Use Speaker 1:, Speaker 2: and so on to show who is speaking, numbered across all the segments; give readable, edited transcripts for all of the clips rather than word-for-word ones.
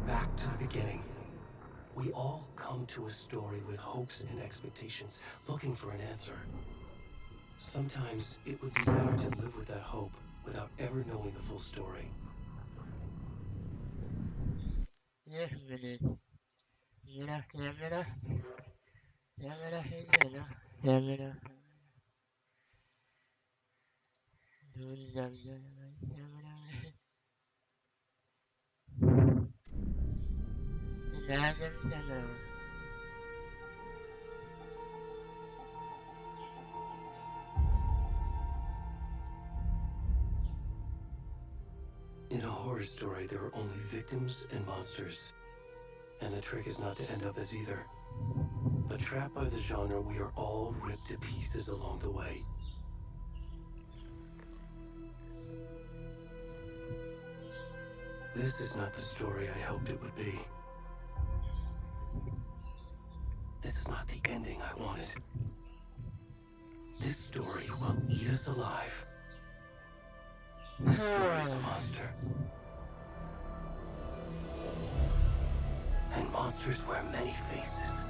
Speaker 1: Back to the beginning. We all come to a story with hopes and expectations, looking for an answer. Sometimes it would be better to live with that hope without ever knowing the full story. In a horror story, there are only victims and monsters. And the trick is not to end up as either. But trapped by the genre, we are all ripped to pieces along the way. This is not the story I hoped it would be. This is not the ending I wanted. This story will eat us alive. This story is a monster. And monsters wear many faces.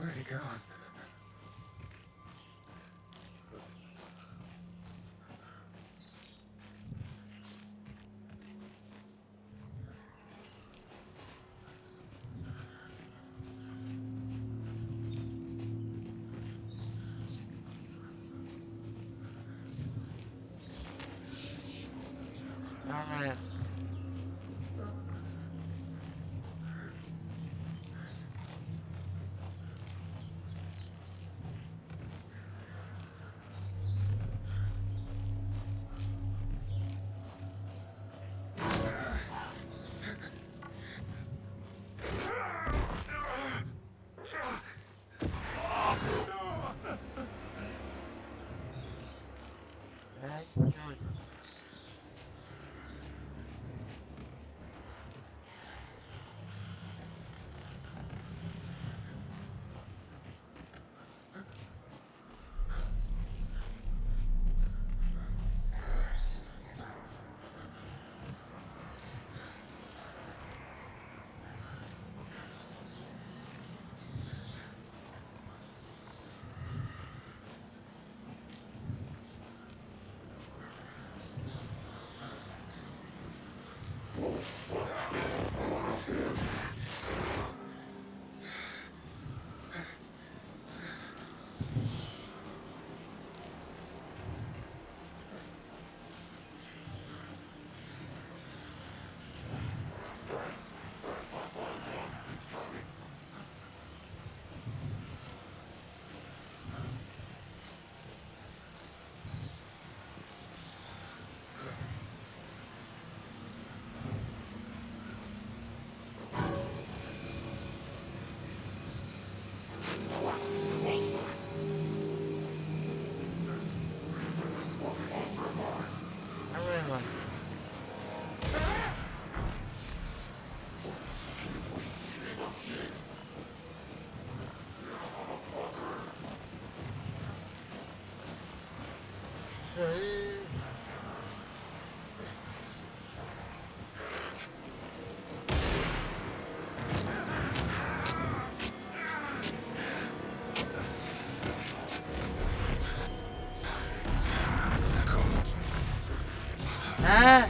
Speaker 2: Where'd he go? Oh man. Ah!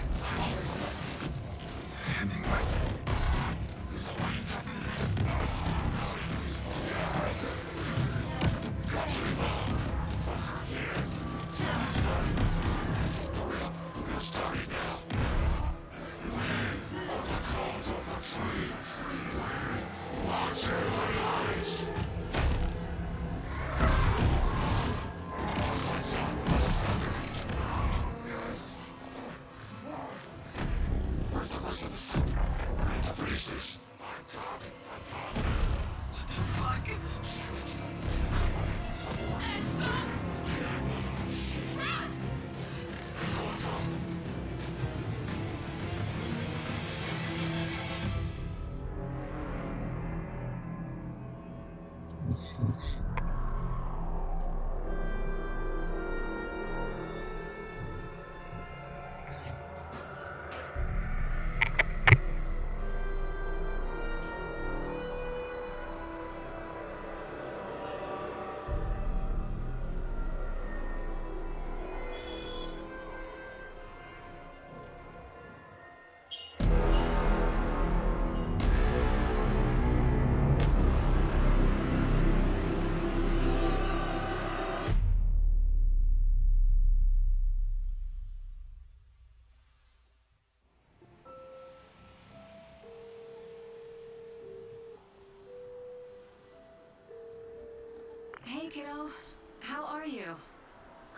Speaker 3: Hey, kiddo. How are you?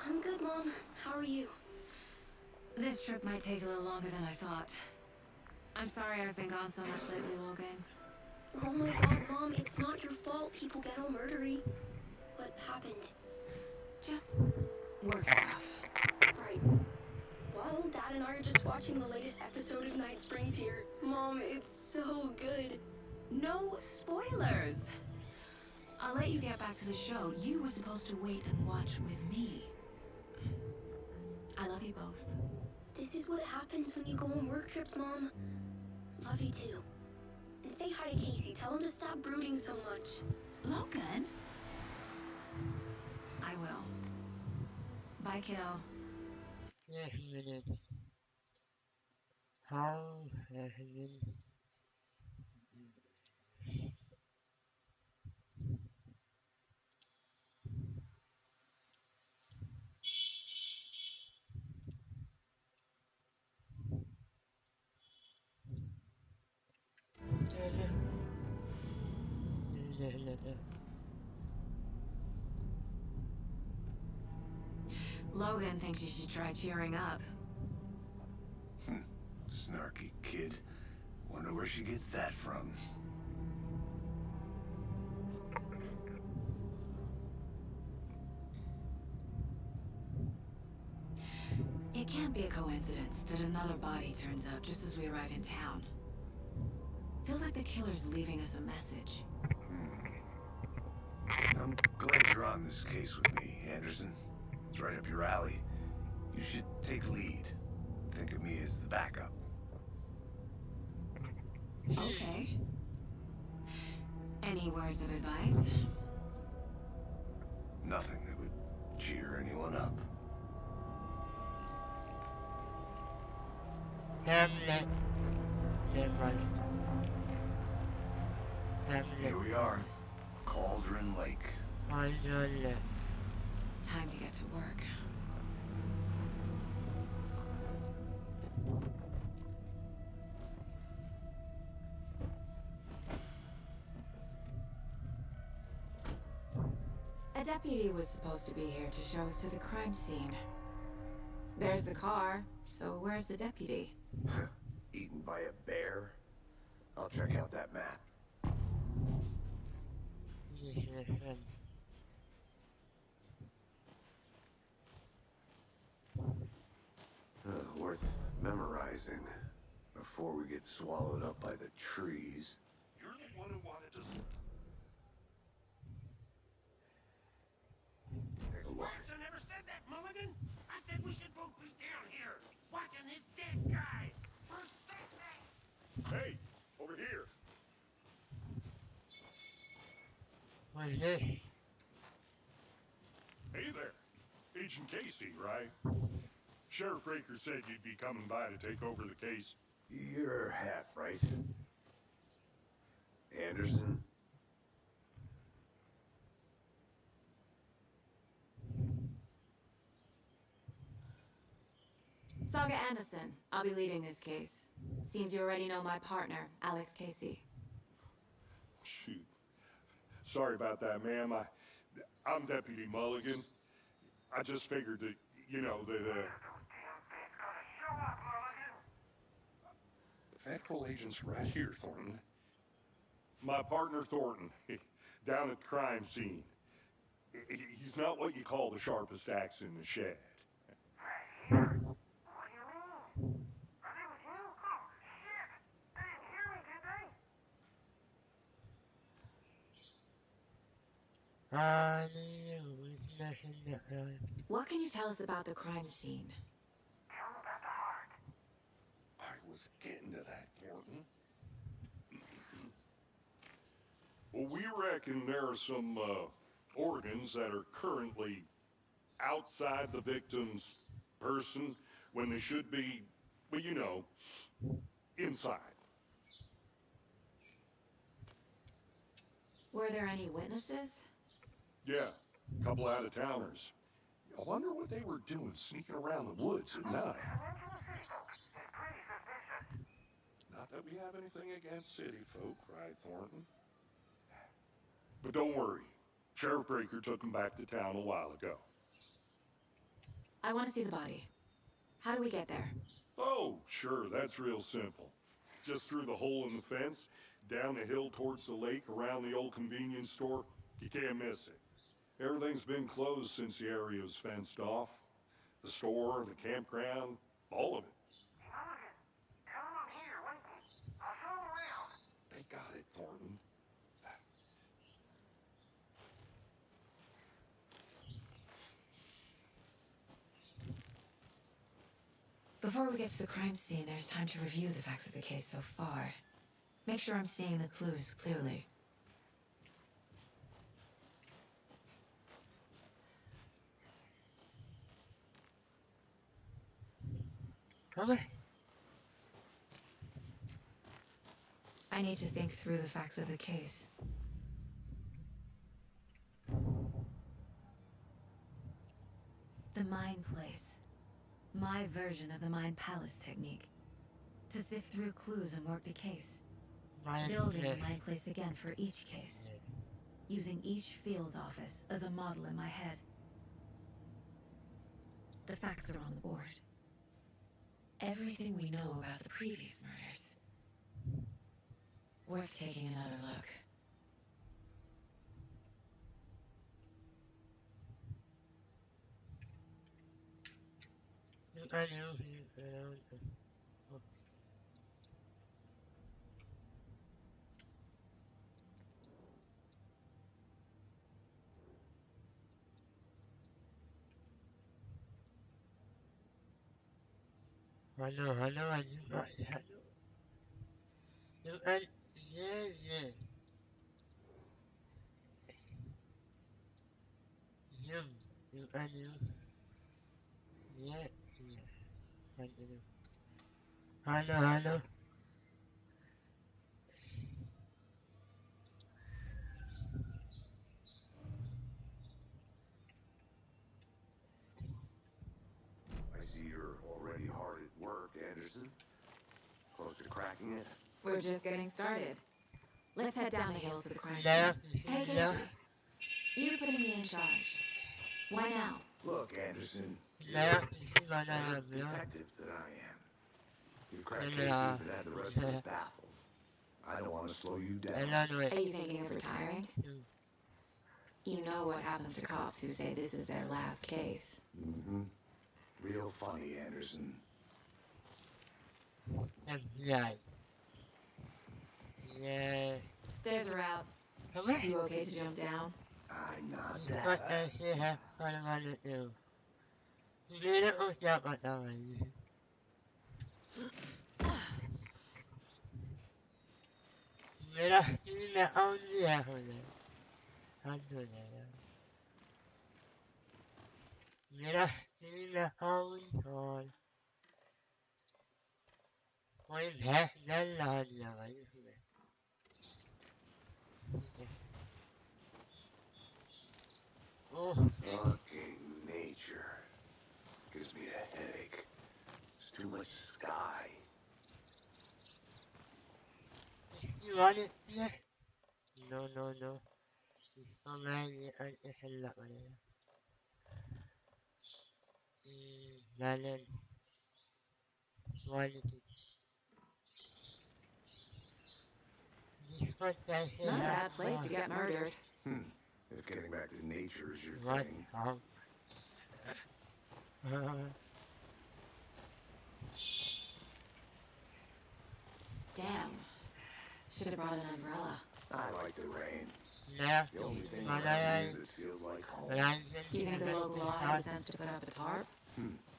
Speaker 4: I'm good, Mom. How are you?
Speaker 3: This trip might take a little longer than I thought. I'm sorry I've been gone so much lately, Logan.
Speaker 4: Oh my god, Mom, it's not your fault people get all murdery. What happened?
Speaker 3: Just work stuff.
Speaker 4: Right. Well, Dad and I are just watching the latest episode of Night Springs here. Mom, it's so good.
Speaker 3: No spoilers! I'll let you get back to the show. You were supposed to wait and watch with me. I love you both.
Speaker 4: This is what happens when you go on work trips, Mom. Love you too. And say hi to Casey. Tell him to stop brooding so much.
Speaker 3: Logan? Bye, kiddo.
Speaker 2: How have you
Speaker 3: Logan thinks you should try cheering up.
Speaker 5: Snarky kid. Wonder where she gets that from.
Speaker 3: It can't be a coincidence that another body turns up just as we arrive in town. Feels like the killer's leaving us a message.
Speaker 5: I'm glad you're on this case with me, Anderson. It's right up your alley. You should take lead. Think of me as the backup.
Speaker 3: Okay. Any words of advice?
Speaker 5: Nothing that would cheer anyone up.
Speaker 2: Hamlet?
Speaker 5: Here we are. Cauldron Lake.
Speaker 3: Time to get to work. A deputy was supposed to be here to show us to the crime scene. There's the car, so where's the deputy?
Speaker 5: Eaten by a bear? I'll check out that map. Worth memorizing before we get swallowed up by the trees.
Speaker 6: You're the one who wanted to...
Speaker 5: Take a look.
Speaker 6: I never said that, Mulligan! I said we should both be down here, watching this dead guy. Hey, over here.
Speaker 2: What is this?
Speaker 6: Hey there. Agent Casey, right? Sheriff Breaker said you'd be coming by to take over the case.
Speaker 5: You're half right. Anderson?
Speaker 3: Saga Anderson. I'll be leading this case. Seems you already know my partner, Alex Casey.
Speaker 6: Shoot. Sorry about that, ma'am. I'm Deputy Mulligan. I just figured that, you know, that,
Speaker 7: The federal agent's right here, Thornton.
Speaker 6: my partner Thornton, down at the crime scene. He's not what you call the sharpest axe in the shed.
Speaker 3: What can you tell us about the crime scene?
Speaker 7: I was getting to that, Thornton.
Speaker 6: Well, we reckon there are some organs that are currently outside the victim's person when they should be, well, you know, inside.
Speaker 3: Were there any witnesses?
Speaker 6: Yeah, a couple out-of-towners. I wonder what they were doing sneaking around the woods at night.
Speaker 7: Not that we have anything against city folk, right, Thornton?
Speaker 6: But don't worry, Sheriff Breaker took them back to town a while ago.
Speaker 3: I want to see the body. How do we get there?
Speaker 6: Oh, sure, that's real simple. Just through the hole in the fence, down the hill towards the lake, around the old convenience store. You can't miss it. Everything's been closed since the area was fenced off. The store, the campground, all of it.
Speaker 7: They got it, Thornton.
Speaker 3: Before we get to the crime scene, there's time to review the facts of the case so far. Make sure I'm seeing the clues clearly.
Speaker 2: Okay.
Speaker 3: I need to think through the facts of the case. The Mind Place. My version of the Mind Palace technique. To sift through clues and work the case. Building the Mind Place again for each case. Using each field office as a model in my head. The facts are on the board. Everything we know about the previous murders. Worth taking another look.
Speaker 2: I know. I know. Yeah. I know. Yeah. I know.
Speaker 5: I see you're already hard at work, Anderson. Close to cracking it?
Speaker 3: We're just getting started. Let's head down the hill to the crime
Speaker 2: Yeah.
Speaker 3: scene. Hey,
Speaker 2: Yeah.
Speaker 3: Casey. You putting me in charge. Why now?
Speaker 5: Look, Anderson,
Speaker 2: Yeah.
Speaker 5: you're the detective that I am. You've cracked cases that had the rest of us baffled. I don't want to slow you down.
Speaker 3: Are you thinking of retiring? You know what happens to cops who say this is their last case.
Speaker 5: Mm-hmm. Real funny, Anderson.
Speaker 2: Yeah. Yeah.
Speaker 3: Stairs are out.
Speaker 2: Okay.
Speaker 3: You okay to jump down?
Speaker 5: I'm not
Speaker 2: What
Speaker 5: that.
Speaker 2: does he have what I want to do? Mira usar otra vez. Mira, mira a un viejo de Antonio. Mira a un sol. Hoy es de la llama. Oh,
Speaker 5: Fucking nature. Gives me a headache. There's too much sky.
Speaker 2: you want it? Yeah. No. Oh man, it's a lot of it. Nalan. Want it? This what does he
Speaker 3: Not a
Speaker 2: have?
Speaker 3: bad place to get murdered.
Speaker 5: If getting back to nature is your
Speaker 2: What?
Speaker 5: thing.
Speaker 3: Damn. Should have brought an umbrella.
Speaker 5: I like the rain.
Speaker 2: Yeah.
Speaker 5: The only thing
Speaker 2: But
Speaker 5: around here that feels like home.
Speaker 3: You think the local law has sense to put up a tarp?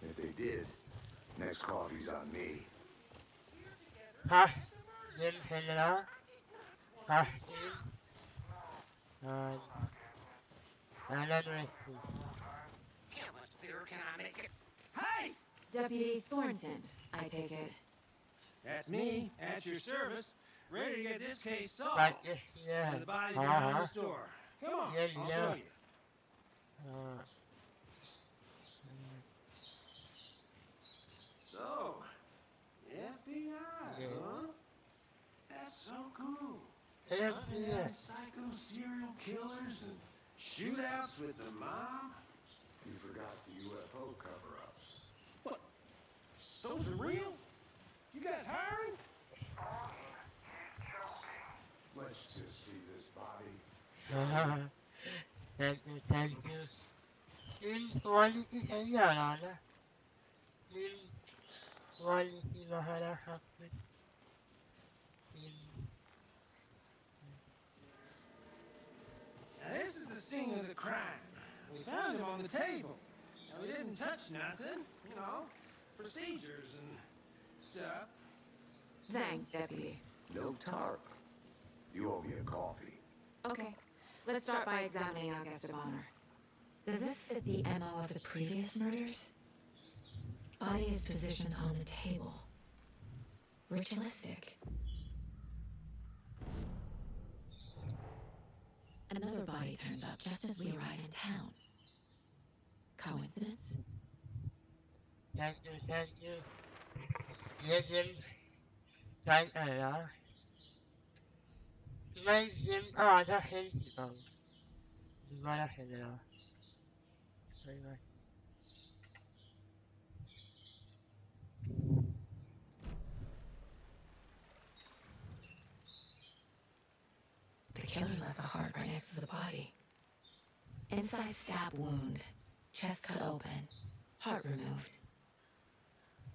Speaker 5: If they did, next coffee's on me.
Speaker 2: Jim Henry, Austin, and Alan Rickey.
Speaker 8: How much clearer can I make it? Hey!
Speaker 3: Deputy Thornton, I take it.
Speaker 8: That's me, at your service, ready to get this case solved.
Speaker 2: But yeah,
Speaker 8: And the body's down in the store. Come on,
Speaker 2: Yeah,
Speaker 8: I'll
Speaker 2: yeah.
Speaker 8: show you. So, FBI,
Speaker 2: Yeah.
Speaker 8: huh? That's so cool.
Speaker 2: yeah.
Speaker 8: Psycho serial killers and shootouts with the mob.
Speaker 5: You forgot the UFO cover-ups.
Speaker 8: What? Those are real? You guys hiring?
Speaker 5: Let's just see this body.
Speaker 2: Thank you. In quality señalada. In quality mahara hapit.
Speaker 8: Now this is the scene of the crime. We found him on the table. Now we didn't touch nothing, you know, procedures and stuff.
Speaker 3: Thanks, Deputy.
Speaker 5: No tarp. You owe me a coffee.
Speaker 3: Okay, let's start by examining our guest of honor. Does this fit the MO of the previous murders? Body is positioned on the table. Ritualistic. Another body turns up just as we arrive in town. Coincidence?
Speaker 2: Thank you. Legend. Right, Legend. Oh, that's his. What a hell. Very much.
Speaker 3: The killer left a heart right next to the body. Inside stab wound, chest cut open, heart removed.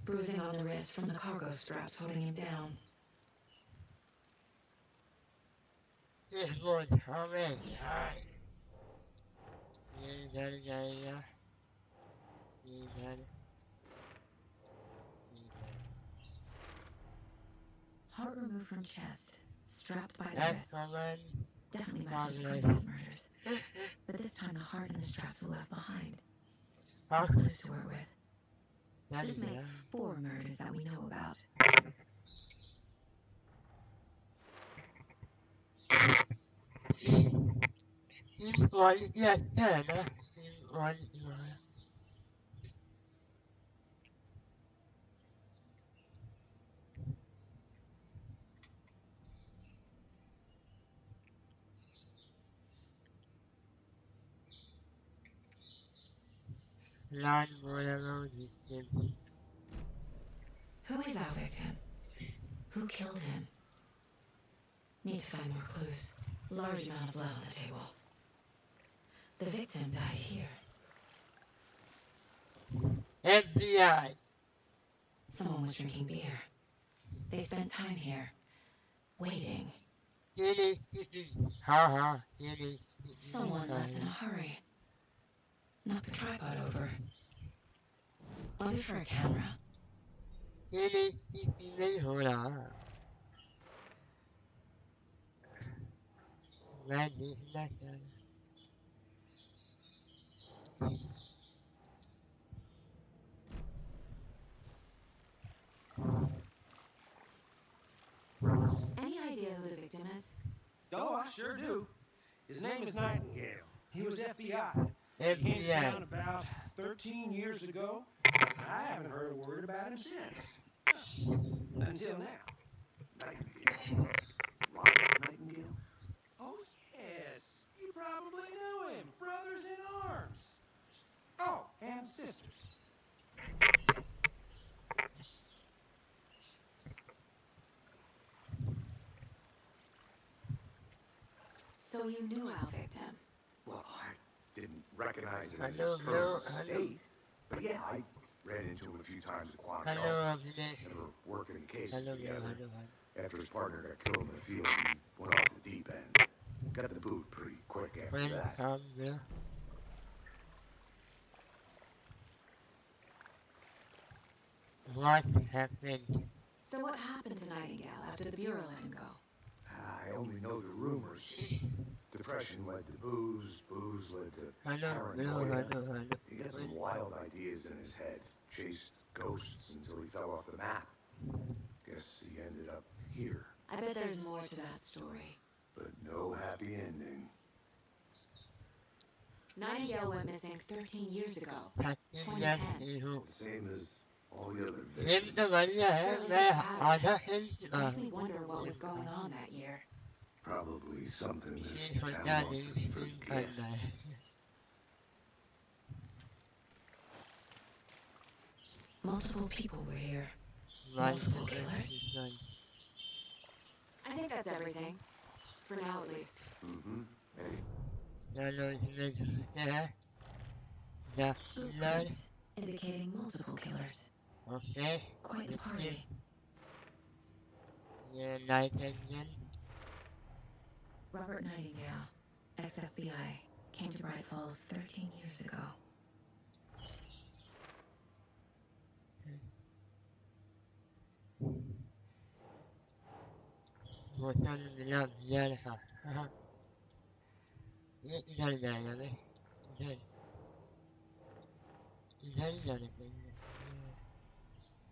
Speaker 3: Bruising on the wrist from the cargo straps holding him down.
Speaker 2: This was coming. Yeah.
Speaker 3: Heart removed from chest, strapped by the
Speaker 2: That's
Speaker 3: wrist.
Speaker 2: coming.
Speaker 3: Definitely matches previous murders. But this time the heart and the straps were left behind. No clues to work with. This makes 4 murders that we know about. Who is our victim? Who killed him? Need to find more clues. Large amount of blood on the table. The victim died here.
Speaker 2: FBI.
Speaker 3: Someone was drinking beer. They spent time here, waiting. Someone left in a hurry. Knocked the tripod over. Was it for a camera? Any idea who the victim is?
Speaker 8: Oh, I sure do. His name is Nightingale. He was FBI. He came down about 13 years ago. I haven't heard a word about him since. Until now.
Speaker 5: Nightingale. Robert Nightingale?
Speaker 8: Oh, yes. You probably knew him. Brothers in arms. Oh, and sisters.
Speaker 3: So you knew our victim?
Speaker 5: Well, I didn't recognize him in
Speaker 2: Hello,
Speaker 5: his current
Speaker 2: hello.
Speaker 5: state. But yeah, I ran into him a few times at Quantico. Never worked any cases together. After his partner got killed in the field, he went off the deep end. Got the boot pretty quick after that.
Speaker 2: What happened?
Speaker 3: So what happened to Nightingale after the Bureau let him go?
Speaker 5: I only know the rumors. Depression led to booze, booze led to paranoia. He got some wild ideas in his head, chased ghosts until he fell off the map. Guess he ended up here.
Speaker 3: I bet there's more to that story.
Speaker 5: But no happy ending.
Speaker 3: Nightingale went missing 13 years ago.
Speaker 2: The
Speaker 5: Same as all the other
Speaker 2: victims.
Speaker 3: Makes me wonder what was going on that year.
Speaker 5: Probably something this town wants to forget.
Speaker 3: Multiple people were here. Multiple killers. I think that's everything. For now, at least. Footprints indicating multiple killers.
Speaker 2: Okay.
Speaker 3: Quite the party.
Speaker 2: Yeah, Nightingale.
Speaker 3: Robert Nightingale, ex-FBI, came to Bright Falls 13 years ago.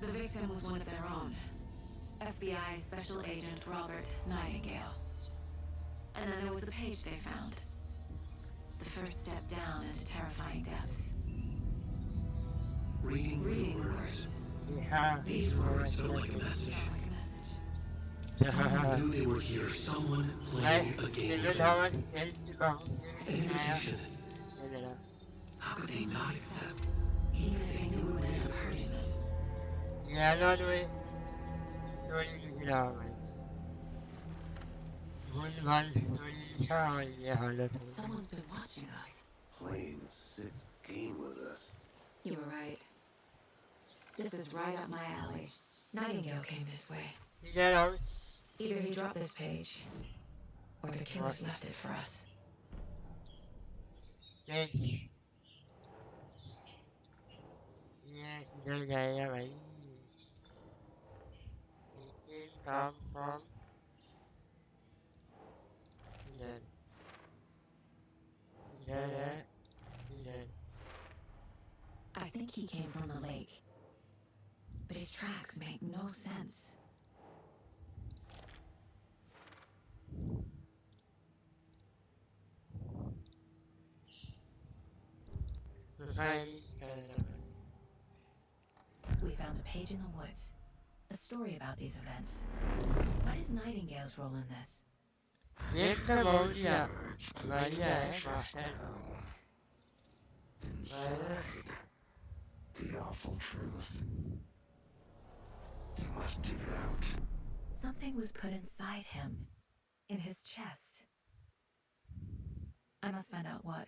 Speaker 3: The victim was one of their own, FBI Special Agent Robert Nightingale. And then there was the page they found. The first step down into terrifying depths.
Speaker 1: Reading the words.
Speaker 2: Yeah.
Speaker 1: These words are like a message. Someone knew they were here. Someone playing a game with them. An invitation. How could they not accept, even if they knew it would end up hurting them?
Speaker 2: Yeah, no, do it.
Speaker 3: Someone's been watching us.
Speaker 5: Playing a sick game with us.
Speaker 3: You were right. This is right up my alley. Nightingale came this way.
Speaker 2: Yeah,
Speaker 3: Either he dropped this page, or the killers left it for us.
Speaker 2: yeah, right. From. Yeah.
Speaker 3: I think he came from the lake. But his tracks make no sense. We found a page in the woods. A story about these events. What is Nightingale's role in this?
Speaker 5: Inside the awful truth. You must dig it out.
Speaker 3: Something was put inside him. In his chest. I must find out what.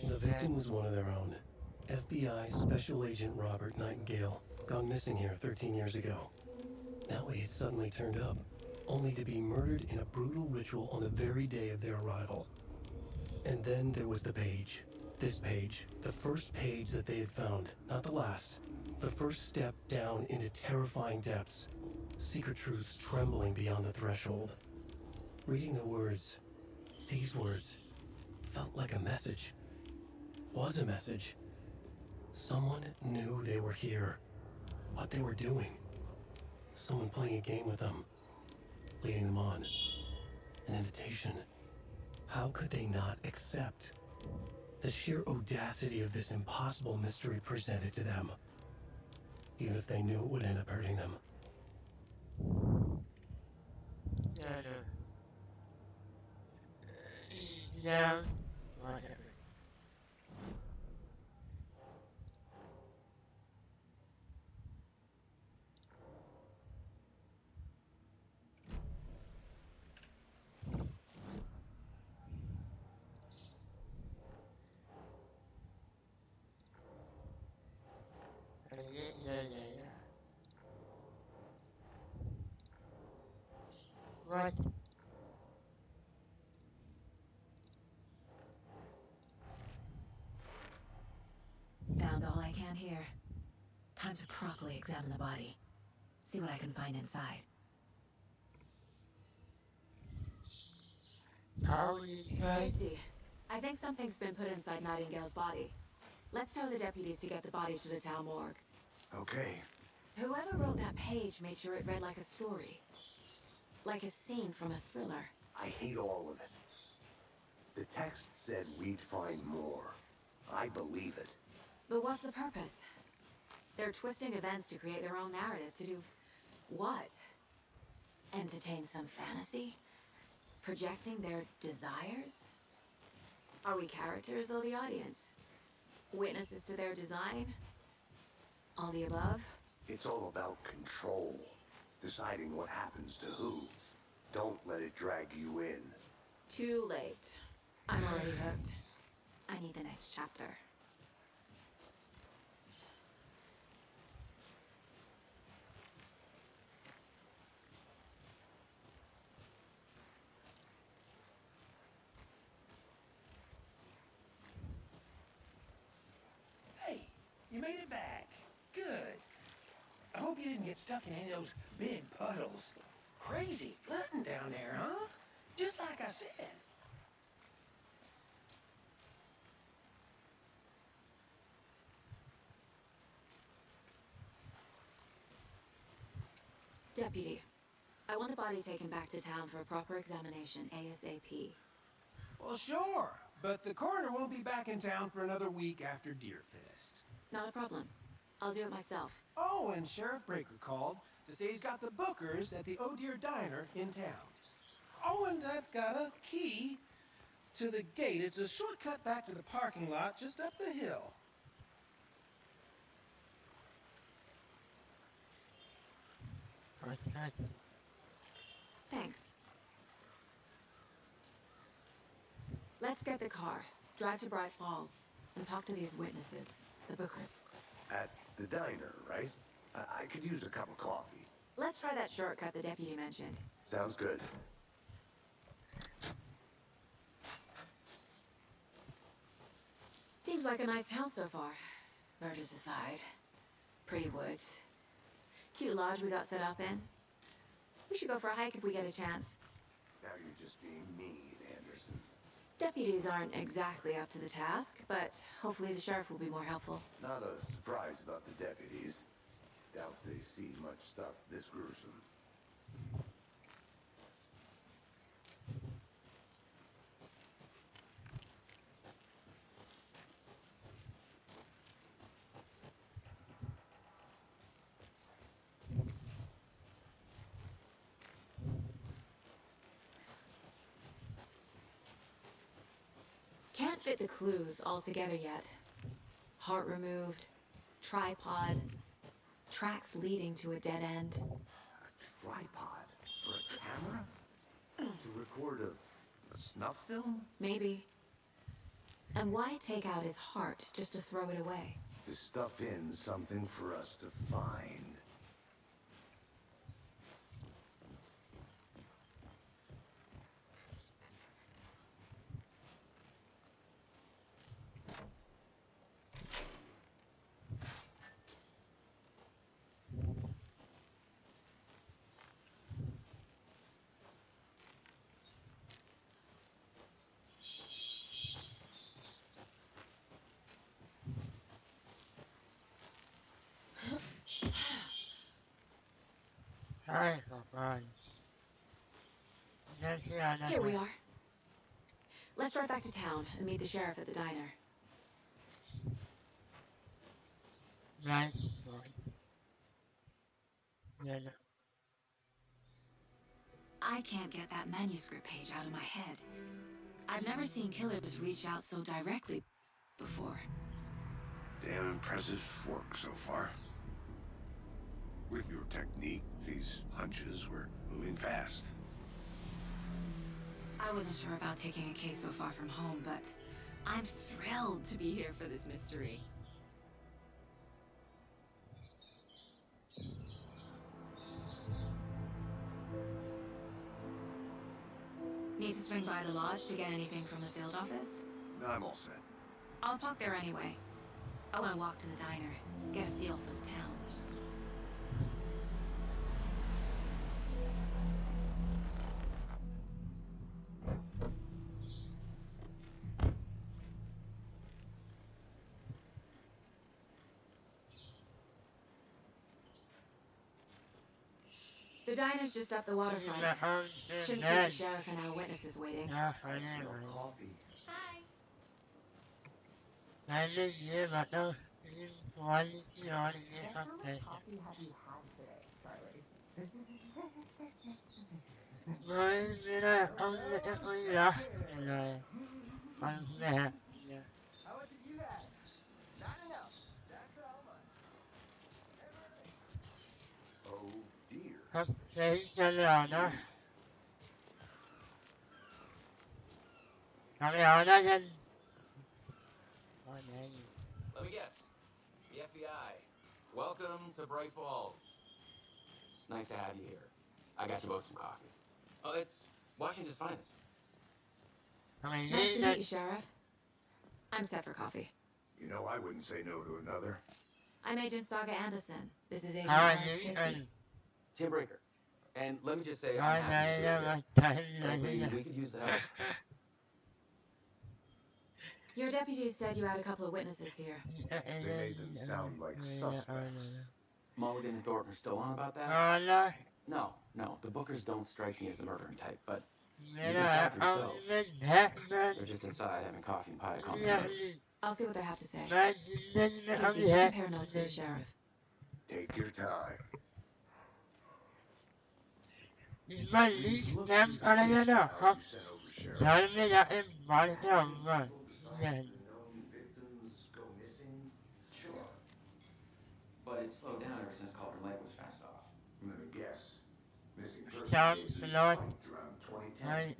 Speaker 1: The victim was one of their own. FBI Special Agent Robert Nightingale, gone missing here 13 years ago. Now he had suddenly turned up, only to be murdered in a brutal ritual on the very day of their arrival. And then there was the page. This page, the first page that they had found, not the last. The first step down into terrifying depths. Secret truths trembling beyond the threshold. Reading the words, these words, felt like a message. Was a message. Someone knew they were here. What they were doing. Someone playing a game with them. Leading them on. An invitation. How could they not accept? The sheer audacity of this impossible mystery presented to them. Even if they knew it would end up hurting them.
Speaker 2: Yeah. What?
Speaker 3: Found all I can here. Time to properly examine the body. See what I can find inside. Casey, I think something's been put inside Nightingale's body. Let's tell the deputies to get the body to the town morgue.
Speaker 5: Okay.
Speaker 3: Whoever wrote that page made sure it read like a story. Like a scene from a thriller.
Speaker 5: I hate all of it. The text said we'd find more. I believe it.
Speaker 3: But what's the purpose? They're twisting events to create their own narrative to do what? Entertain some fantasy? Projecting their desires? Are we characters or the audience? Witnesses to their design? All the above?
Speaker 5: It's all about control. Deciding what happens to who. Don't let it drag you in.
Speaker 3: Too late. I'm already hooked. I need the next chapter.
Speaker 8: get stuck in any of those big puddles. Crazy flooding down there, huh? Just like I said.
Speaker 3: Deputy, I want the body taken back to town for a proper examination, ASAP.
Speaker 8: Well, sure, but the coroner won't be back in town for another week after Deerfest.
Speaker 3: Not a problem. I'll do it myself.
Speaker 8: Oh, and Sheriff Breaker called to say he's got the bookers at the Oh Dear Diner in town. Oh, and I've got a key to the gate. It's a shortcut back to the parking lot just up the hill.
Speaker 3: Thanks. Let's get the car, drive to Bright Falls, and talk to these witnesses, the bookers.
Speaker 5: At the diner, right? I could use a cup of coffee.
Speaker 3: Let's try that shortcut the deputy mentioned.
Speaker 5: Sounds good.
Speaker 3: Seems like a nice town so far. Murders aside. Pretty woods. Cute lodge we got set up in. We should go for a hike if we get a chance.
Speaker 5: Now you're just being mean, Anderson.
Speaker 3: Deputies aren't exactly up to the task, but hopefully the sheriff will be more helpful.
Speaker 5: Not a surprise about the deputies. Doubt they see much stuff this gruesome.
Speaker 3: Can't fit the clues all together yet. Heart removed, tripod, tracks leading to a dead end.
Speaker 5: A tripod for a camera? To record a snuff film?
Speaker 3: Maybe. And why take out his heart just to throw it away?
Speaker 5: To stuff in something for us to find.
Speaker 2: Ay, kapal.
Speaker 3: Here we are. Let's drive back to town and meet the sheriff at the diner.
Speaker 2: Right.
Speaker 3: I can't get that manuscript page out of my head. I've never seen killers reach out so directly before.
Speaker 5: Damn impressive work so far. With your technique, these hunches were moving fast.
Speaker 3: I wasn't sure about taking a case so far from home, but I'm thrilled to be here for this mystery. Need to swing by the lodge to get anything from the field office?
Speaker 5: I'm all set.
Speaker 3: I'll park there anyway. I want to walk to the diner, get a feel for the town. The diner's just up the waterfront. Shouldn't keep the sheriff and our witnesses waiting.
Speaker 5: Coffee.
Speaker 4: Hi.
Speaker 5: Oh dear.
Speaker 9: Let me guess. The FBI. Welcome to Bright Falls. It's nice to have you here. I got you both some coffee. Oh, it's Washington's finest.
Speaker 3: Nice to meet you, Sheriff. I'm set for coffee.
Speaker 5: You know I wouldn't say no to another.
Speaker 3: I'm Agent Saga Anderson. This is Agent Alex Casey.
Speaker 9: Tim Breaker. And let me just say, I'm happy to hear you. Frankly, we could use the help.
Speaker 3: Your deputies said you had a couple of witnesses here.
Speaker 5: They made them sound like suspects.
Speaker 9: Mulligan and Thornton are still on about that? No. The Bookers don't strike me as the murdering type, but you can decide for yourselves. They're just inside having coffee and pie to calm their nerves.
Speaker 3: I'll see what they have to say. Casey, compare notes with the sheriff.
Speaker 5: Take your time.
Speaker 9: Sure. But it's slowed down ever since Cauldron Lake was fenced off.
Speaker 5: Let me guess. Missing person cases spiked around 2010.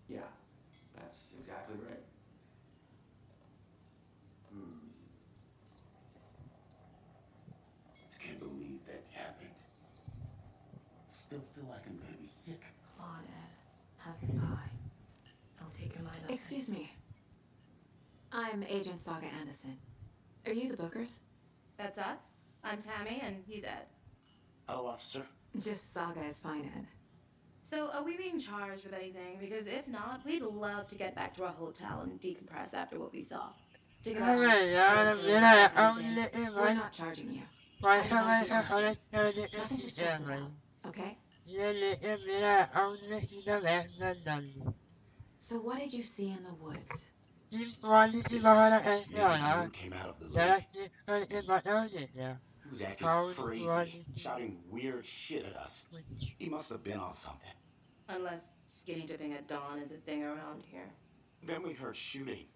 Speaker 9: Yeah, that's exactly right.
Speaker 10: I can't believe that happened. I still feel like I'm gonna be sick.
Speaker 3: Come on, Ed. Have some pie. I'll take your mind off. Excuse me. I'm Agent Saga Anderson. Are you the Bookers?
Speaker 11: That's us. I'm Tammy, and he's Ed.
Speaker 10: Hello, officer.
Speaker 3: Just Saga is fine, Ed.
Speaker 11: So, are we being charged with anything? Because if not, we'd love to get back to our hotel and decompress after what we saw.
Speaker 3: We're not charging you. Nothing to stress about, okay? So what did you see in the woods?
Speaker 10: This naked dude came out of the lake. He was acting crazy, shouting weird shit at us. He must have been on something.
Speaker 11: Unless skinny dipping at dawn is a thing around here.
Speaker 10: Then we heard shooting.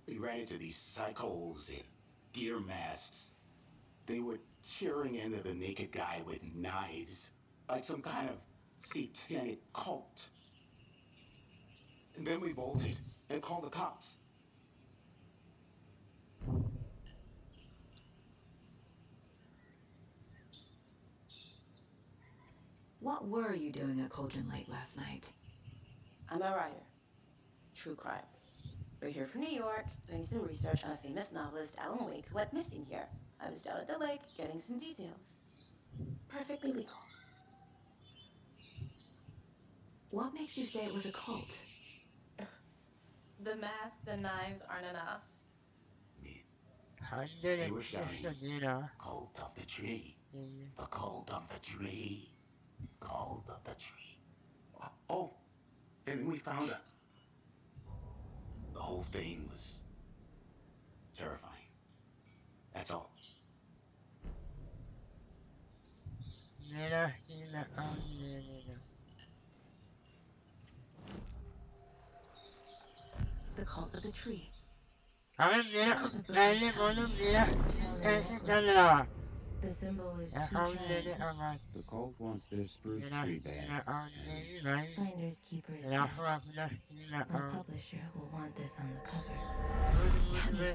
Speaker 10: We ran into these psychos in deer masks. They were tearing into the naked guy with knives, like some kind of satanic cult. And then we bolted and called the cops.
Speaker 3: What were you doing at Cauldron Lake last night?
Speaker 11: I'm a writer. True crime. We're here from New York, doing some research on a famous novelist, Alan Wake, who went missing here. I was down at the lake, getting some details. Perfectly legal.
Speaker 3: What makes you say it was a cult?
Speaker 11: The masks and knives aren't enough.
Speaker 10: They were shouting, cult of the tree, the cult of the tree, cult of the tree. Oh, and then we found her. The whole thing was terrifying. That's all.
Speaker 3: The cult of the tree.
Speaker 11: The symbol is two triangles.
Speaker 12: The cult wants their spruce tree back.
Speaker 11: Finders keepers. My publisher will want this on the cover.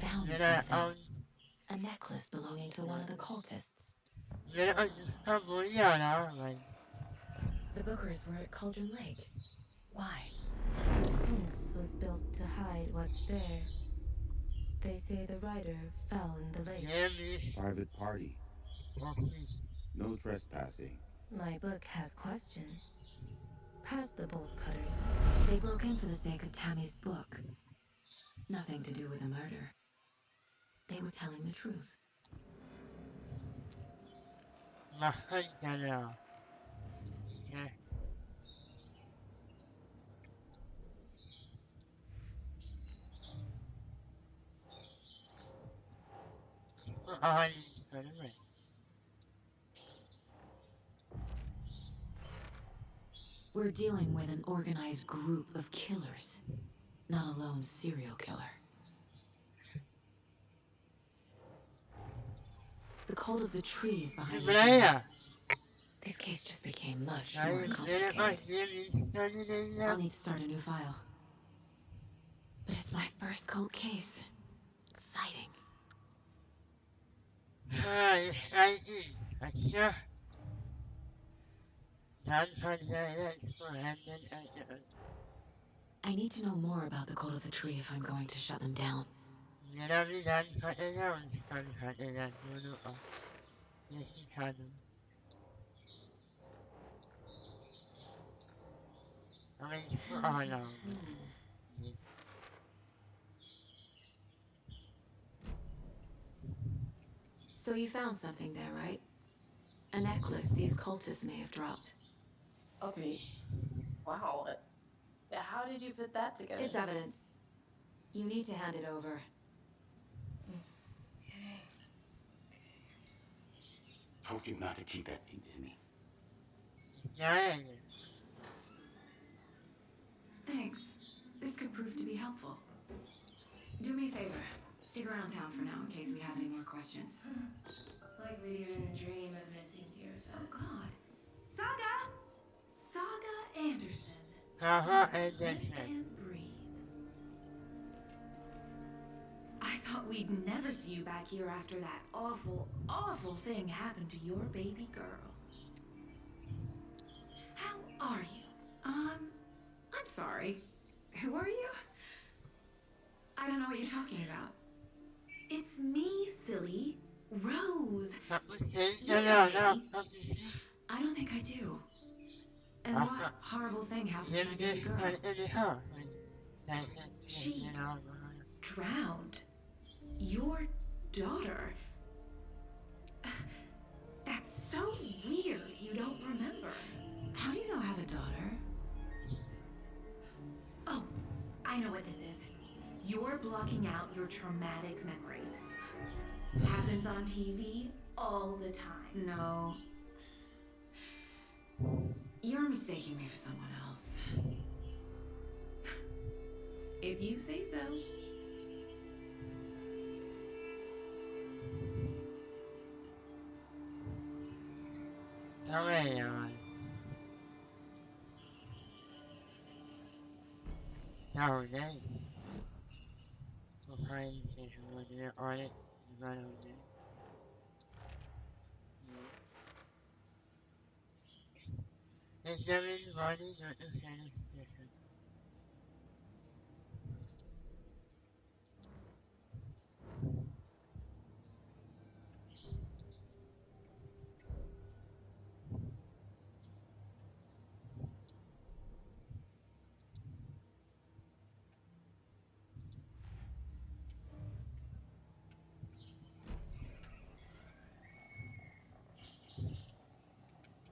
Speaker 3: Tammy found something. A necklace belonging to one of the cultists. The Bookers were at Cauldron Lake. Why?
Speaker 11: The fence was built to hide what's there. They say the writer fell in the lake.
Speaker 12: Private party. No trespassing.
Speaker 11: My book has questions. Past the bolt cutters.
Speaker 3: They broke in for the sake of Tammy's book. Nothing to do with a murder. They were telling the truth. We're dealing with an organized group of killers, not a lone serial killer. The cult of the tree is behind the scenes. This case just became much more complicated. I'll need to start a new file. But it's my first cold case. Exciting. I need to know more about the cult of the tree if I'm going to shut them down.
Speaker 2: Navidad kailangan kailangan dulu Yesus amin alam.
Speaker 3: So you found something there, right? A necklace these cultists may have dropped.
Speaker 11: Okay. Wow. How did you put that together?
Speaker 3: It's evidence. You need to hand it over.
Speaker 11: Okay.
Speaker 10: Told you not to keep that thing to me.
Speaker 3: Thanks. This could prove to be helpful. Do me a favor. Stick around town for now in case we have any more questions.
Speaker 11: Like when you're in a dream of missing dear friends.
Speaker 3: Oh God. Saga! Saga Anderson.
Speaker 2: Anderson.
Speaker 3: Breathe. I thought we'd never see you back here after that awful, awful thing happened to your baby girl. How are you? I'm sorry. Who are you? I don't know what you're talking about. It's me, silly. Rose.
Speaker 2: No.
Speaker 3: I don't think I do. And what horrible thing happened to my baby girl? She drowned. Your daughter. That's so weird you don't remember. How do you know I have a daughter? Oh, I know what this is. You're blocking out your traumatic memories. Happens on TV all the time. No. You're mistaking me for someone else. If you say so.
Speaker 2: No, then. We'll find if you want to on it. You got over there. There's everybody not the same different.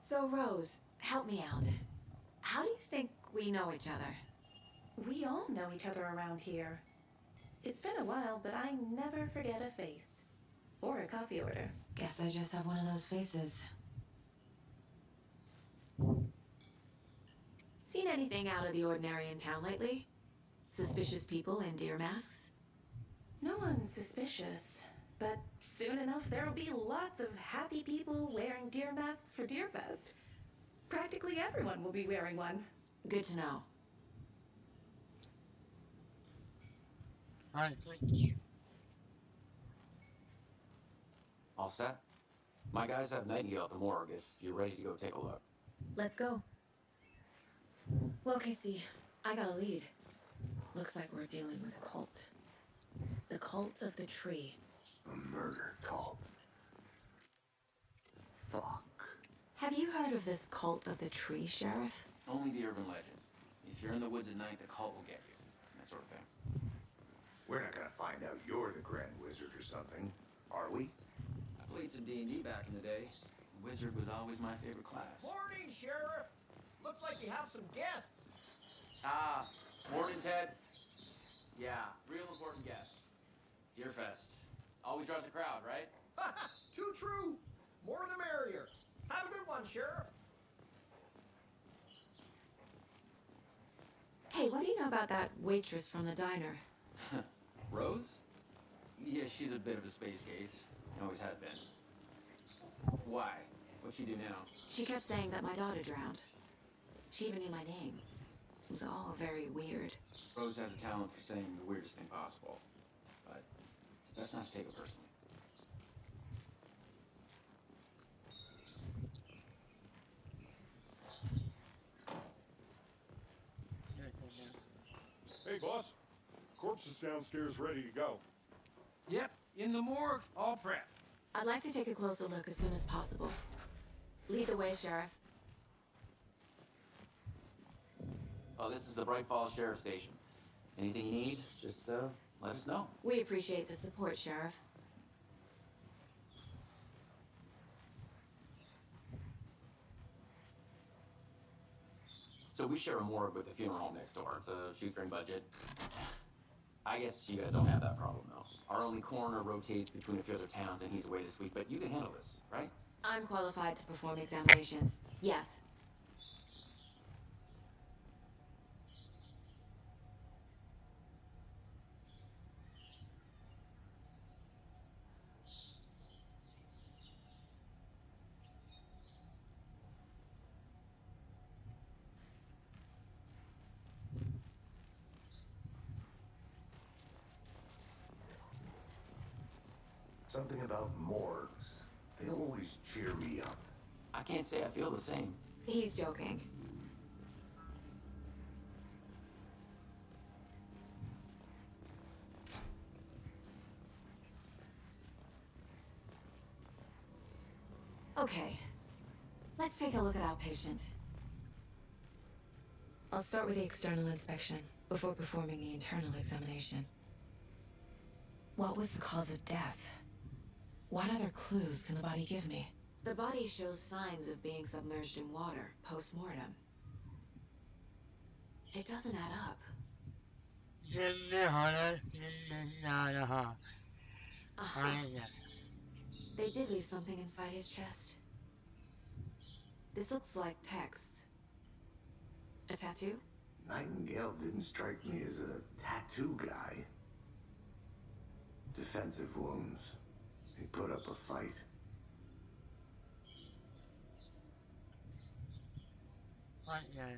Speaker 3: So, Rose, help me out. How do you think we know each other?
Speaker 11: We all know each other around here. It's been a while, but I never forget a face. Or a coffee order.
Speaker 3: Guess I just have one of those faces. Seen anything out of the ordinary in town lately? Suspicious people in deer masks?
Speaker 11: No one's suspicious. But soon enough, there'll be lots of happy people wearing deer masks for Deerfest. Practically everyone will be wearing one.
Speaker 3: Good to know.
Speaker 9: All set? My guys have Nightingale at the morgue if you're ready to go take a look.
Speaker 3: Let's go. Well, Casey, I got a lead. Looks like we're dealing with a cult. The cult of the tree.
Speaker 5: A murder cult. Fuck.
Speaker 3: Have you heard of this cult of the tree, Sheriff?
Speaker 9: Only the urban legend. If you're in the woods at night, the cult will get you. That sort of thing.
Speaker 5: We're not gonna find out you're the Grand Wizard or something, are we?
Speaker 9: I played some D&D back in the day. Wizard was always my favorite class.
Speaker 8: Morning, Sheriff. Looks like you have some guests.
Speaker 9: Ah, morning, Ted. Yeah, real important guests. Deerfest. Always draws a crowd, right?
Speaker 8: Too true. More the merrier. Have a good one, Sheriff.
Speaker 3: Hey, what do you know about that waitress from the diner?
Speaker 9: Rose? Yeah, she's a bit of a space case. Always has been. Why? What'd she do now?
Speaker 3: She kept saying that my daughter drowned. She even knew my name. It was all very weird.
Speaker 9: Rose has a talent for saying the weirdest thing possible. But it's best not to take it personally.
Speaker 6: Hey, boss. Corpse is downstairs ready to go.
Speaker 8: Yep, in the morgue, all prepped.
Speaker 3: I'd like to take a closer look as soon as possible. Lead the way, Sheriff.
Speaker 9: Oh, this is the Bright Falls Sheriff Station. Anything you need, just let us know.
Speaker 3: We appreciate the support, Sheriff.
Speaker 9: So we share a morgue with the funeral home next door. It's a shoestring budget. I guess you guys don't have that problem, though. Our only coroner rotates between a few other towns, and he's away this week, but you can handle this, right?
Speaker 3: I'm qualified to perform examinations. Yes.
Speaker 5: Something about morgues. They always cheer me up.
Speaker 9: I can't say I feel the same.
Speaker 3: He's joking. Okay. Let's take a look at our patient. I'll start with the external inspection before performing the internal examination. What was the cause of death? What other clues can the body give me? The body shows signs of being submerged in water post-mortem. It doesn't add up. They did leave something inside his chest. This looks like text. A tattoo?
Speaker 5: Nightingale didn't strike me as a tattoo guy. Defensive wounds. He put up a fight.
Speaker 2: What the?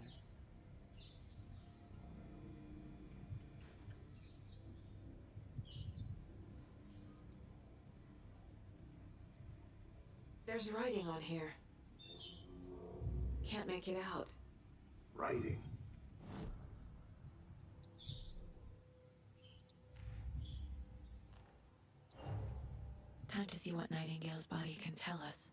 Speaker 3: There's writing on here. Can't make it out.
Speaker 5: Writing?
Speaker 3: Time to see what Nightingale's body can tell us.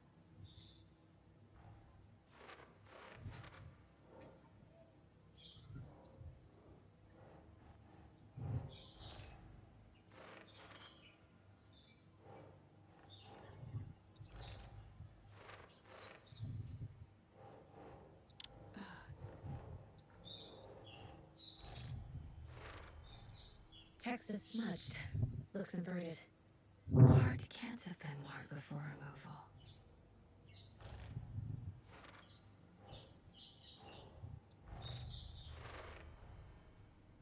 Speaker 3: Text is smudged. Looks inverted. Heart can't have been marked before removal.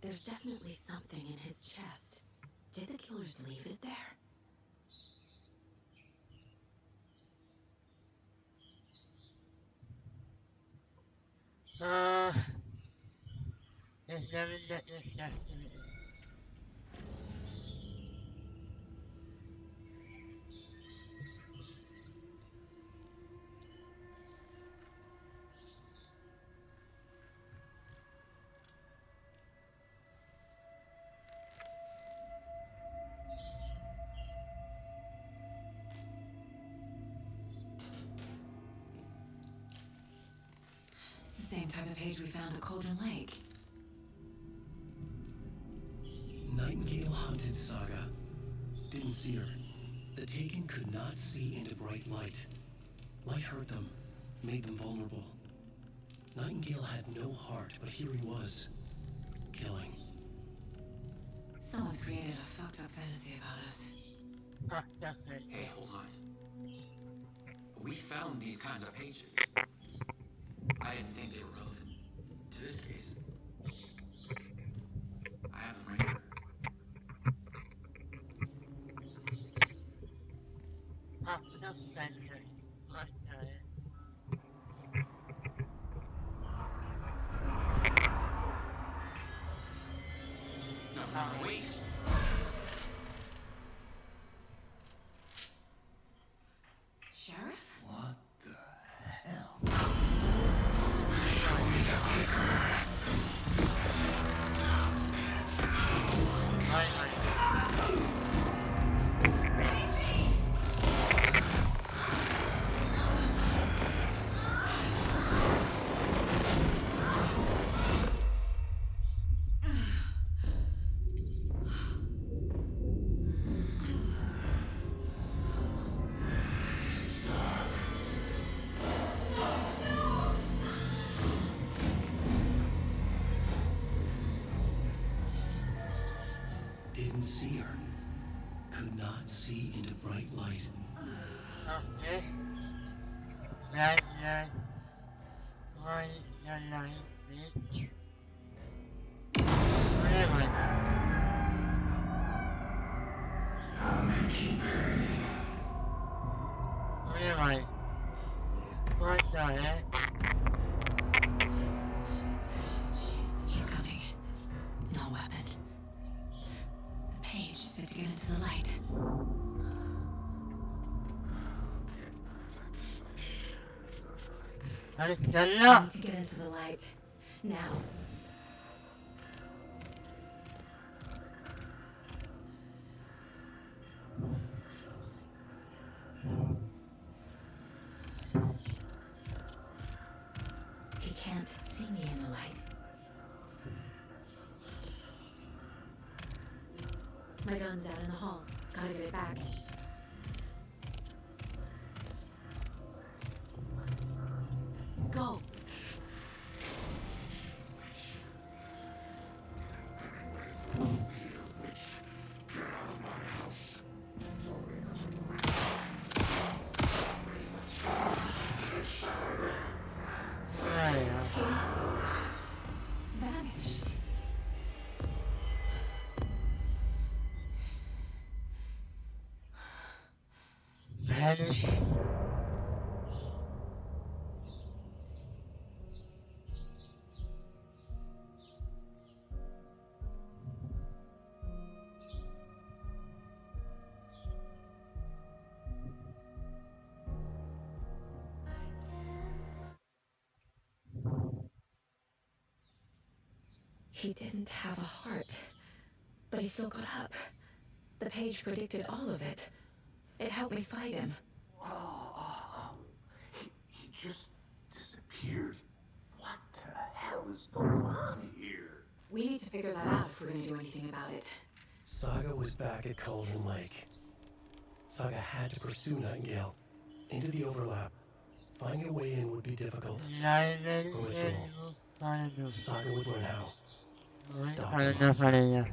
Speaker 3: There's definitely something in his chest. Did the killers leave it there?
Speaker 2: There's nothing that there's nothing.
Speaker 3: It's the same type of page we found at Cauldron Lake.
Speaker 1: Nightingale hunted Saga. Didn't see her. The Taken could not see into bright light. Light hurt them, made them vulnerable. Nightingale had no heart, but here he was, killing.
Speaker 3: Someone's created a fucked up fantasy about us.
Speaker 9: Hey, hold on. We found these kinds of pages. I didn't think they were relevant to this case. I have them right here. No, wait.
Speaker 3: Sheriff?
Speaker 1: What the hell? see her. Could not see into bright light.
Speaker 2: Okay. Bright light. What is the light, bitch? Whatever.
Speaker 10: I'll make you pay.
Speaker 2: Whatever. What the heck?
Speaker 3: He's coming. No weapon. The page said to get into the light.
Speaker 2: I need to
Speaker 3: To get into the light. Now. He can't see me in the light. My gun's out in the hall. Gotta get it back. Go! Vanished.
Speaker 2: Vanished.
Speaker 3: He didn't have a heart, but he still got up. The page predicted all of it. It helped me fight him.
Speaker 5: He just disappeared. What the hell is going on here?
Speaker 3: We need to figure that out if we're going to do anything about it.
Speaker 1: Saga was back at Cauldron Lake. Saga had to pursue Nightingale into the overlap. Finding a way in would be difficult. Ritual. Saga would learn how. Stop him.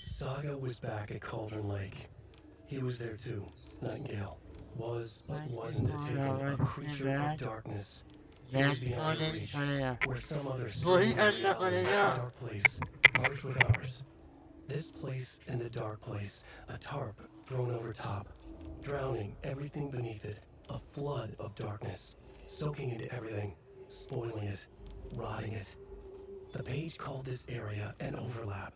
Speaker 1: Saga was back at Cauldron Lake. He was there too. Nightingale was, but wasn't a creature of darkness. He was beyond reach, where some other dark place merged with ours. This place and the dark place, a tarp thrown over top, drowning everything beneath it, a flood of darkness, soaking into everything, spoiling it, rotting it. The page called this area an overlap.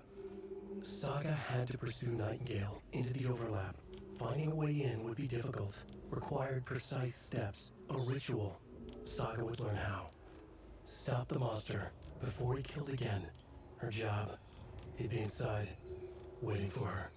Speaker 1: Saga had to pursue Nightingale into the overlap. Finding a way in would be difficult, required precise steps, a ritual. Saga would learn how. Stop the monster before he killed again. Her job, he'd be inside, waiting for her.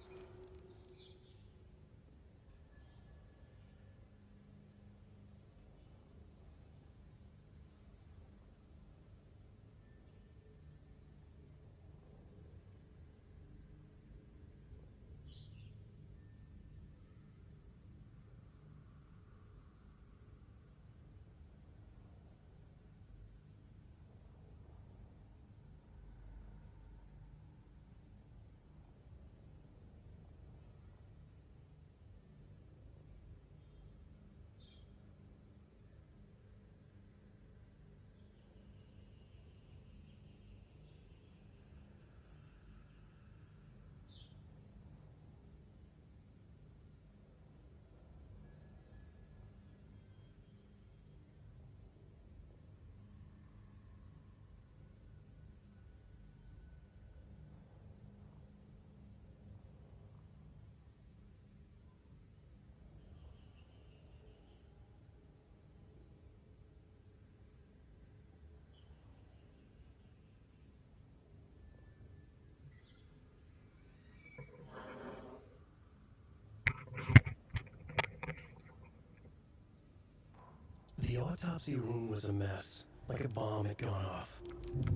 Speaker 1: The autopsy room was a mess, like a bomb had gone off.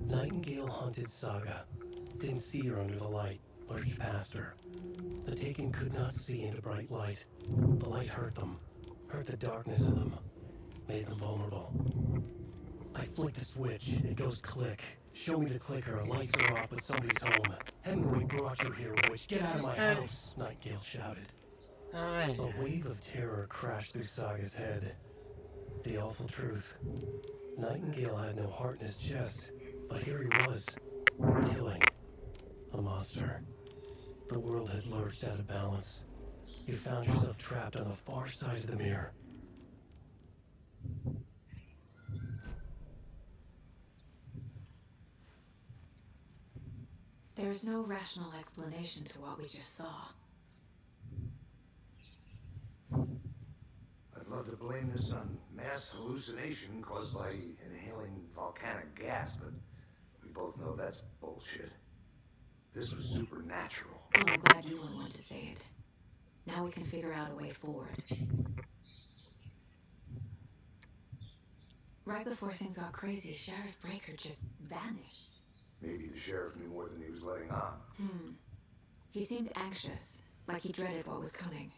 Speaker 1: Nightingale hunted Saga. Didn't see her under the light, lurched past her. The Taken could not see into bright light. The light hurt them, hurt the darkness in them, made them vulnerable. I flick the switch, it goes click. Show me the clicker. Lights are off, but somebody's home. Hemingway brought you here, witch. Get out of my house, Nightingale shouted. A wave of terror crashed through Saga's head. The awful truth. Nightingale had no heart in his chest, but here he was, killing a monster. The world had lurched out of balance. You found yourself trapped on the far side of the mirror.
Speaker 3: There's no rational explanation to what we just saw.
Speaker 5: I'd love to blame this on mass hallucination caused by inhaling volcanic gas, but we both know that's bullshit. This was supernatural.
Speaker 3: Well, I'm glad you were the one to say it. Now we can figure out a way forward. Right before things got crazy, Sheriff Breaker just vanished.
Speaker 5: Maybe the sheriff knew more than he was letting on.
Speaker 3: He seemed anxious, like he dreaded what was coming.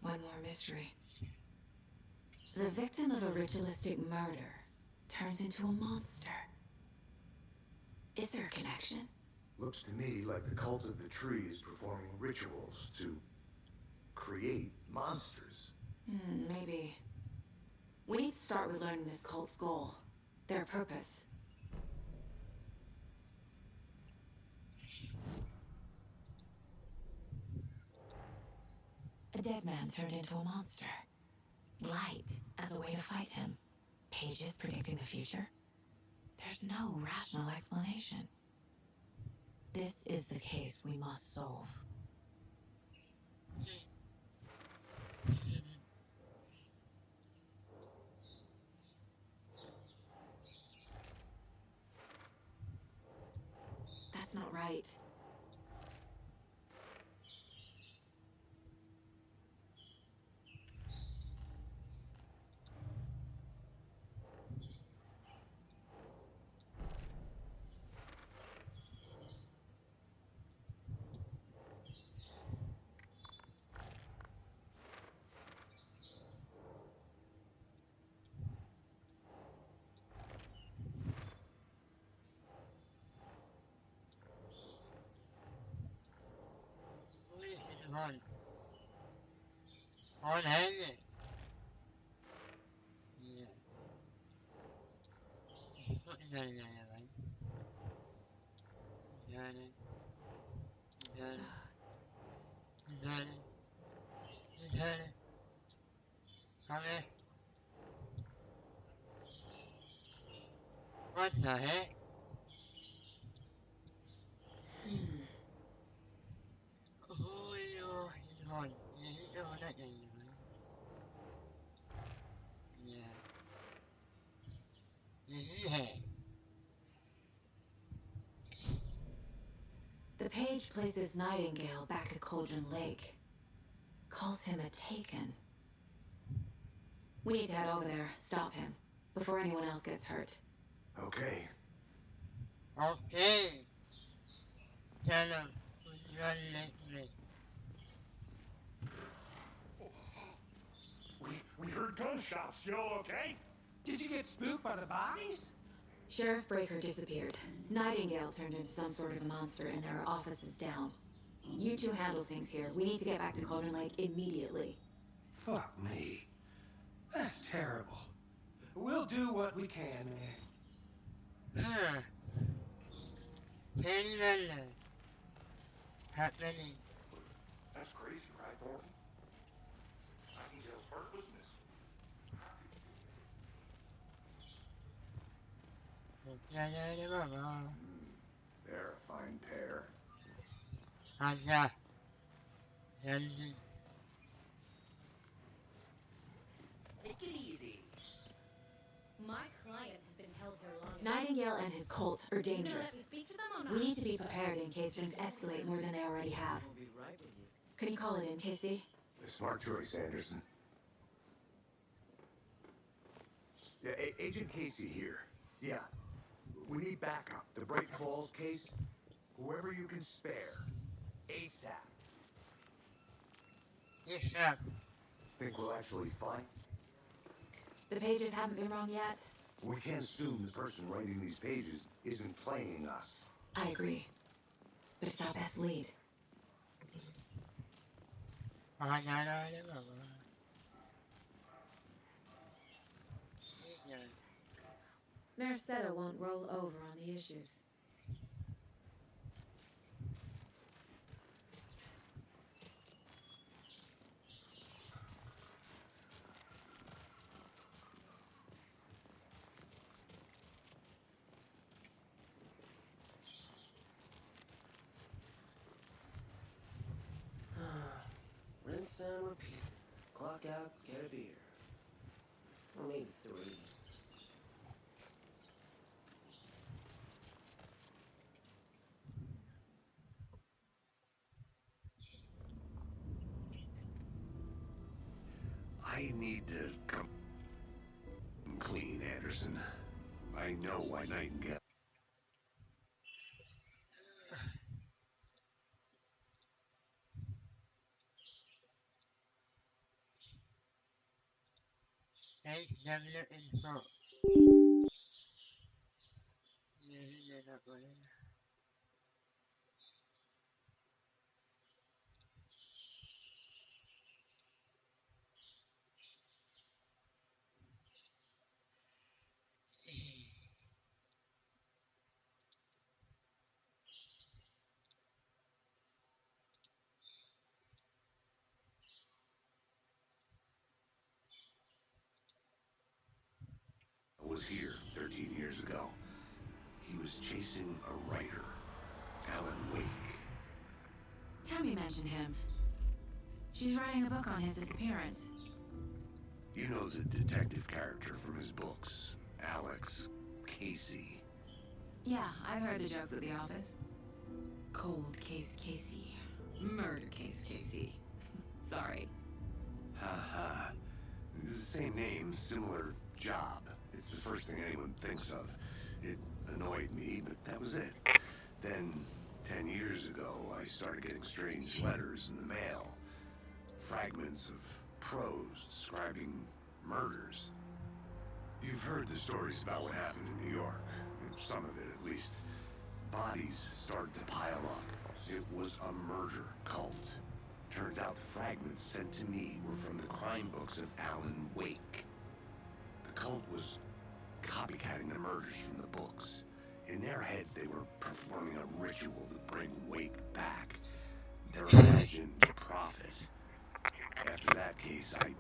Speaker 3: One more mystery. The victim of a ritualistic murder turns into a monster. Is there a connection?
Speaker 5: Looks to me like the cult of the tree is performing rituals to create monsters.
Speaker 3: Maybe. We need to start with learning this cult's goal, their purpose. A dead man turned into a monster. Light as a way to fight him. Pages predicting the future. There's no rational explanation. This is the case we must solve. That's not right.
Speaker 2: On hand. Yeah. Put it on there, right? Done it. Done it. Done it. Done it. Come here. What the heck? Oh, you're on. Yeah, you know that anyway. Yeah. Yeah.
Speaker 3: The page places Nightingale back at Cauldron Lake. Calls him a taken. We need to head over there, stop him, before anyone else gets hurt.
Speaker 5: Okay.
Speaker 2: Okay. Tell him. Run lately.
Speaker 8: We heard gunshots. You all okay? Did you get spooked by the bodies?
Speaker 3: Sheriff Breaker disappeared. Nightingale turned into some sort of a monster and there are offices down. You two handle things here. We need to get back to Cauldron Lake immediately.
Speaker 8: Fuck me. That's terrible. We'll do what we can, man.
Speaker 2: Penny Runner. Happening.
Speaker 7: That's crazy, right, Thornton? Nightingale's heart was missing.
Speaker 5: They're a fine pair.
Speaker 13: Take it easy. My client has been held here long enough.
Speaker 3: Nightingale and his cult are
Speaker 13: Can you let
Speaker 3: dangerous.
Speaker 13: me speak to them or not?
Speaker 3: We need to be prepared in case things escalate more than they already have.
Speaker 13: We'll be right with you.
Speaker 3: Can you call it in, Casey?
Speaker 5: A smart choice, Anderson. Yeah, Agent Casey here. Yeah. We need backup. The Bright Falls case, whoever you can spare. ASAP.
Speaker 2: Yes, sir.
Speaker 5: Think we'll actually find?
Speaker 3: The pages haven't been wrong yet.
Speaker 5: We can't assume the person writing these pages isn't playing us.
Speaker 3: I agree. But it's our best lead. Merceda won't roll over on the issues.
Speaker 1: Rinse and repeat. Clock out, get a beer. Or maybe 3.
Speaker 5: I need to come clean, Anderson. I know why Nightingale. Was here 13 years ago. He was chasing a writer, Alan Wake.
Speaker 3: Tammy mentioned him. She's writing a book on his disappearance.
Speaker 5: You know the detective character from his books, Alex Casey.
Speaker 3: Yeah, I've heard the jokes at the office. Cold case Casey. Murder case Casey. Sorry.
Speaker 5: Ha. It's the same name, similar job. It's the first thing anyone thinks of. It annoyed me, but that was it. Then, 10 years ago, I started getting strange letters in the mail. Fragments of prose describing murders. You've heard the stories about what happened in New York. Some of it, at least. Bodies started to pile up. It was a murder cult. Turns out the fragments sent to me were from the crime books of Alan Wake. The cult was copycatting the murders from the books. In their heads, they were performing a ritual to bring Wake back. Their imagined prophet. After that case, I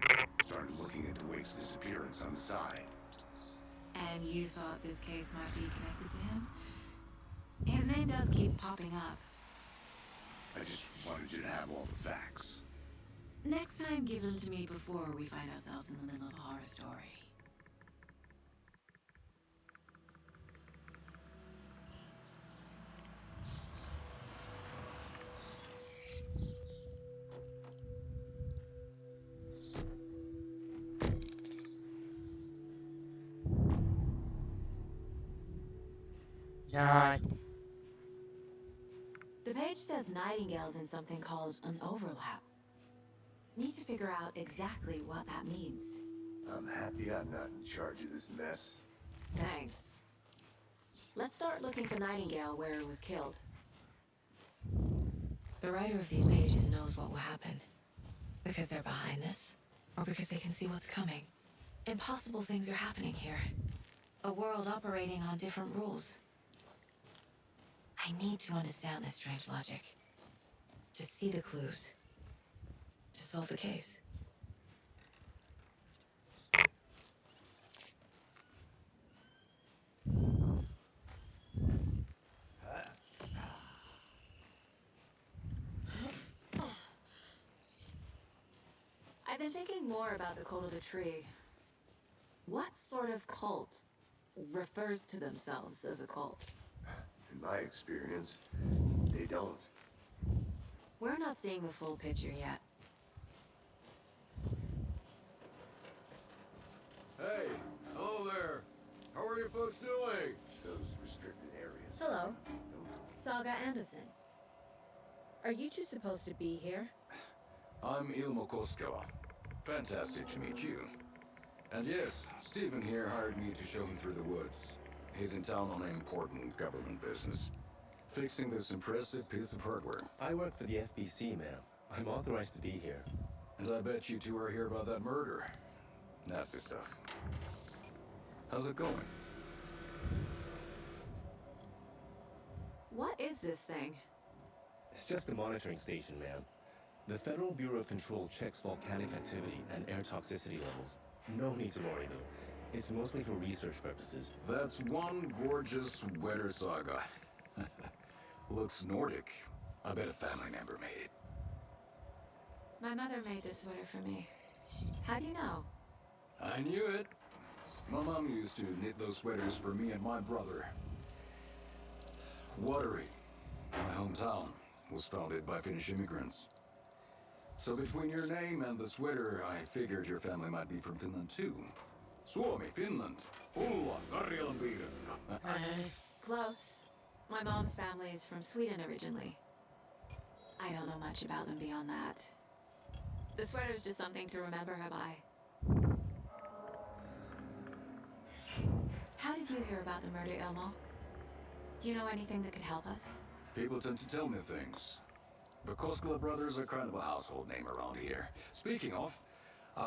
Speaker 5: started looking into Wake's disappearance on the side.
Speaker 3: And you thought this case might be connected to him? His name does keep popping up.
Speaker 5: I just wanted you to have all the facts.
Speaker 3: Next time, give them to me before we find ourselves in the middle of a horror story.
Speaker 2: God.
Speaker 3: The page says Nightingale's in something called an overlap. Need to figure out exactly what that means.
Speaker 5: I'm happy I'm not in charge of this mess.
Speaker 3: Thanks. Let's start looking for Nightingale where he was killed. The writer of these pages knows what will happen. Because they're behind this, or because they can see what's coming. Impossible things are happening here. A world operating on different rules. I need to understand this strange logic. To see the clues. To solve the case. I've been thinking more about the cult of the tree. What sort of cult refers to themselves as a cult?
Speaker 5: In my experience, they don't.
Speaker 3: We're not seeing the full picture yet.
Speaker 14: Hey, hello there. How are you folks doing?
Speaker 5: Those restricted areas.
Speaker 3: Hello. Saga Anderson. Are you two supposed to be here?
Speaker 14: I'm Ilmo Koskela. Fantastic to meet you. And yes, Stephen here hired me to show him through the woods. He's in town on important government business, fixing this impressive piece of hardware.
Speaker 15: I work for the FBC, ma'am. I'm authorized to be here.
Speaker 14: And I bet you two are here about that murder. Nasty stuff. How's it going?
Speaker 3: What is this thing?
Speaker 15: It's just a monitoring station, ma'am. The Federal Bureau of Control checks volcanic activity and air toxicity levels. No need to worry, though. It's mostly for research purposes.
Speaker 14: That's one gorgeous weather saga. Looks Nordic. I bet a family member made it.
Speaker 3: My mother made this sweater for me. How do you know?
Speaker 14: I knew it. My mom used to knit those sweaters for me and my brother. Watery, my hometown, was founded by Finnish immigrants. So between your name and the sweater, I figured your family might be from Finland too. Suomi, Finland. Pulla, Karjalan piirakka.
Speaker 3: Close. My mom's family is from Sweden originally. I don't know much about them beyond that. The sweater's just something to remember her by. How did you hear about the murder, Elmo? Do you know anything that could help us?
Speaker 14: People tend to tell me things. The Koskela brothers are kind of a household name around here. Speaking of,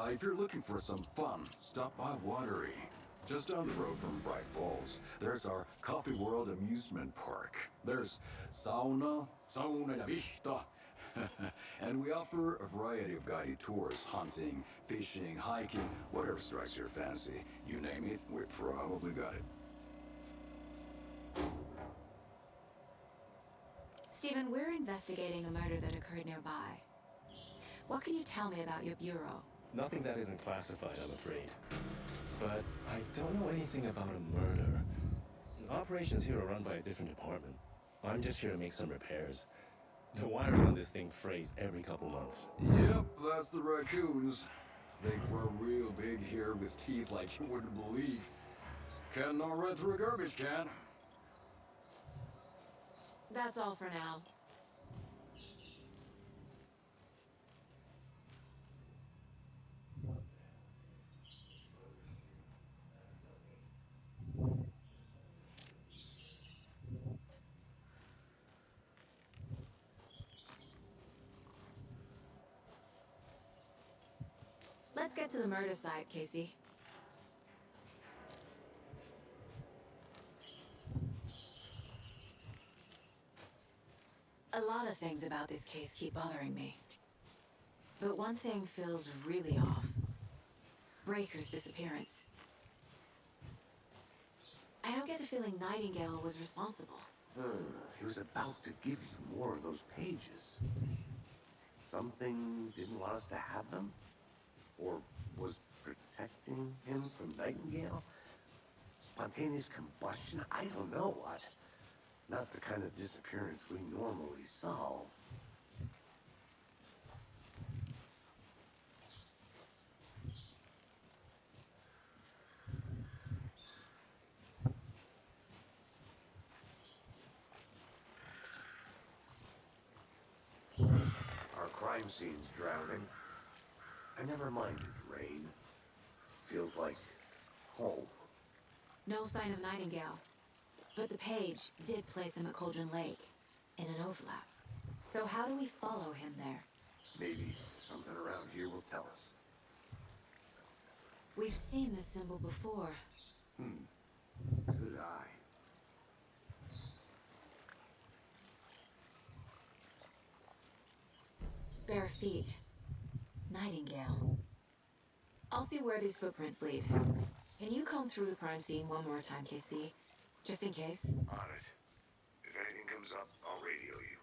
Speaker 14: if you're looking for some fun, stop by Watery. Just down the road from Bright Falls, there's our Coffee World amusement park. There's sauna ja vihta. And we offer a variety of guided tours, hunting, fishing, hiking, whatever strikes your fancy. You name it, we probably got it.
Speaker 3: Stephen, we're investigating a murder that occurred nearby. What can you tell me about your bureau?
Speaker 15: Nothing that isn't classified, I'm afraid. But I don't know anything about a murder. Operations here are run by a different department. I'm just here to make some repairs. The wiring on this thing frays every couple months.
Speaker 14: Yep, that's the raccoons. They grow real big here with teeth like you wouldn't believe. Can't gnaw right through a garbage can.
Speaker 3: That's all for now. Let's get to the murder site, Casey. A lot of things about this case keep bothering me. But one thing feels really off. Breaker's disappearance. I don't get the feeling Nightingale was responsible.
Speaker 5: He was about to give you more of those pages. Something didn't want us to have them? Or was protecting him from Nightingale? Spontaneous combustion? I don't know what. Not the kind of disappearance we normally solve. Our crime scene's drowning. I never minded rain. Feels like home.
Speaker 3: No sign of Nightingale. But the page did place him at Cauldron Lake, in an overlap. So how do we follow him there?
Speaker 5: Maybe something around here will tell us.
Speaker 3: We've seen this symbol before.
Speaker 5: Good eye.
Speaker 3: Bare feet. Nightingale. I'll see where these footprints lead. Can you comb through the crime scene one more time, KC? Just in case?
Speaker 5: On it. If anything comes up, I'll radio you.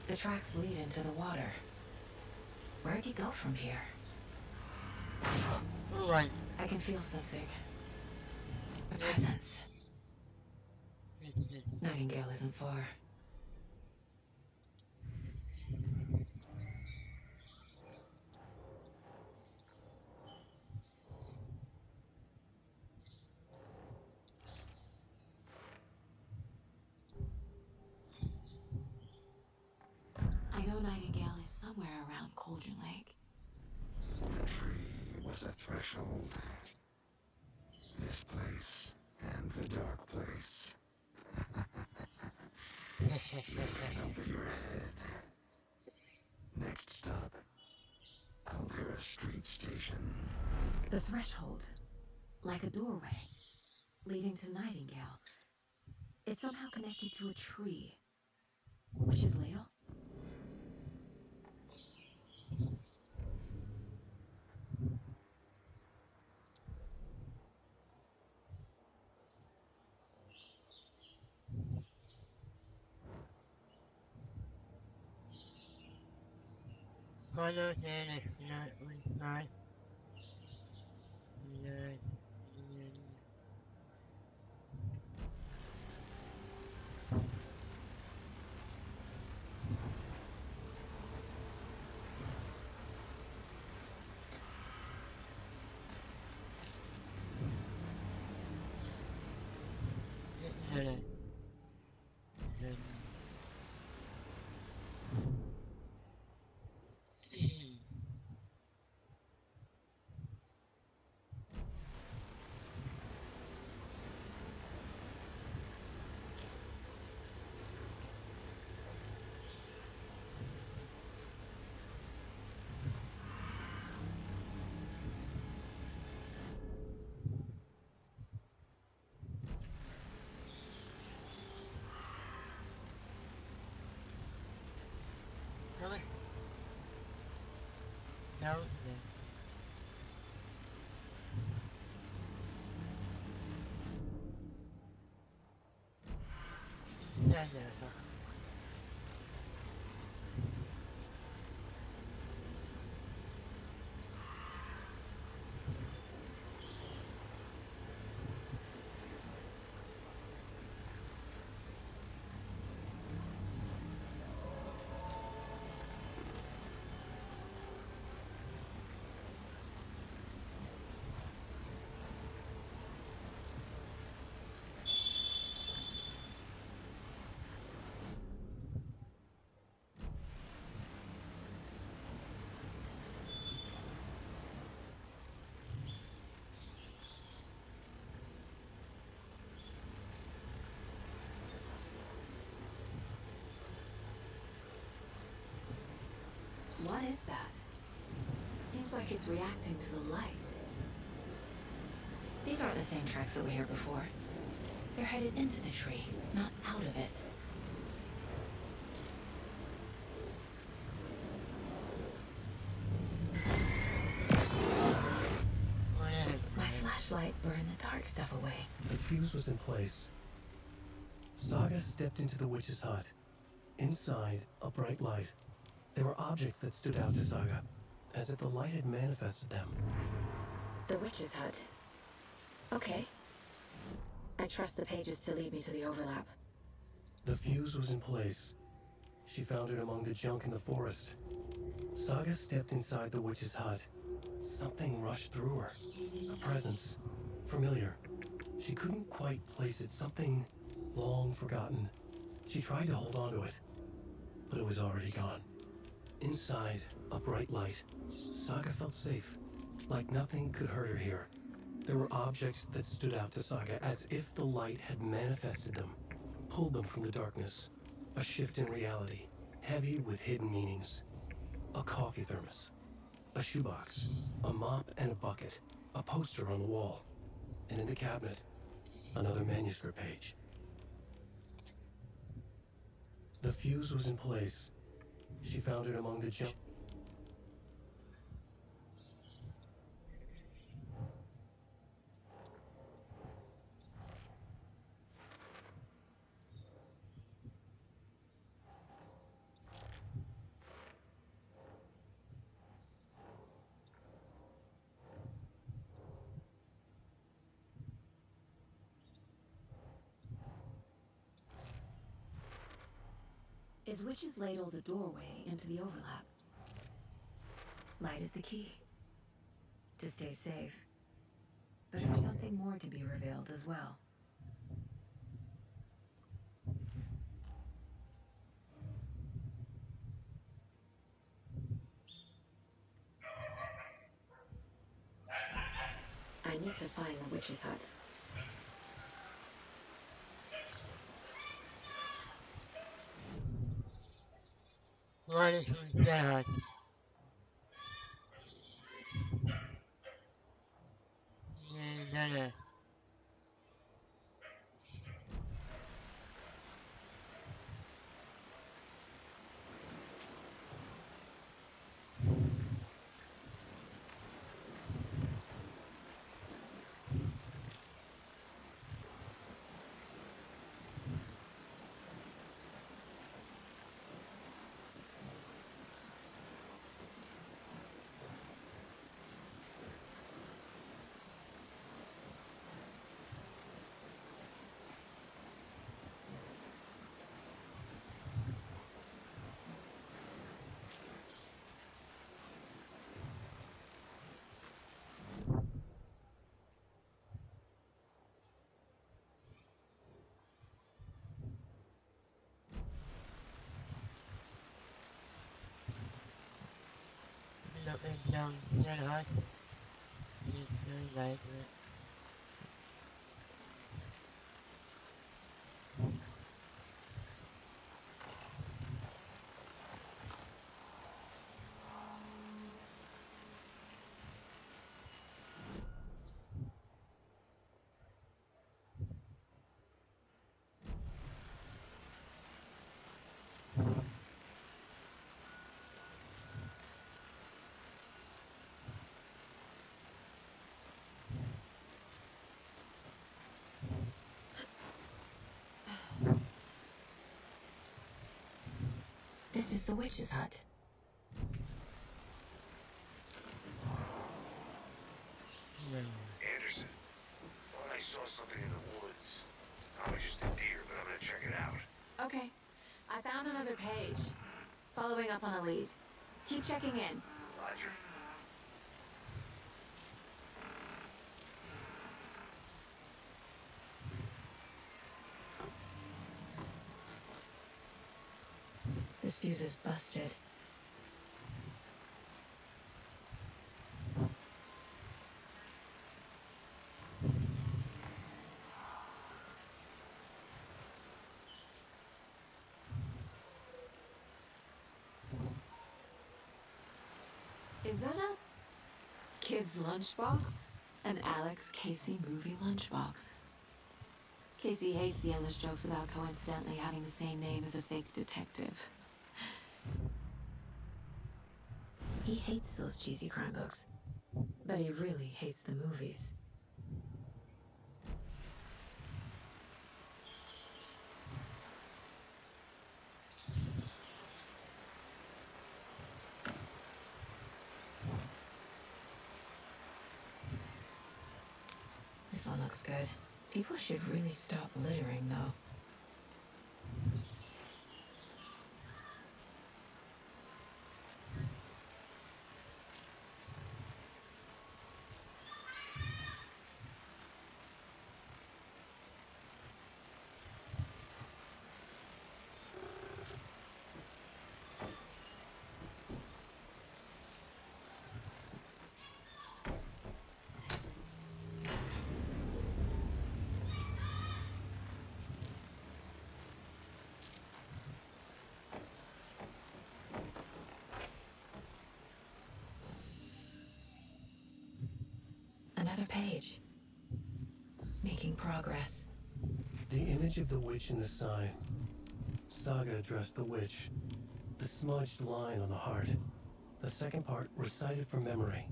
Speaker 3: The tracks lead into the water. Where'd he go from here?
Speaker 2: Alright.
Speaker 3: I can feel something. A presence. Nightingale isn't far. I know Nightingale is somewhere around Cauldron Lake.
Speaker 5: The tree was a threshold. This place and the dark place. Right over your head. Next stop, Caldera Street Station.
Speaker 3: The threshold, like a doorway, leading to Nightingale. It's somehow connected to a tree. Witch's ladle?
Speaker 2: Really? No, no, no.
Speaker 3: What is that? Seems like it's reacting to the light. These aren't the same tracks that were here before. They're headed into the tree, not out of it. My flashlight burned the dark stuff away.
Speaker 1: The fuse was in place. Saga stepped into the witch's hut. Inside, a bright light. There were objects that stood out to Saga, as if the light had manifested them.
Speaker 3: The witch's hut. Okay. I trust the pages to lead me to the overlap.
Speaker 1: The fuse was in place. She found it among the junk in the forest. Saga stepped inside the witch's hut. Something rushed through her. A presence. Familiar. She couldn't quite place it. Something long forgotten. She tried to hold on to it, but it was already gone. Inside, a bright light. Saga felt safe, like nothing could hurt her here. There were objects that stood out to Saga as if the light had manifested them, pulled them from the darkness. A shift in reality, heavy with hidden meanings. A coffee thermos, a shoebox, a mop and a bucket, a poster on the wall, and in the cabinet, another manuscript page. The fuse was in place. She found it among the junk.
Speaker 3: His witches ladle the doorway into the overlap. Light is the key. To stay safe. But for something more to be revealed as well. I need to find the witch's hut.
Speaker 2: What is that? Yeah. No, get hot. Get like that.
Speaker 3: This is the witch's hut.
Speaker 5: Anderson, thought I saw something in the woods. Probably just a deer, but I'm gonna check it out.
Speaker 3: Okay. I found another page. Following up on a lead. Keep checking in.
Speaker 5: Roger.
Speaker 3: This fuse is busted. Is that a kid's lunchbox? An Alex Casey movie lunchbox. Casey hates the endless jokes about coincidentally having the same name as a fake detective. He hates those cheesy crime books, but he really hates the movies. This one looks good. People should really stop littering, though. Another page. Making progress.
Speaker 1: The image of the witch in the sign. Saga addressed the witch. The smudged line on the heart. The second part recited from memory.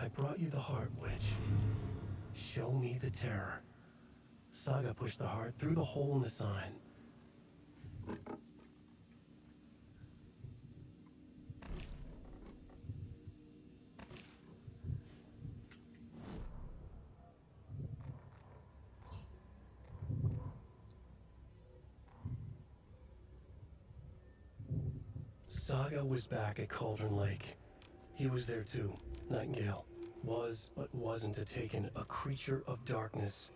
Speaker 1: I brought you the heart, witch. Show me the terror. Saga pushed the heart through the hole in the sign. Saga was back at Cauldron Lake. He was there too, Nightingale. Was, but wasn't a taken, a creature of darkness.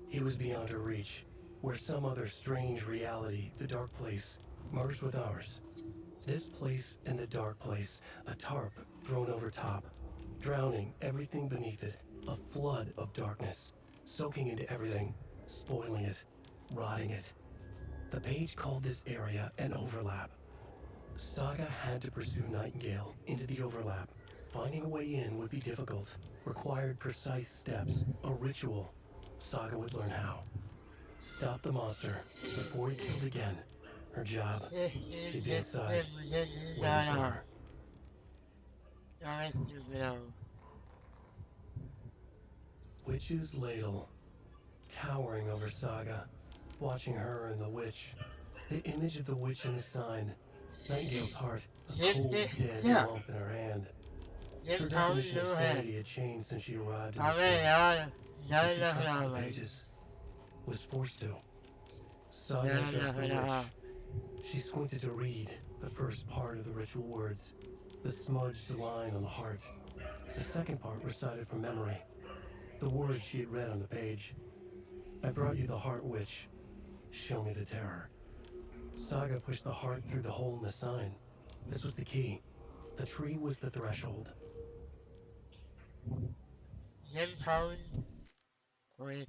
Speaker 1: He was beyond her reach, where some other strange reality, the dark place, merged with ours. This place and the dark place, a tarp thrown over top, drowning everything beneath it, a flood of darkness, soaking into everything, spoiling it, rotting it. The page called this area an overlap. Saga had to pursue Nightingale into the overlap. Finding a way in would be difficult, required precise steps, a ritual. Saga would learn how. Stop the monster before he killed again. Her job, he'd be inside, waiting for her. Witch's Ladle, towering over Saga, watching her and the witch. The image of the witch in the sign. Nightingale's heart, a cold, dead lump in her hand. Her definition of sanity had changed since she arrived in the store. She trusted the pages. Was forced to. Saga addressed the witch. She squinted to read the first part of the ritual words, the smudged line on the heart. The second part recited from memory, the words she had read on the page. I brought you the heart, witch. Show me the terror. Saga pushed the heart through the hole in the sign. This was the key. The tree was the threshold.
Speaker 2: Wait.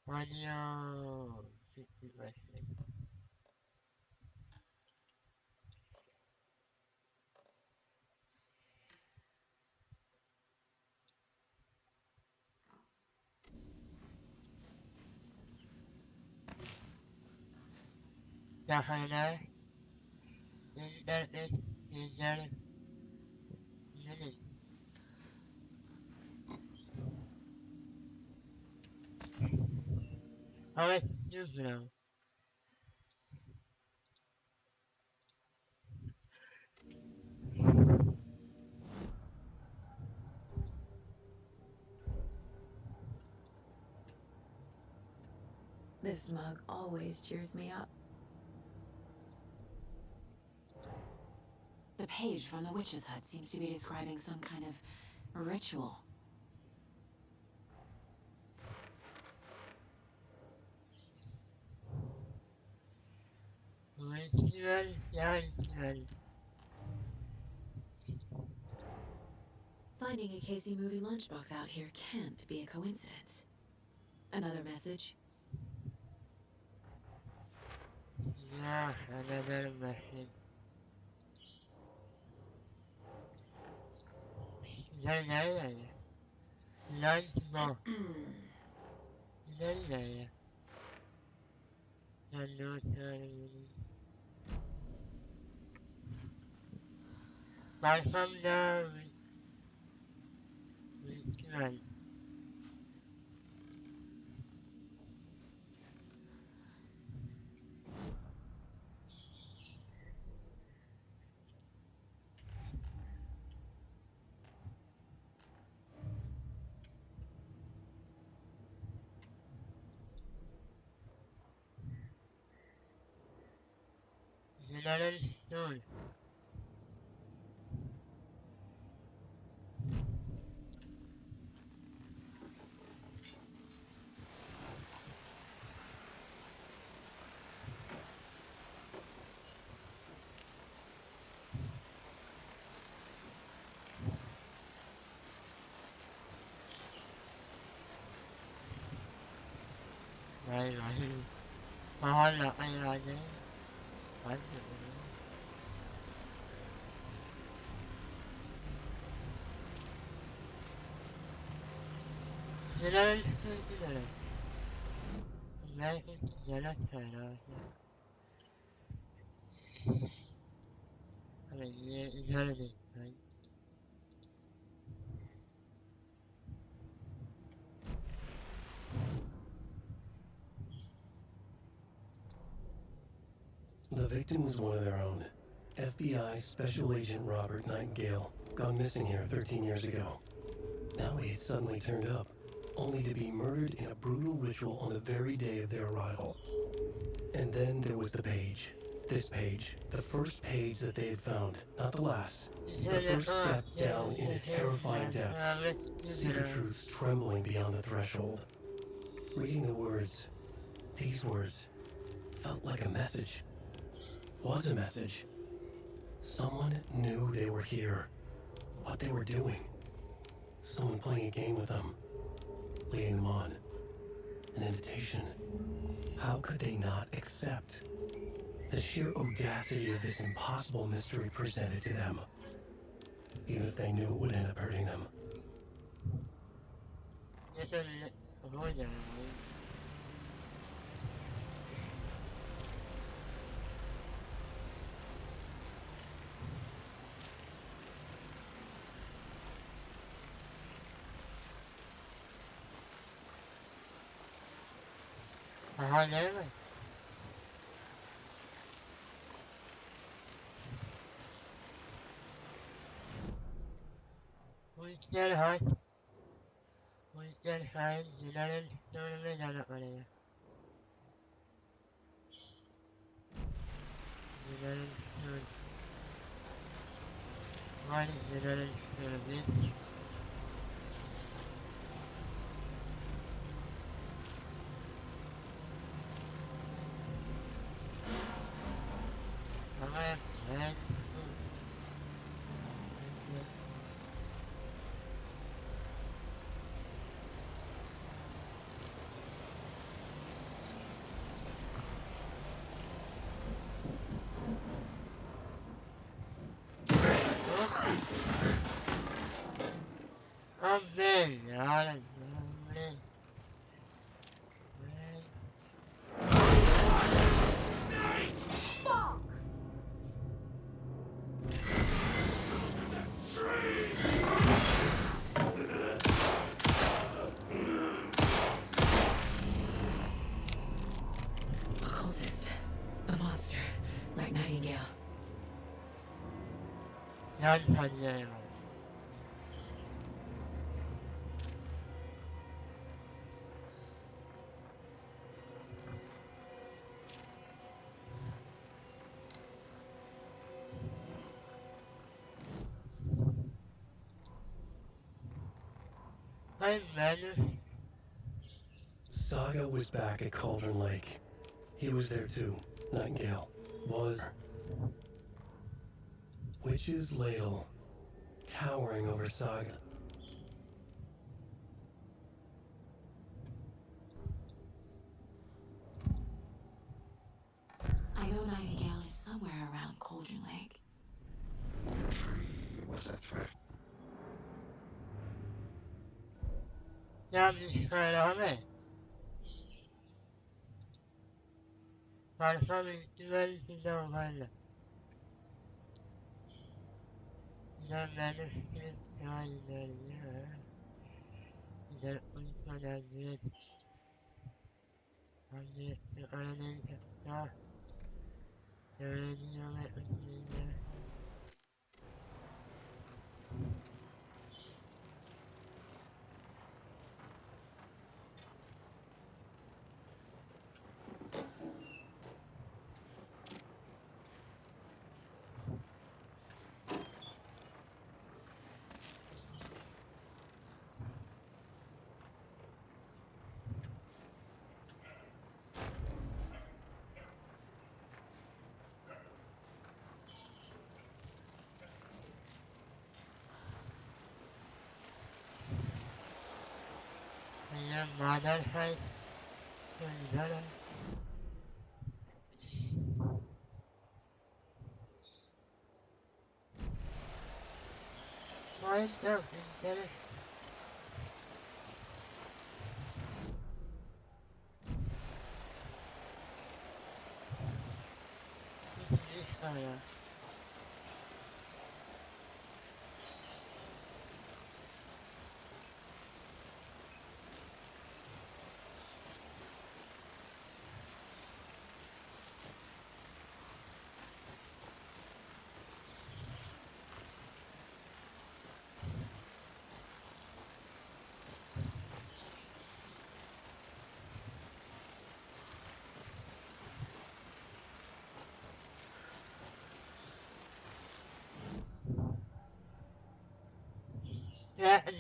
Speaker 2: Radio 50%. Definitely. Internet. Alright, you know.
Speaker 3: This mug always cheers me up. The page from the witch's hut seems to be describing some kind of ritual. Finding a Casey movie lunchbox out here can't be a coincidence. Another message?
Speaker 2: Yeah, another message. Lunchbox. But from the ritual. General store. Right. Mahal kayo natin. General store kita. Bakit general store? Right.
Speaker 1: The victim was one of their own. FBI Special Agent Robert Nightingale, gone missing here 13 years ago. Now he had suddenly turned up, only to be murdered in a brutal ritual on the very day of their arrival. And then there was the page. This page, the first page that they had found, not the last. The first step down into terrifying depths. Secret truths trembling beyond the threshold. Reading the words, these words, felt like a message. Was a message. Someone knew they were here. What they were doing. Someone playing a game with them. Leading them on. An invitation. How could they not accept? The sheer audacity of this impossible mystery presented to them. Even if they knew it would end up hurting them. Saga was back at Cauldron Lake. He was there too. Nightingale was. Witch's Ladle, towering over Saga.
Speaker 3: I know Nightingale is somewhere around Cauldron Lake.
Speaker 5: The tree was a threat.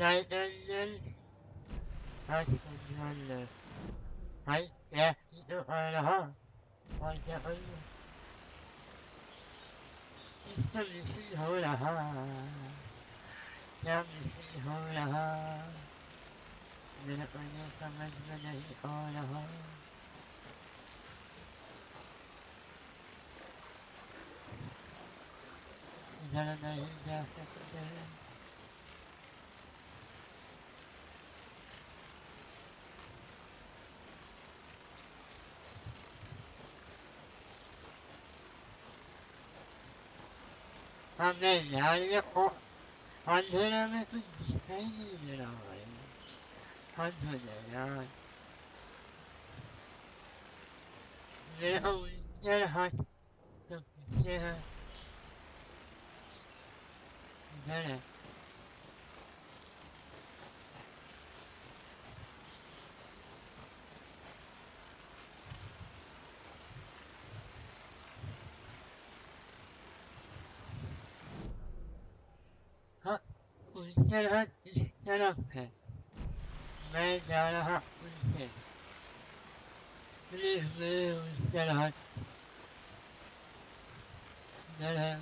Speaker 2: 나이는 하트는 아이 야 이거 알아 완전 이거 미시 호라 야 미시 호라 내가 오늘 가면 이 오라 이제는 나 이제 아멘 야리고 안 되려면 그 괜히 나와요 안 되냐 내가 운전을 하도 제가 이제는 운전을 할 사람한테 매달 하 운전 왜 운전을 할 나는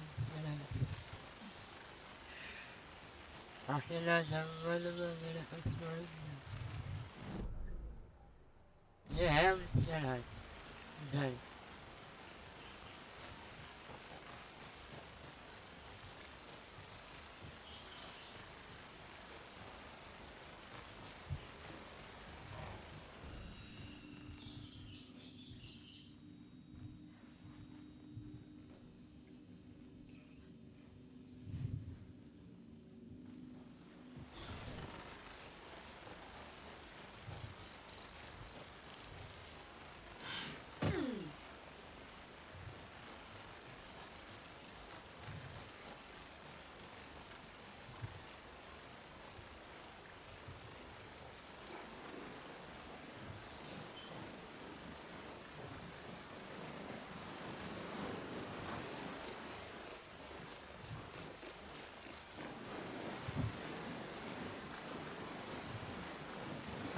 Speaker 2: 아시나 정말로 예 운전을 할 운전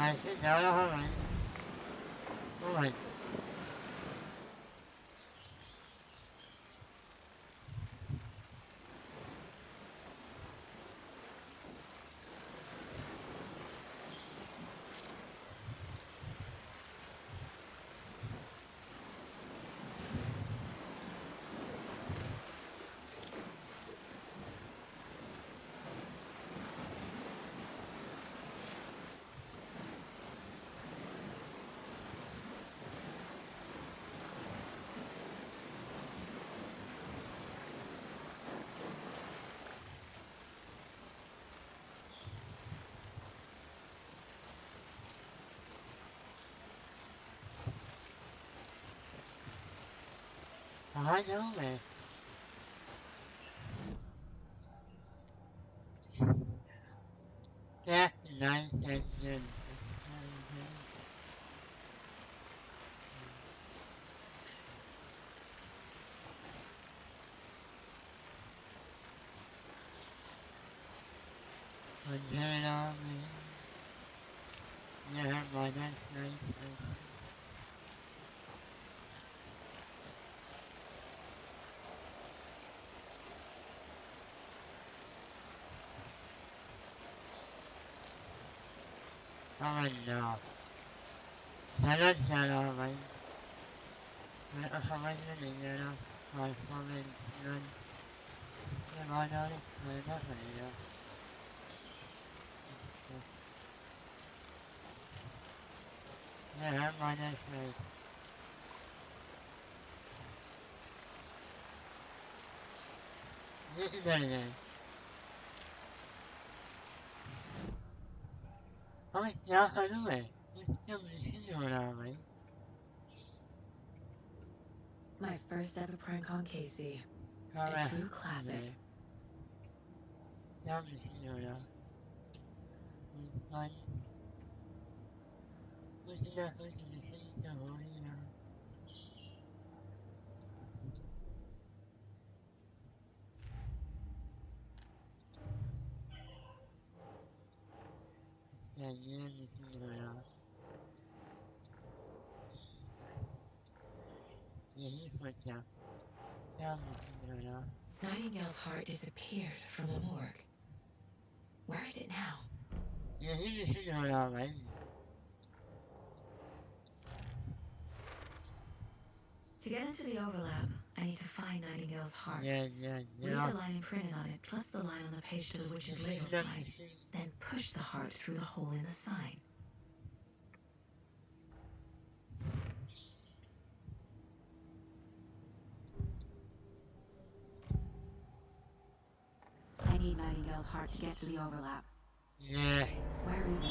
Speaker 2: 다시 여러 번만 오만 I know, man. Yeah, nice and good. Hello, me. Yeah, my dad's nice. Oh no. Hello, man. I'm yeah, my dad's nice. This is it. Oh, yeah, I know it.
Speaker 3: My first ever prank on Casey. A true classic. Nightingale's heart disappeared from the morgue. Where is it now? To get into the overlap, I need to find Nightingale's heart. Read the line imprinted on it, plus the line on the page to the witch's ladle sign. Then push the heart through the hole in the sign. I need Nightingale's heart to get to the overlap.
Speaker 16: Yeah.
Speaker 3: Where is it?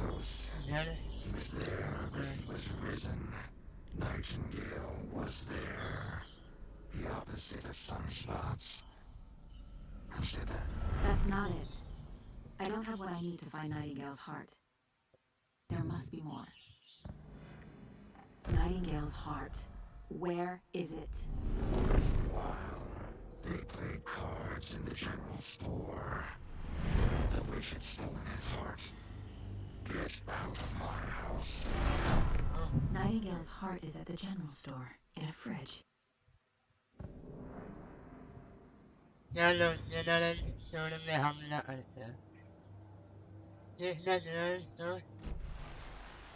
Speaker 5: Close. He was there, but he was risen. Nightingale was there. The opposite of sunspots. Who said that?
Speaker 3: That's not it. I don't have what I need to find Nightingale's heart. There must be more. Nightingale's heart. Where is it?
Speaker 5: While they played cards in the general store, the witch had stolen his heart. Get out of my house.
Speaker 3: Nightingale's heart is at the general store, in a fridge. I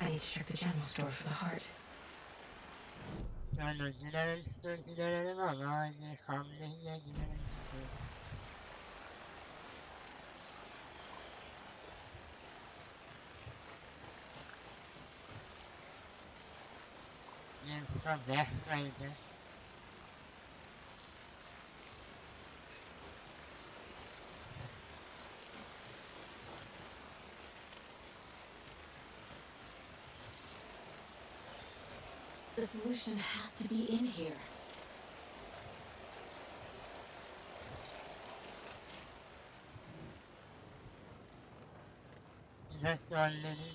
Speaker 3: need to check the general store for the heart. The solution has to be in here.
Speaker 16: That's all, lady.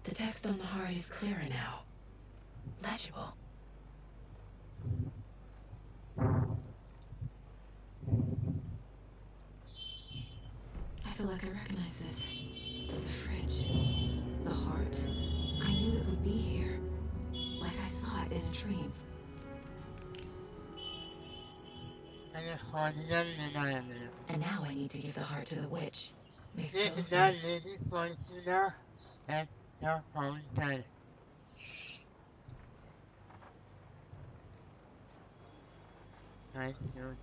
Speaker 3: The text on the heart is clearer now. Legible. I feel like I recognize this. The fridge. The heart. I knew it would be here. Like I saw it in a dream. And now I need to give the heart to the witch. Makes total sense.
Speaker 16: Right, dude.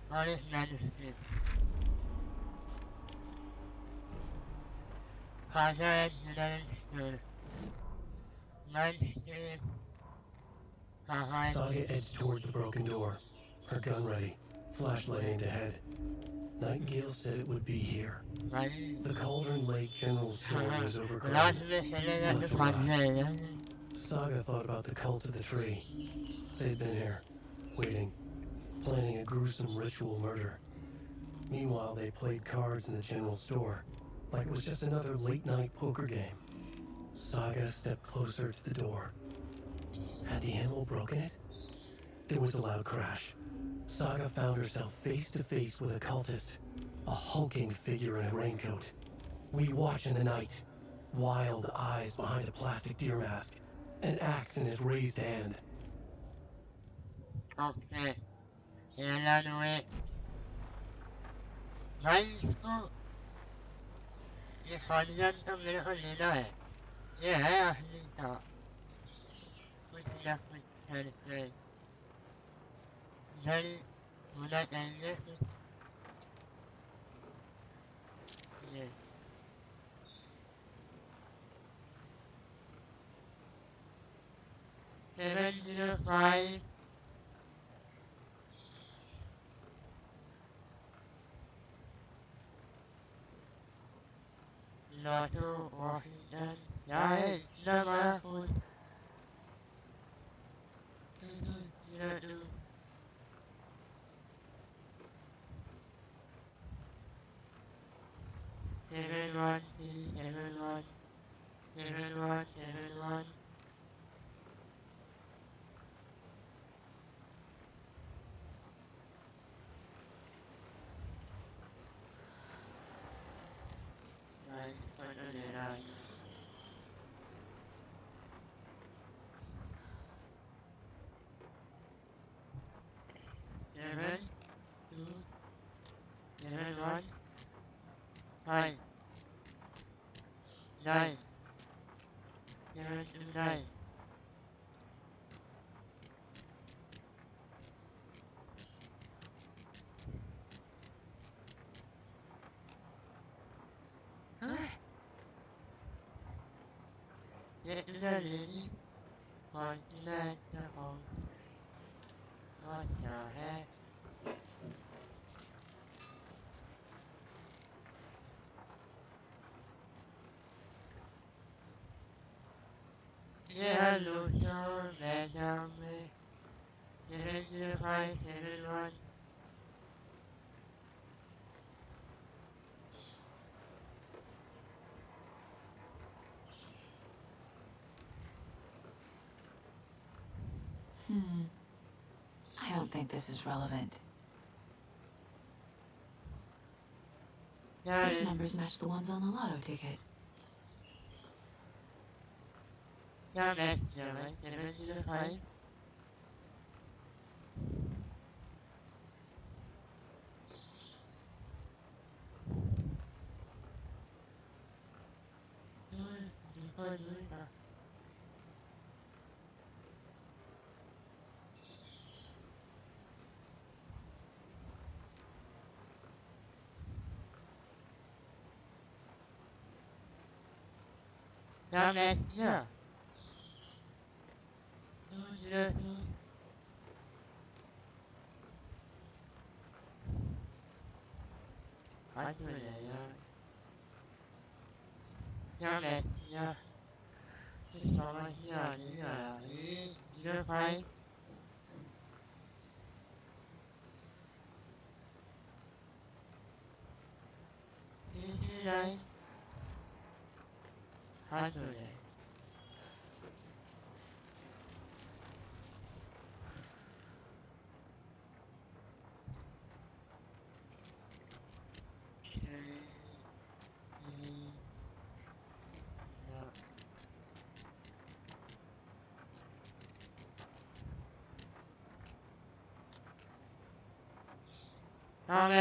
Speaker 16: What is manuscript? Father didn't stood. Manuscript.
Speaker 1: Saga edged toward the broken door, her gun ready, flashlight aimed ahead. Nightingale said it would be here. The Cauldron Lake General Store was overgrown. Saga thought about the cult of the tree. They'd been here, waiting, planning a gruesome ritual murder. Meanwhile, they played cards in the general store, like it was just another late-night poker game. Saga stepped closer to the door. Had the animal broken it? There was a loud crash. Saga found herself face to face with a cultist, a hulking figure in a raincoat. We watch in the night, wild eyes behind a plastic deer mask, an axe in his raised hand.
Speaker 16: Okay. Another way. Ransko. If I didn't come in a holiday. Yeah, I think that. What's enough with anything? Daddy, would I end it? Yeah. 705. to Washington. Yeah, never would. Everyone, everyone, everyone, everyone. Right, for the line. Seven, two, everyone, 5, 9, 7 to 9. Get to the lady. Want to let the phone. What the heck? Yeah, look down, bad down me. 705, 71.
Speaker 3: I don't think this is relevant. These numbers match the ones on the lotto ticket.
Speaker 16: Yeah, man, 705. Yeah, man, yeah. I do it, yeah, man, yeah. Just all right, yeah, yeah, 05. Nine. I do it. How to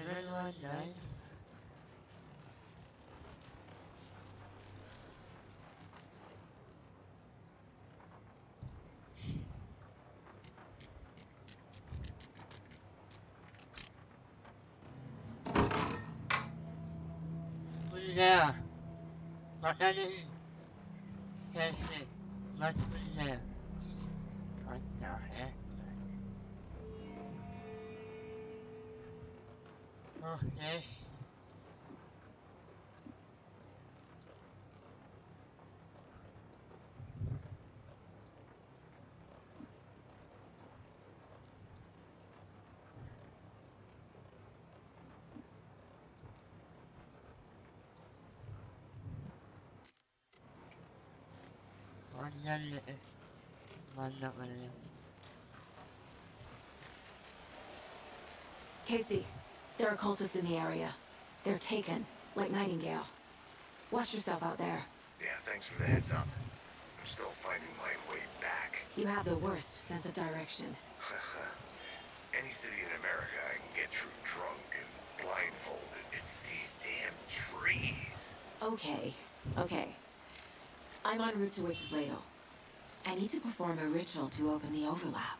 Speaker 16: everyone died. Put it there. What are you? Yes, yes. Let's put it there. What the heck? Okay.
Speaker 3: Casey, there are cultists in the area. They're taken, like Nightingale. Watch yourself out there.
Speaker 5: Yeah, thanks for the heads up. I'm still finding my way back.
Speaker 3: You have the worst sense of direction.
Speaker 5: Any city in America I can get through drunk and blindfolded. It's these damn trees.
Speaker 3: Okay, Okay. I'm en route to Witch's Ladle. I need to perform a ritual to open the overlap.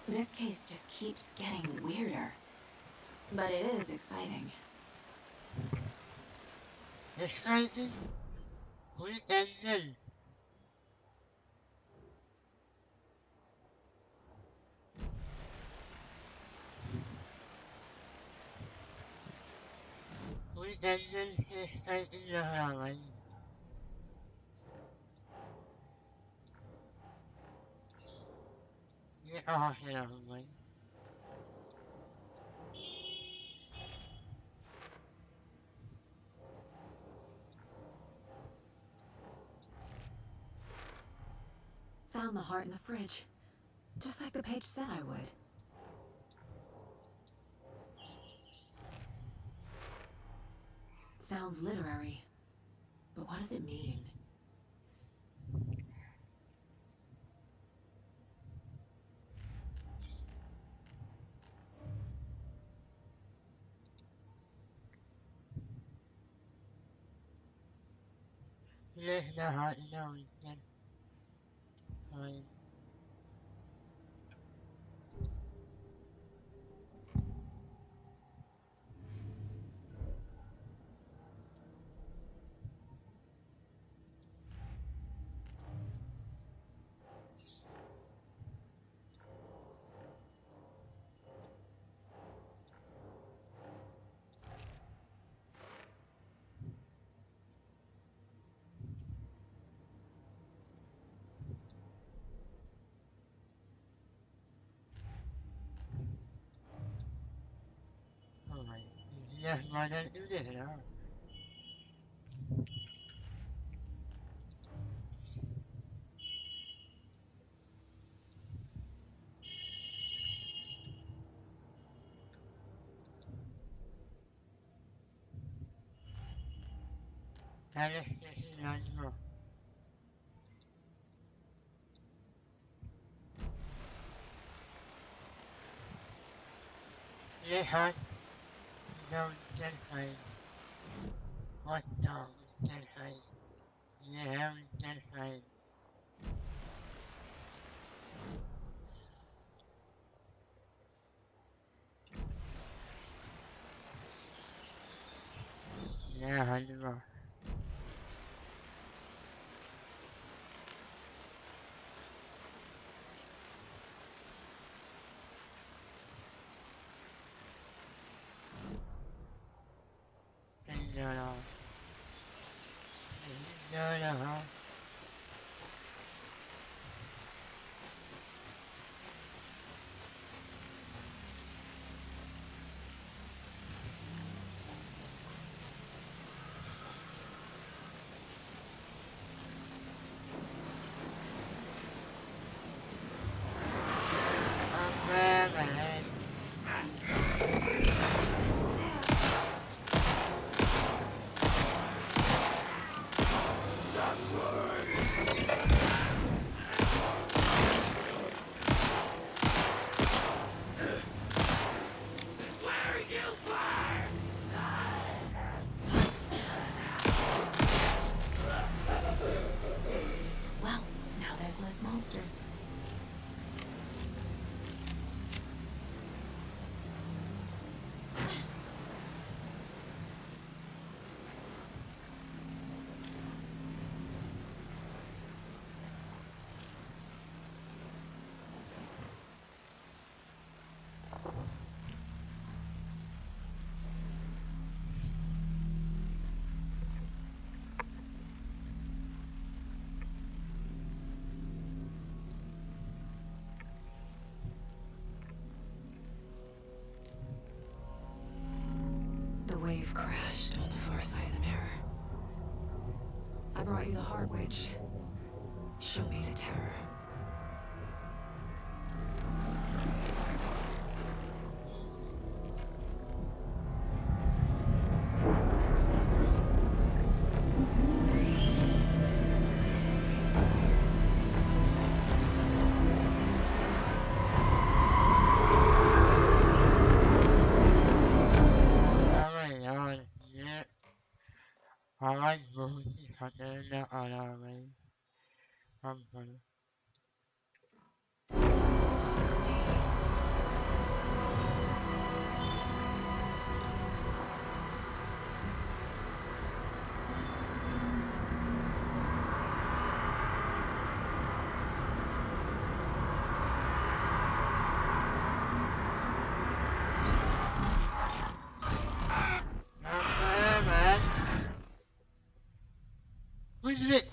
Speaker 3: This case just keeps getting weirder. But it is exciting.
Speaker 16: Exciting? Weekend. Weekend exciting naman. Okay naman.
Speaker 3: Found the heart in the fridge. Just like the page said I would. Sounds literary. But what does it mean?
Speaker 16: Yes, the heart in the weekend. Fine. Alright. Yes, why don't you do that? That is just not good. Yes, hot. No, get fine. What dog? Get fine. Yeah, get fine. Yeah, hello. Hello. Hello.
Speaker 3: Well, now there's less monsters. The wave crashed on the far side of the mirror. I brought you the heart, Witch. Show me the terror.
Speaker 16: Alright, Booty, Hotel, Alright. Company.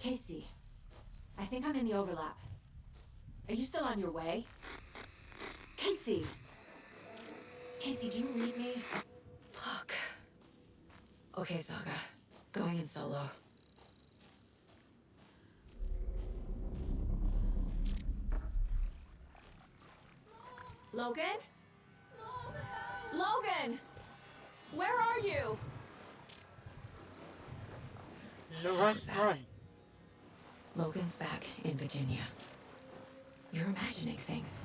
Speaker 3: Casey, I think I'm in the overlap. Are you still on your way? Casey! Casey, do you read me? Fuck. Okay, Saga. Going in solo. Logan? Logan! Where are you?
Speaker 16: What's wrong?
Speaker 3: Logan's back in Virginia. You're imagining things.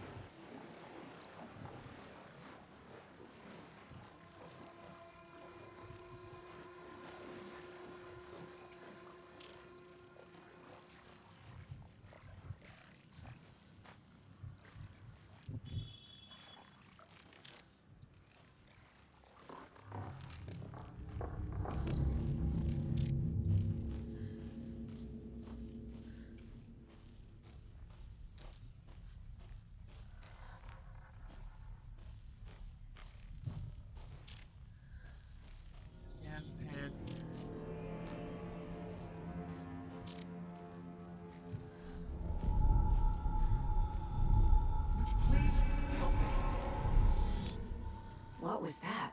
Speaker 3: What was that?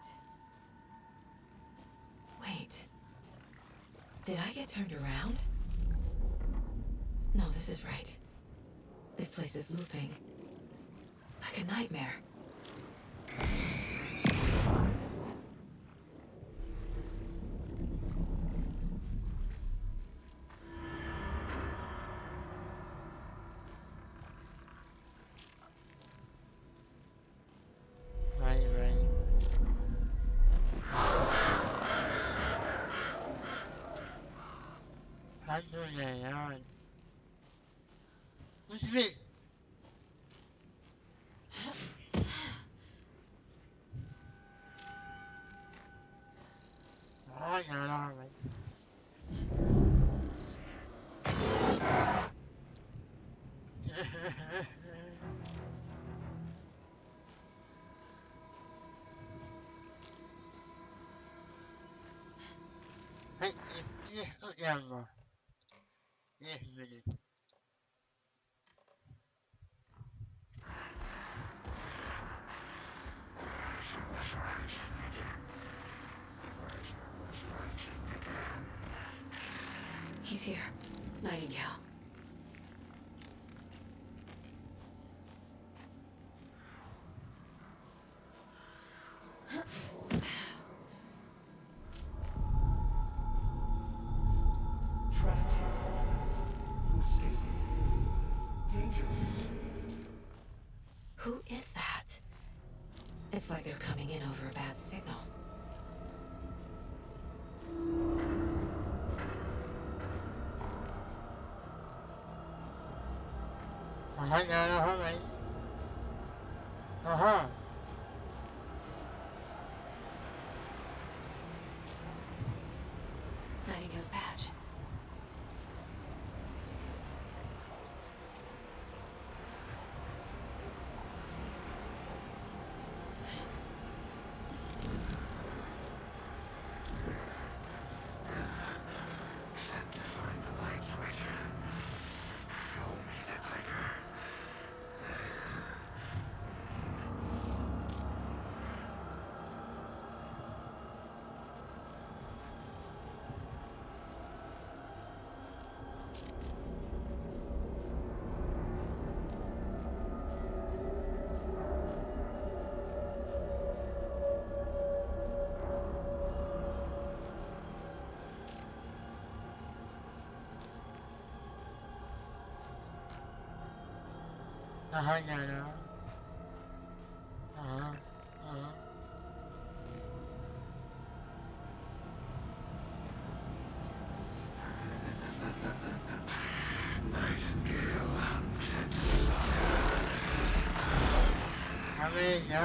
Speaker 3: Wait. Did I get turned around? No, this is right. This place is looping. Like a nightmare. He's here. Nightingale. Who is that? It's like they're coming in over a bad signal. Nightingale's badge.
Speaker 16: Right. Right.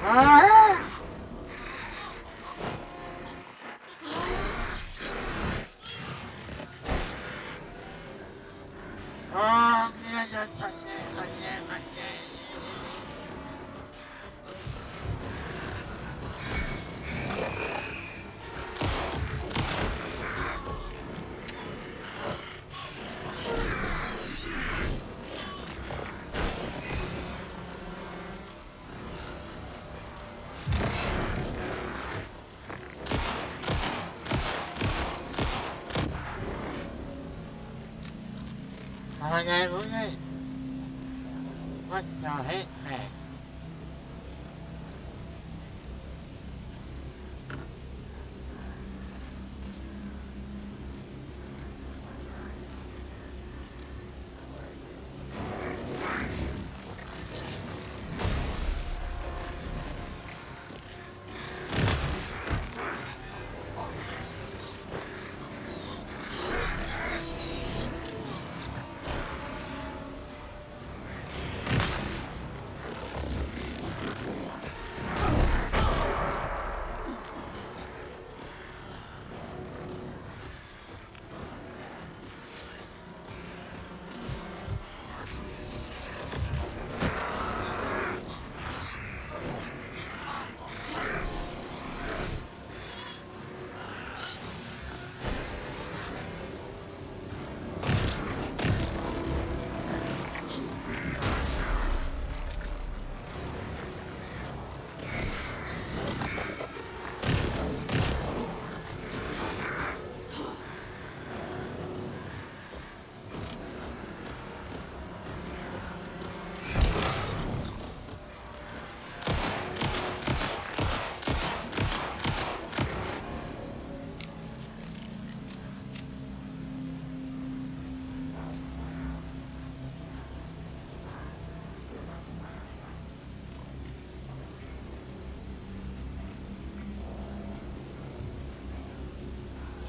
Speaker 16: Ah! Oh, mira, What the heck, man?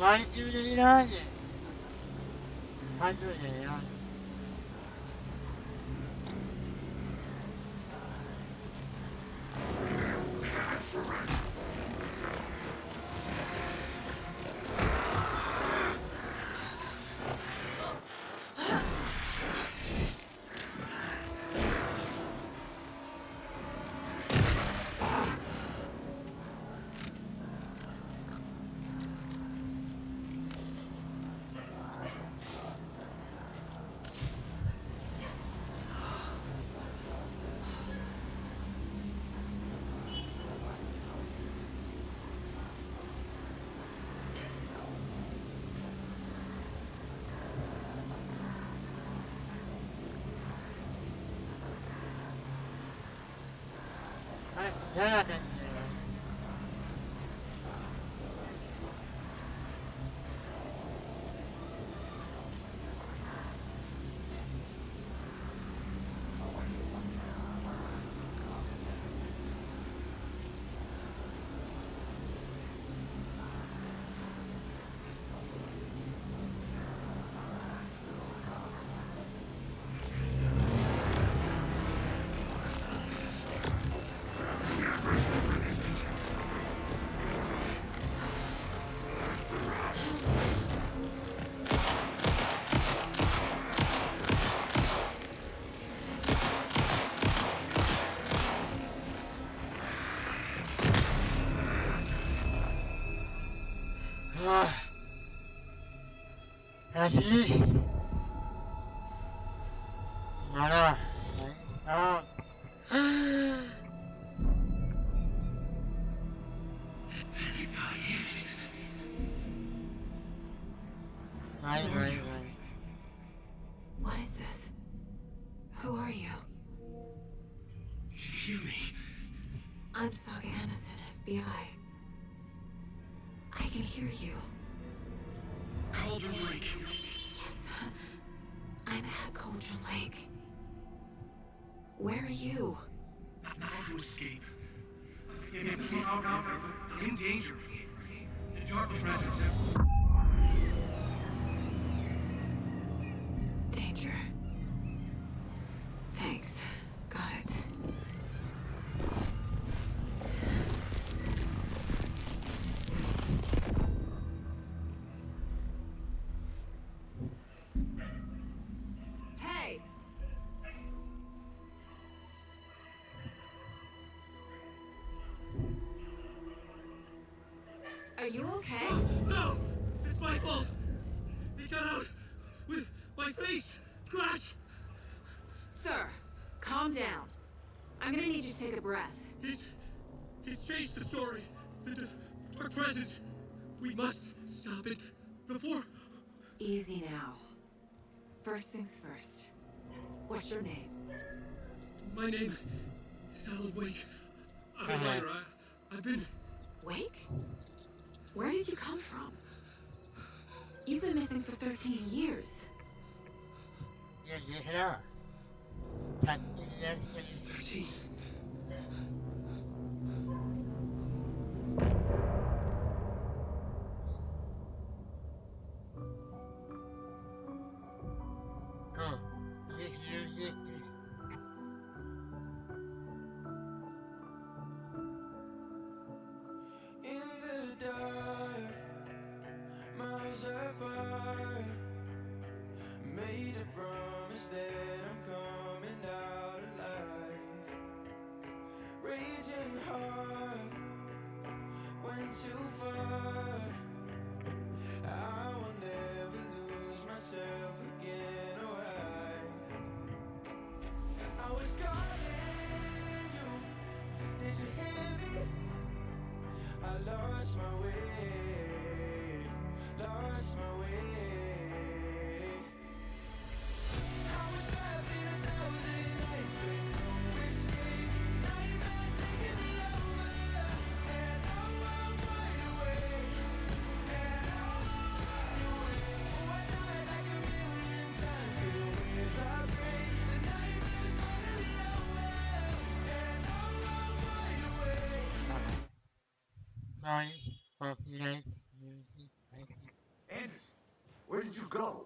Speaker 16: Why did you do that? I do that. At least. Voilà. Ah. Right.
Speaker 3: What is this? Who are you?
Speaker 1: Hear me.
Speaker 3: I'm Saga Anderson, FBI. I can hear you.
Speaker 1: Cauldron Lake.
Speaker 3: Yes, I'm at Cauldron Lake. Where are you?
Speaker 1: How to escape. In danger. The dark presence.
Speaker 3: Danger. Thanks. Got it. Hey! Are you okay?
Speaker 1: No! It's my fault! He got out with my face scratched!
Speaker 3: Sir, calm down. I'm gonna need you to take a breath.
Speaker 1: He's changed the story. The dark presence. We must stop it before...
Speaker 3: Easy now. First things first. What's your name?
Speaker 1: My name is Alan Wake. I'm a writer. I've been...
Speaker 3: Wake? Where did you come from? You've been missing for 13 years.
Speaker 16: Yeah.
Speaker 1: 13.
Speaker 5: Anders, where did you go?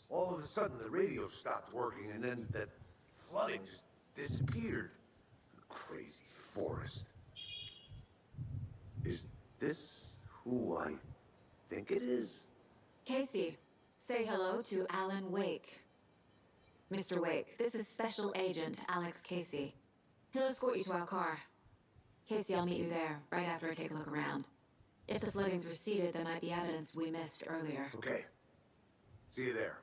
Speaker 5: All of a sudden the radio stopped working and then that flooding just disappeared. Crazy forest. Is this who I think it is?
Speaker 3: Casey, say hello to Alan Wake. Mr. Wake, this is Special Agent Alex Casey. He'll escort you to our car. Casey, I'll meet you there, right after I take a look around. If the flooding's receded, there might be evidence we missed earlier.
Speaker 5: Okay. See you there.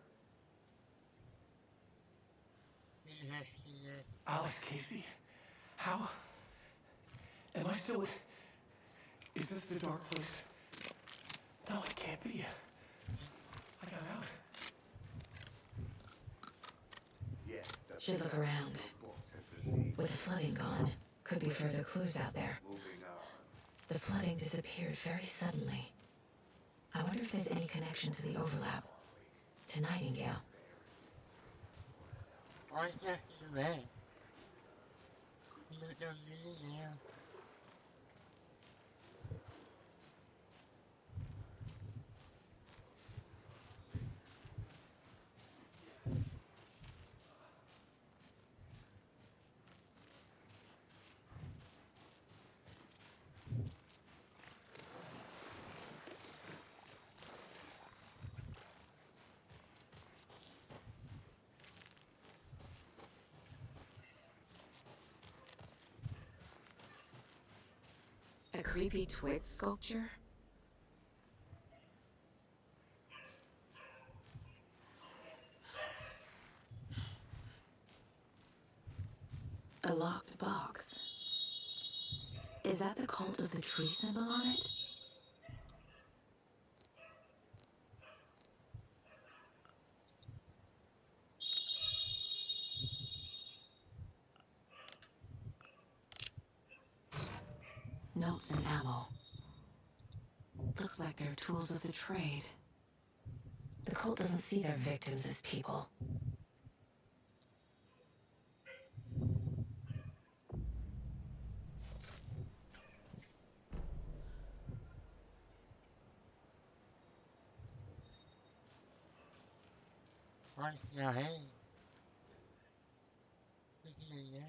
Speaker 1: Alex Casey? How? Am I still... Is this the dark place? No, it can't be. I got out.
Speaker 5: Yeah.
Speaker 3: Should look around. With the flooding gone, could be further clues out there. The flooding disappeared very suddenly. I wonder if there's any connection to the overlap. To Nightingale.
Speaker 16: Why is that in the red? They're really there.
Speaker 3: A creepy twig sculpture? A locked box. Is that the cult of the tree symbol on it? Notes and ammo. Looks like they're tools of the trade. The cult doesn't see their victims as people.
Speaker 16: What's your hand? Look at the hand.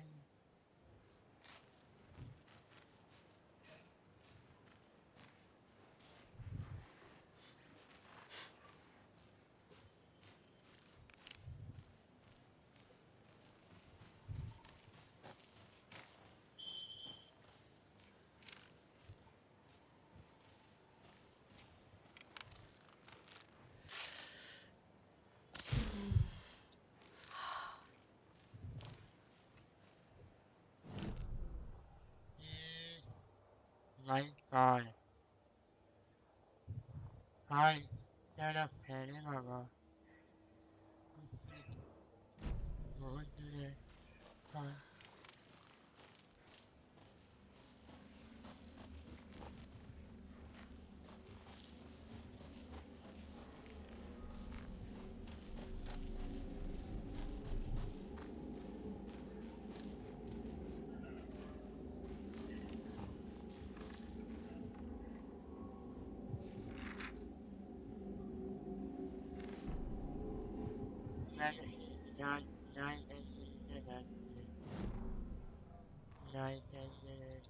Speaker 16: My God. I got a pen in my mouth. What do they?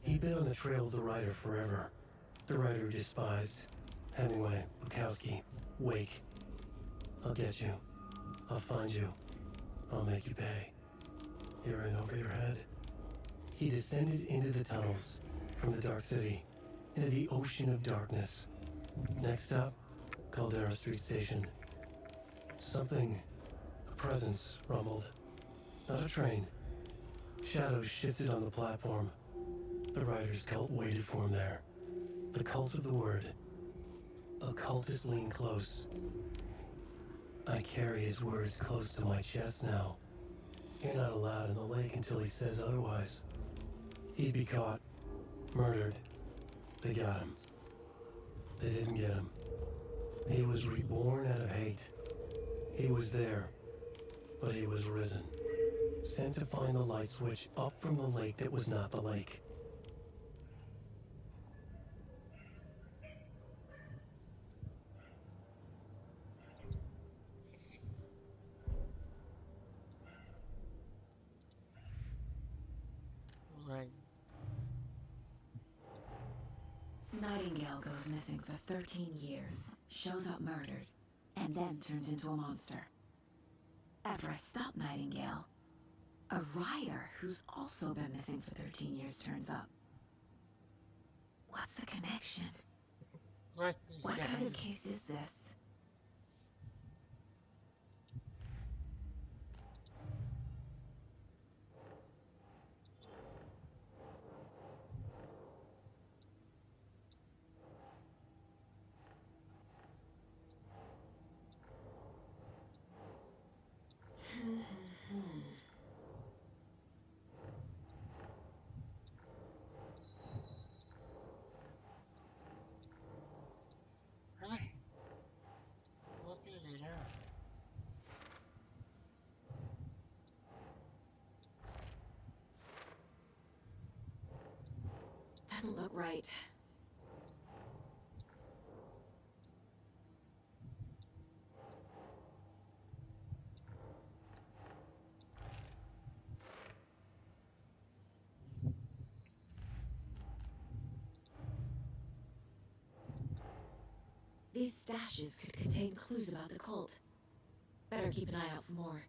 Speaker 1: He'd been on the trail of the writer forever. The writer who despised Hemingway, Bukowski, Wake. I'll get you. I'll find you. I'll make you pay. You're in over your head. He descended into the tunnels, from the Dark City, into the ocean of darkness. Next up, Caldera Street Station. Something, a presence, rumbled. Not a train. Shadows shifted on the platform. The writer's cult waited for him there. The cult of the word. Occultists lean close. I carry his words close to my chest now. You're not allowed in the lake until he says otherwise. He'd be caught. Murdered. They got him. They didn't get him. He was reborn out of hate. He was there, but he was risen. Sent to find the light switch up from the lake that was not the lake.
Speaker 16: Right.
Speaker 3: Nightingale goes missing for 13 years, shows up murdered, and then turns into a monster. After I stop Nightingale, a writer who's also been missing for 13 years turns up. What's the connection? What kind of case is this? doesn't look right. These stashes could contain clues about the cult. Better keep an eye out for more.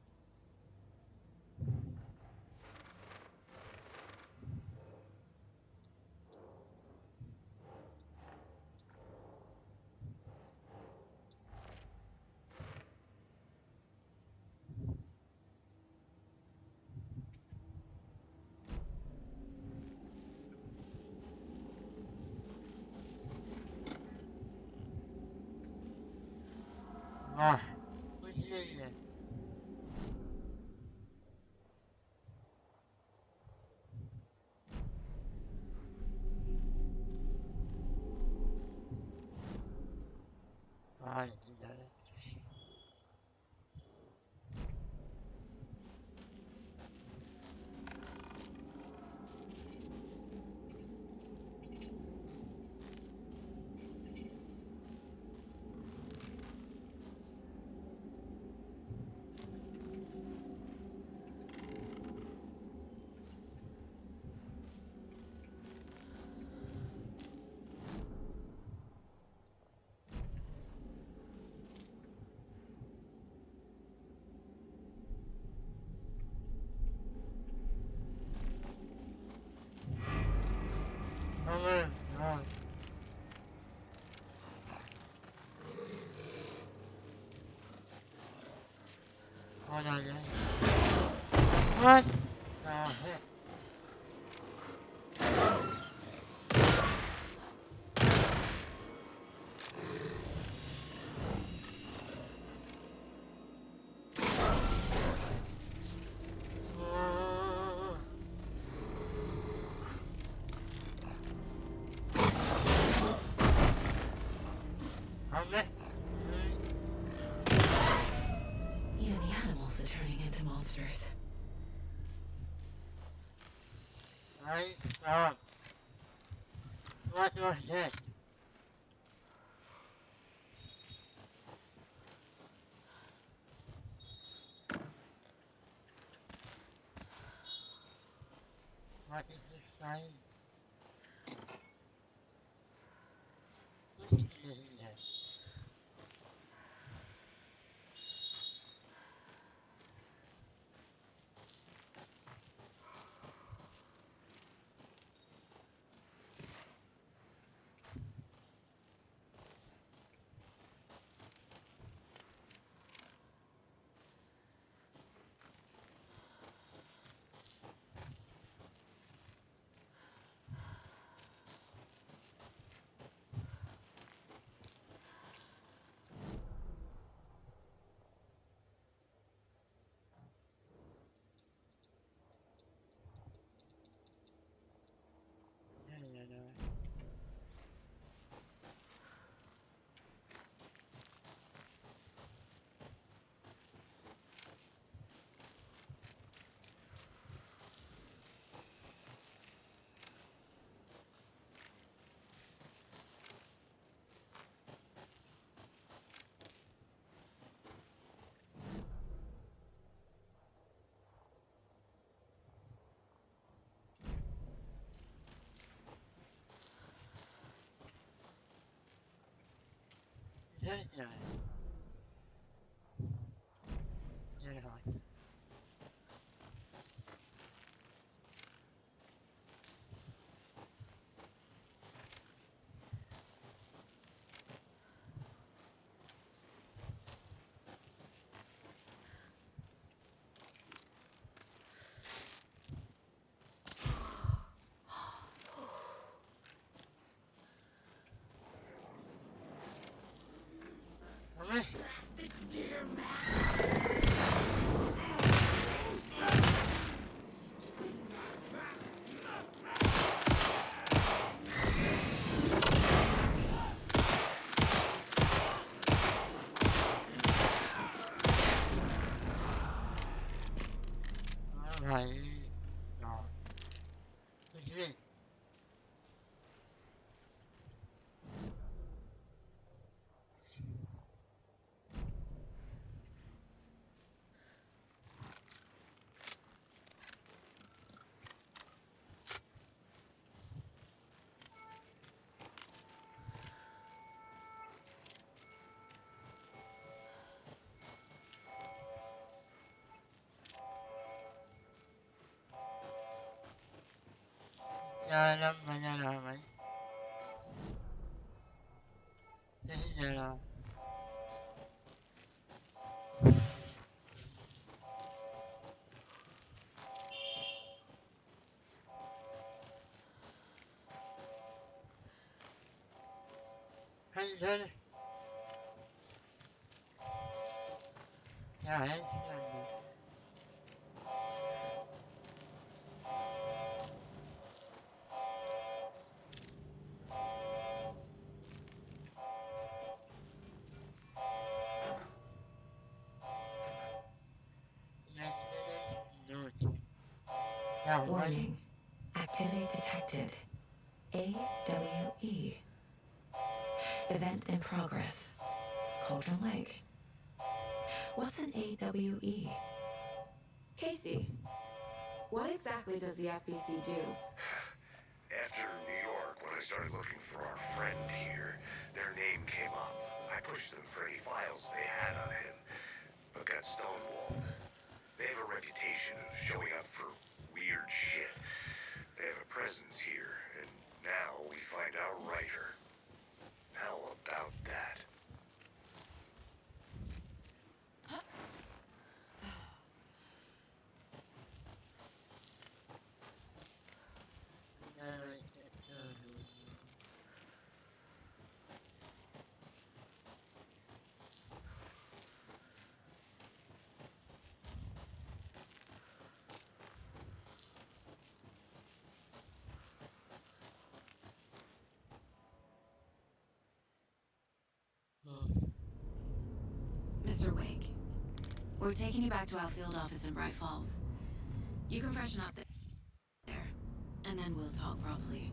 Speaker 16: Ah, what is it? Alright, you got it. Oh, man. Hold on, guys. What? Oh, heck.
Speaker 3: Even the animals are turning into monsters.
Speaker 16: Right? What was that? What is this sign? What is that? Yeah. Very hot. Alright. No. What do you mean? Kolkata. Hey, yeah, hey,
Speaker 3: Warning. Activity detected. AWE. Event in progress. Cauldron Lake. What's an AWE? Casey, what exactly does the FBC do?
Speaker 5: After New York, when I started looking for our friend here, their name came up. I pushed them for any files they had on him, but got stonewalled. They have a reputation of showing up for weird shit. They have a presence here, and now we find our writer. How about that?
Speaker 3: Mr. Wake, we're taking you back to our field office in Bright Falls. You can freshen up there, and then we'll talk properly.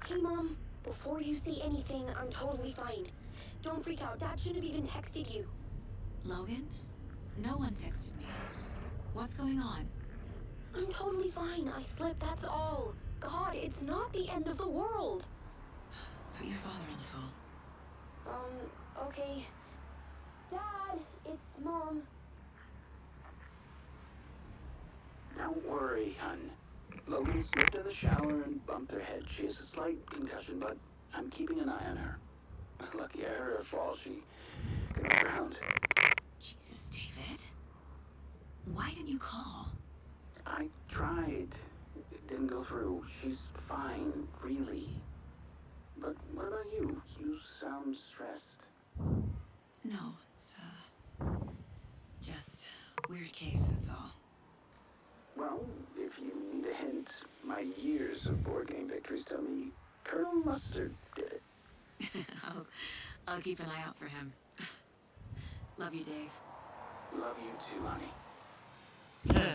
Speaker 4: Hey, Mom. Before you say anything, I'm totally fine. Don't freak out. Dad shouldn't have even texted you.
Speaker 3: Logan? No one texted me. What's going on?
Speaker 4: I'm totally fine. I slipped, that's all. God, it's not the end of the world.
Speaker 3: Put your father on the phone.
Speaker 4: Okay. Dad, it's Mom.
Speaker 10: Don't worry, hun. Logan slipped in the shower and bumped her head. She has a slight concussion, but I'm keeping an eye on her. Lucky I heard her fall. She could have drowned.
Speaker 3: Jesus, David. Why didn't you call?
Speaker 10: I tried. It didn't go through. She's fine, really. But what about you? You sound stressed.
Speaker 3: No, it's, just weird case, that's all.
Speaker 10: Well, if you need a hint, my years of board game victories tell me Colonel Mustard did it.
Speaker 3: I'll keep an eye out for him. Love you, Dave.
Speaker 10: Love you too, honey.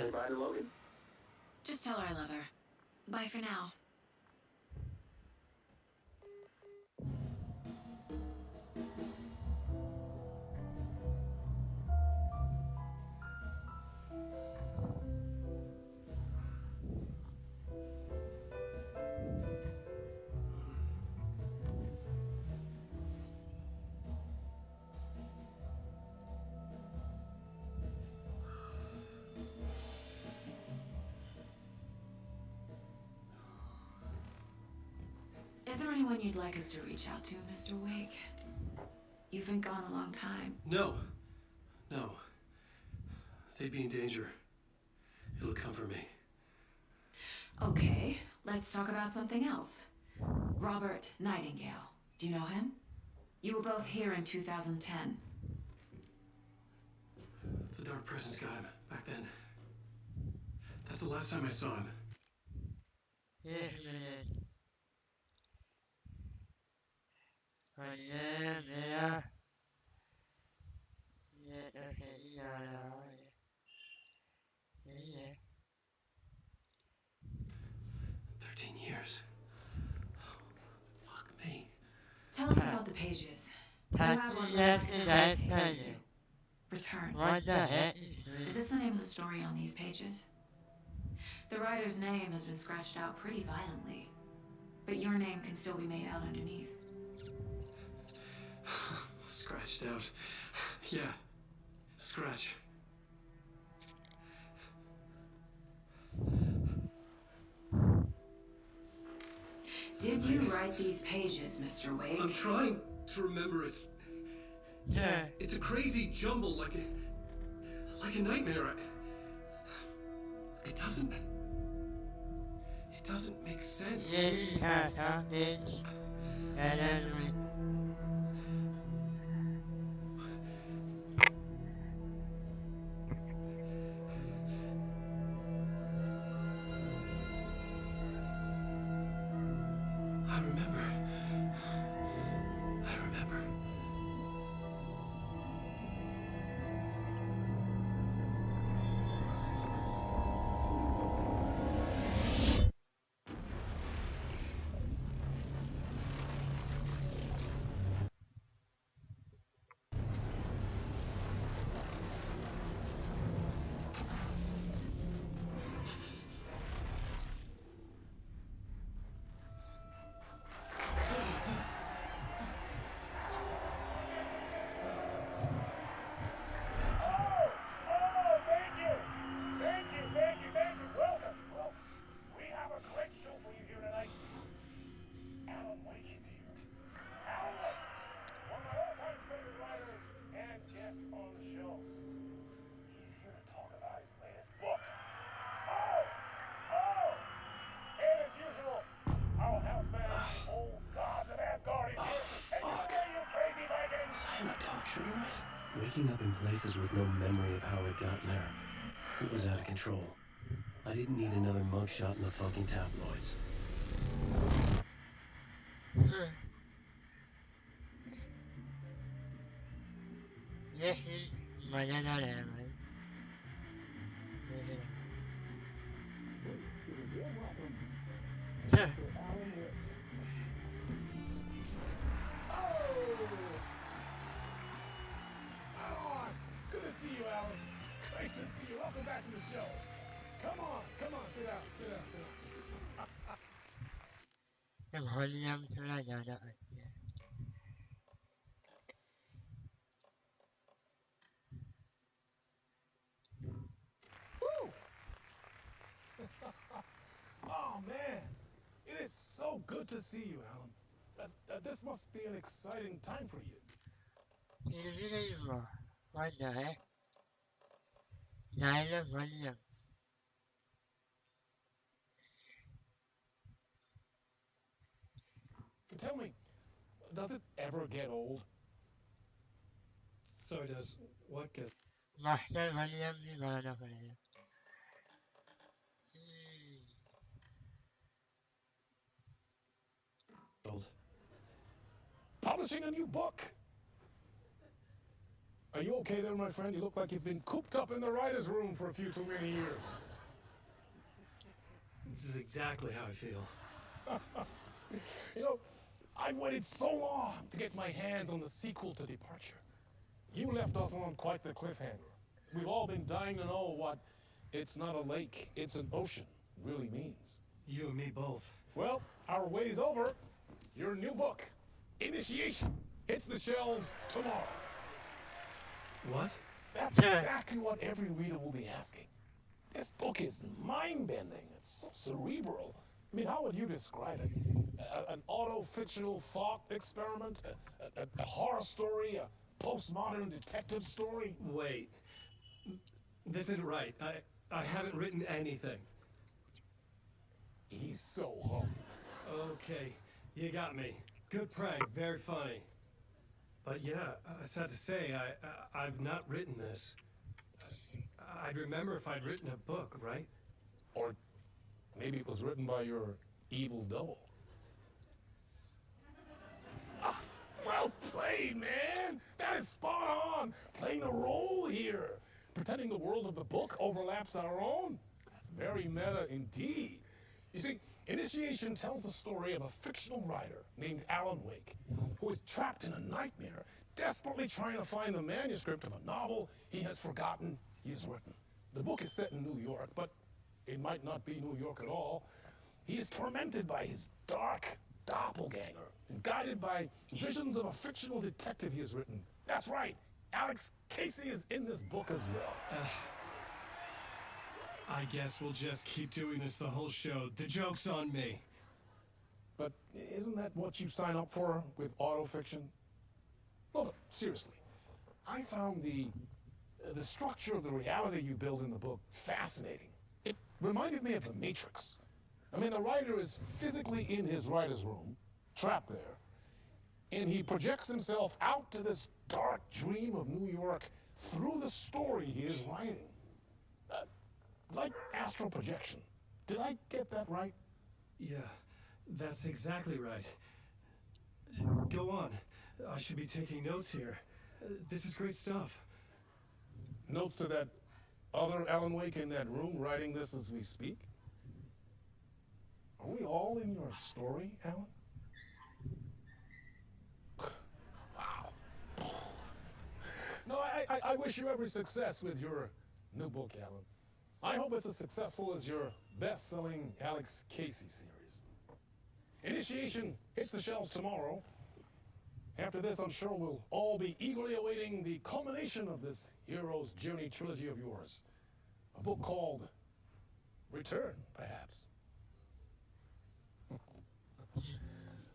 Speaker 10: Say bye to Logan.
Speaker 3: Just tell her I love her. Bye for now. Is there anyone you'd like us to reach out to, Mr. Wake? You've been gone a long time.
Speaker 1: No. No. They'd be in danger. It'll come for me.
Speaker 3: Okay, let's talk about something else. Robert Nightingale. Do you know him? You were both here in 2010.
Speaker 1: The Dark Presence got him back then. That's the last time I saw him.
Speaker 16: Yeah, man. Yeah.
Speaker 1: 13 years. Fuck me.
Speaker 3: Tell us about the pages. You have one listed. Return.
Speaker 16: What the heck?
Speaker 3: Is this the name of the story on these pages? The writer's name has been scratched out pretty violently, but your name can still be made out underneath.
Speaker 1: Scratched out. Yeah. Scratch.
Speaker 3: Did you write these pages, Mr. Wake?
Speaker 17: I'm trying to remember. It's a crazy jumble, like a nightmare. It doesn't make sense.
Speaker 1: Waking up in places with no memory of how I'd gotten there. It was out of control. I didn't need another mugshot in the fucking tabloids.
Speaker 5: Good to see you, Alan. Great to see you. Welcome back to the show. Come on, sit down. Woo! Oh, man. It is so good to see you, Alan. This must be an exciting time for you. Tell me, does it ever get old?
Speaker 17: So does what get?
Speaker 1: Old.
Speaker 5: Publishing a new book. Are you okay there, my friend? You look like you've been cooped up in the writer's room for a few too many years.
Speaker 17: This is exactly how I feel.
Speaker 5: You know, I've waited so long to get my hands on the sequel to Departure. You left us on quite the cliffhanger. We've all been dying to know what "it's not a lake, it's an ocean" really means.
Speaker 17: You and me both.
Speaker 5: Well, our way's over. Your new book, Initiation, hits the shelves tomorrow.
Speaker 17: What?
Speaker 5: That's exactly what every reader will be asking. This book is mind-bending. It's so cerebral. I mean, how would you describe it? An auto-fictional thought experiment? A horror story? A postmodern detective story?
Speaker 17: Wait. This isn't right. I haven't written anything.
Speaker 5: He's so hungry.
Speaker 17: Okay, you got me. Good prank, very funny. But yeah, sad to say, I've not written this. I'd remember if I'd written a book, right?
Speaker 5: Or maybe it was written by your evil double. Ah, well played, man! That is spot on! Playing a role here. Pretending the world of the book overlaps our own. That's very meta indeed. You see, Initiation tells the story of a fictional writer named Alan Wake, who is trapped in a nightmare, desperately trying to find the manuscript of a novel he has forgotten he has written. The book is set in New York, but it might not be New York at all. He is tormented by his dark doppelganger and guided by visions of a fictional detective he has written. That's right, Alex Casey is in this book as well.
Speaker 17: I guess we'll just keep doing this the whole show. The joke's on me.
Speaker 18: But isn't that what you sign up for with autofiction? No, but seriously, I found the structure of the reality you build in the book fascinating. It reminded me of The Matrix. I mean, the writer is physically in his writer's room, trapped there, and he projects himself out to this dark dream of New York through the story he is writing. Like astral projection. Did I get that right?
Speaker 17: Yeah, that's exactly right. Go on. I should be taking notes here. This is great stuff.
Speaker 18: Notes to that other Alan Wake in that room writing this as we speak? Are we all in your story, Alan? Wow. No, I wish you every success with your new book, Alan. I hope it's as successful as your best-selling Alex Casey series. Initiation hits the shelves tomorrow. After this, I'm sure we'll all be eagerly awaiting the culmination of this Hero's Journey trilogy of yours. A book called Return, perhaps.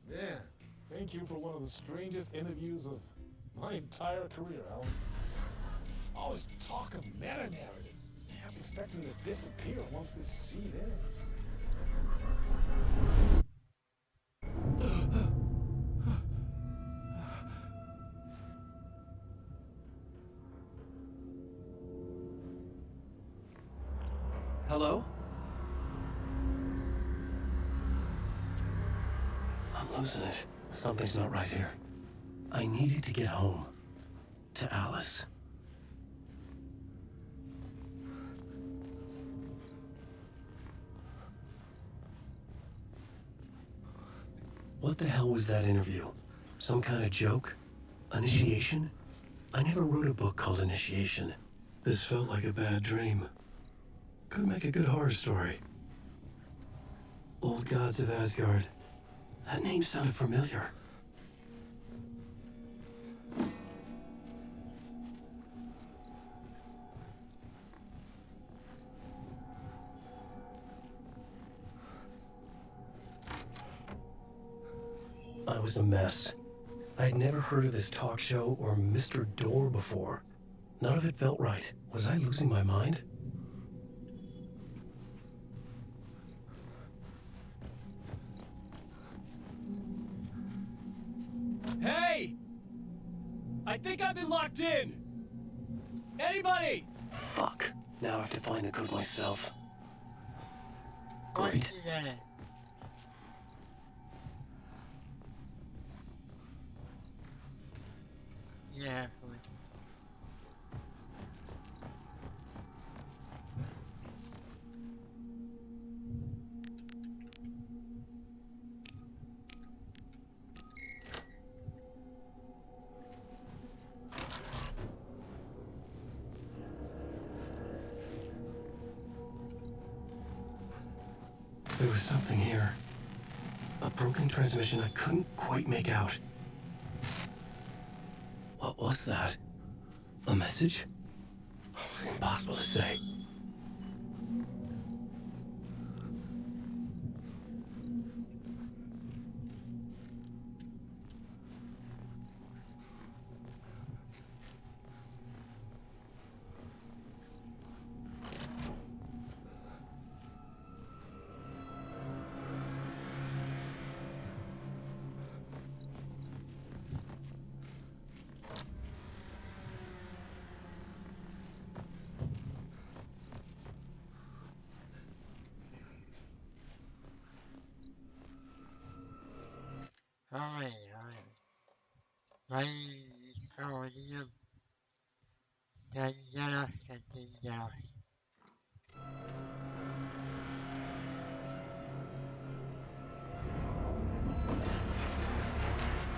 Speaker 18: Man, thank you for one of the strangest interviews of my entire career, Alan. All this talk of meta-narratives. I'm expecting to disappear once this scene ends.
Speaker 1: Hello? I'm losing it. Something's not right here. I needed to get home. To Alice. What the hell was that interview? Some kind of joke? Initiation? I never wrote a book called Initiation. This felt like a bad dream. Could make a good horror story. Old Gods of Asgard. That name sounded familiar. I was a mess. I had never heard of this talk show or Mr. Door before. None of it felt right. Was I losing my mind?
Speaker 17: Hey! I think I've been locked in! Anybody?
Speaker 1: Fuck. Now I have to find the code myself. Great.
Speaker 16: Yeah.
Speaker 1: There was something here. A broken transmission I couldn't quite make out. What was that? A message? Impossible to say.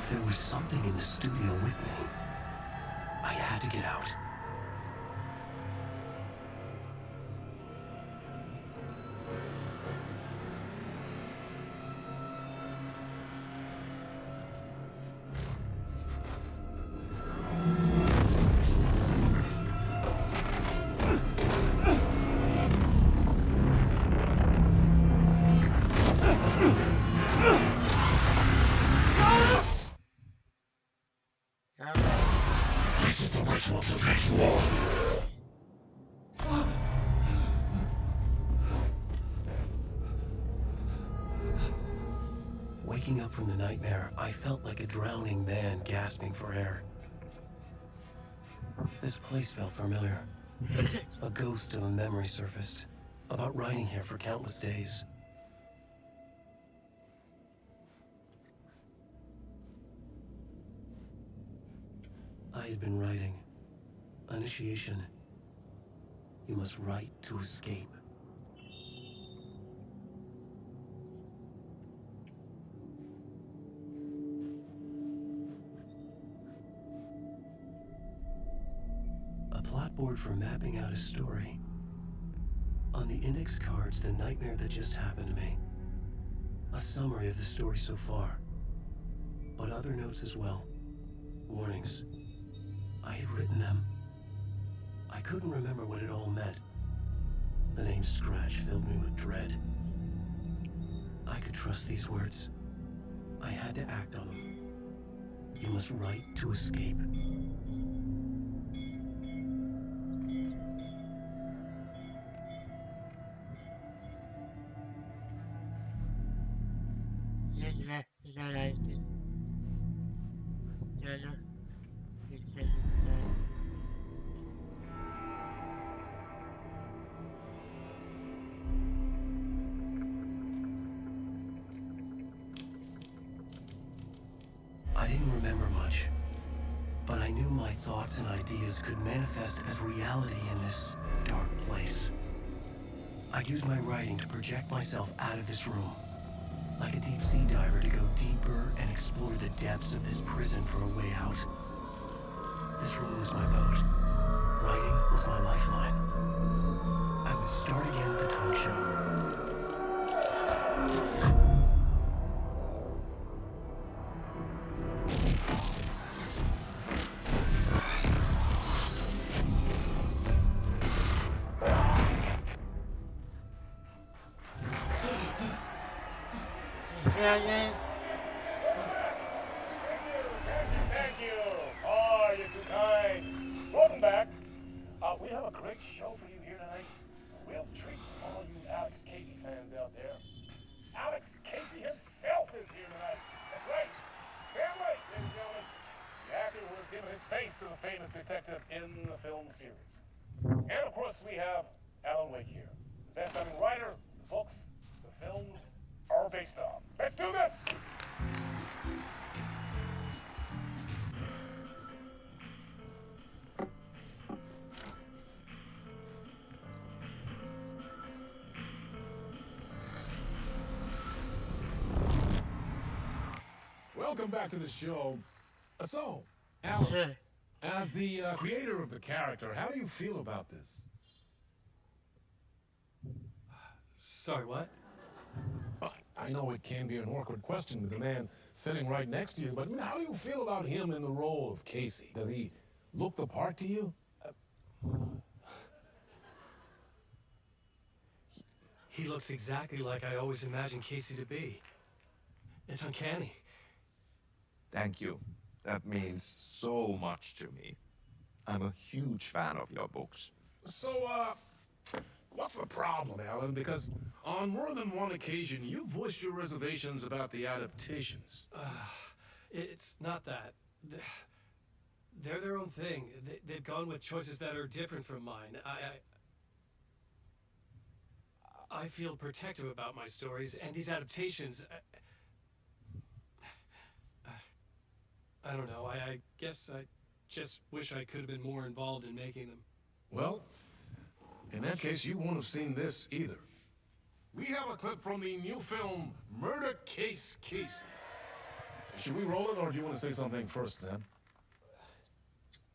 Speaker 1: There was something in the studio with me. I had to get out. Waking up from the nightmare, I felt like a drowning man gasping for air. This place felt familiar. A ghost of a memory surfaced, about riding here for countless days. I had been writing. Initiation. You must write to escape. A plotboard for mapping out a story. On the index cards, the nightmare that just happened to me. A summary of the story so far. But other notes as well. Warnings. I had written them. I couldn't remember what it all meant. The name Scratch filled me with dread. I could trust these words. I had to act on them. You must write to escape. I didn't remember much, but I knew my thoughts and ideas could manifest as reality in this dark place. I'd use my writing to project myself out of this room, like a deep sea diver to go deeper and explore the depths of this prison for a way out. This room was my boat. Writing was my lifeline. I would start again at the talk show.
Speaker 18: Thank you. Oh, you're too kind. Welcome back. We have a great show for you here tonight. A real treat for all you Alex Casey fans out there. Alex Casey himself is here tonight. That's right. Sam Lake, ladies and gentlemen. The actor who has given his face to the famous detective in the film series. And of course, we have Alan Wake here. The best-selling writer, the books, the films are based on. Let's do this! Welcome back to the show. So, Alan, as the creator of the character, how do you feel about this?
Speaker 17: Sorry, what?
Speaker 18: I know it can be an awkward question with the man sitting right next to you, but how do you feel about him in the role of Casey? Does he look the part to you?
Speaker 17: He looks exactly like I always imagined Casey to be. It's uncanny.
Speaker 19: Thank you. That means so much to me. I'm a huge fan of your books.
Speaker 18: So, what's the problem, Alan? Because on more than one occasion, you voiced your reservations about the adaptations.
Speaker 17: It's not that. They're their own thing. They've gone with choices that are different from mine. I feel protective about my stories, and these adaptations... I don't know. I guess I just wish I could have been more involved in making them.
Speaker 18: Well, in that case, you won't have seen this either. We have a clip from the new film, Murder Case Casey. Should we roll it, or do you want to say something first, Sam?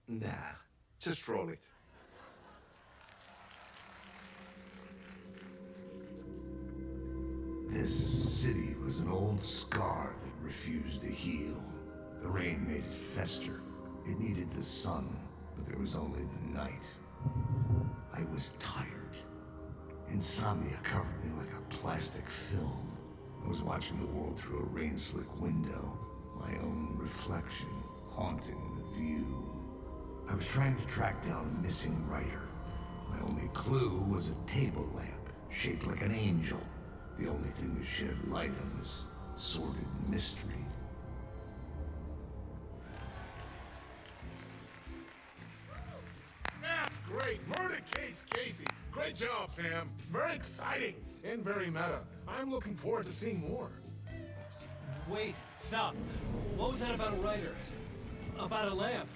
Speaker 19: Nah, just roll it.
Speaker 5: This city was an old scar that refused to heal. The rain made it fester. It needed the sun, but there was only the night. I was tired. Insomnia covered me like a plastic film. I was watching the world through a rain-slick window, my own reflection haunting the view. I was trying to track down a missing writer. My only clue was a table lamp, shaped like an angel. The only thing to shed light on this sordid mystery.
Speaker 18: That's great. Murder case, Casey. Great job, Sam. Very exciting and very meta. I'm looking forward to seeing more.
Speaker 17: Wait, stop. What was that about a writer? About a lamp?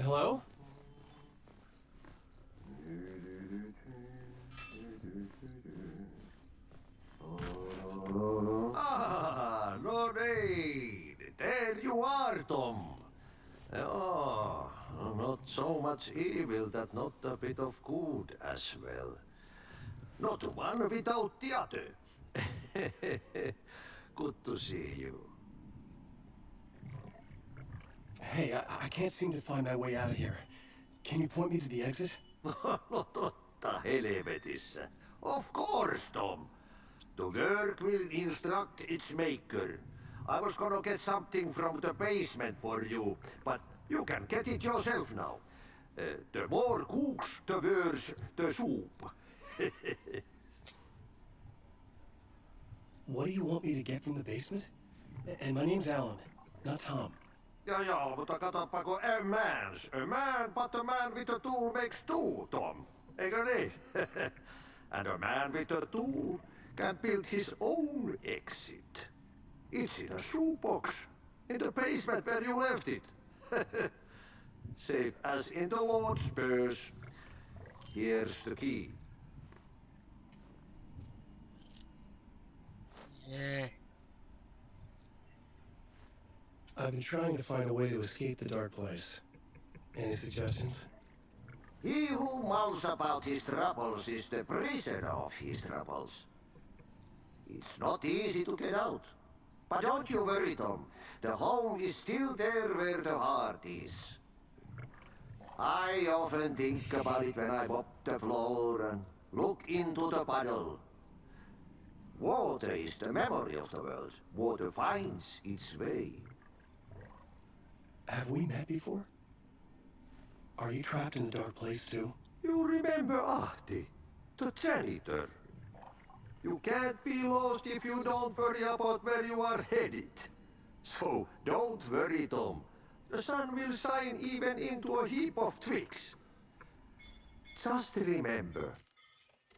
Speaker 17: Hello?
Speaker 20: Ah, Lorraine! There you are, Tom. Oh, not so much evil that not a bit of good as well. Not one without the other. Good to see you.
Speaker 17: Hey, I can't seem to find my way out of here. Can you point me to the exit?
Speaker 20: No totta helvetissä. Of course, Tom. The work will instruct its maker. I was gonna get something from the basement for you, but you can get it yourself now. The more cooks, the worse the soup.
Speaker 17: What do you want me to get from the basement? And my name's Alan, not Tom.
Speaker 20: Ja, mutta katsoppa a man, but a man with a tool makes two, Tom. Eikö niin? And a man with a tool can build his own exit. It's in a shoebox, in the basement where you left it. Safe as in the Lord's purse. Here's the key.
Speaker 16: Yeah.
Speaker 17: I've been trying to find a way to escape the dark place. Any suggestions?
Speaker 20: He who mouths about his troubles is the prisoner of his troubles. It's not easy to get out. But don't you worry, Tom. The home is still there where the heart is. I often think about it when I mop the floor and look into the puddle. Water is the memory of the world. Water finds its way.
Speaker 17: Have we met before? Are you trapped in the dark place too?
Speaker 20: You remember Ahti, the janitor. You can't be lost if you don't worry about where you are headed. So don't worry, Tom. The sun will shine even into a heap of twigs. Just remember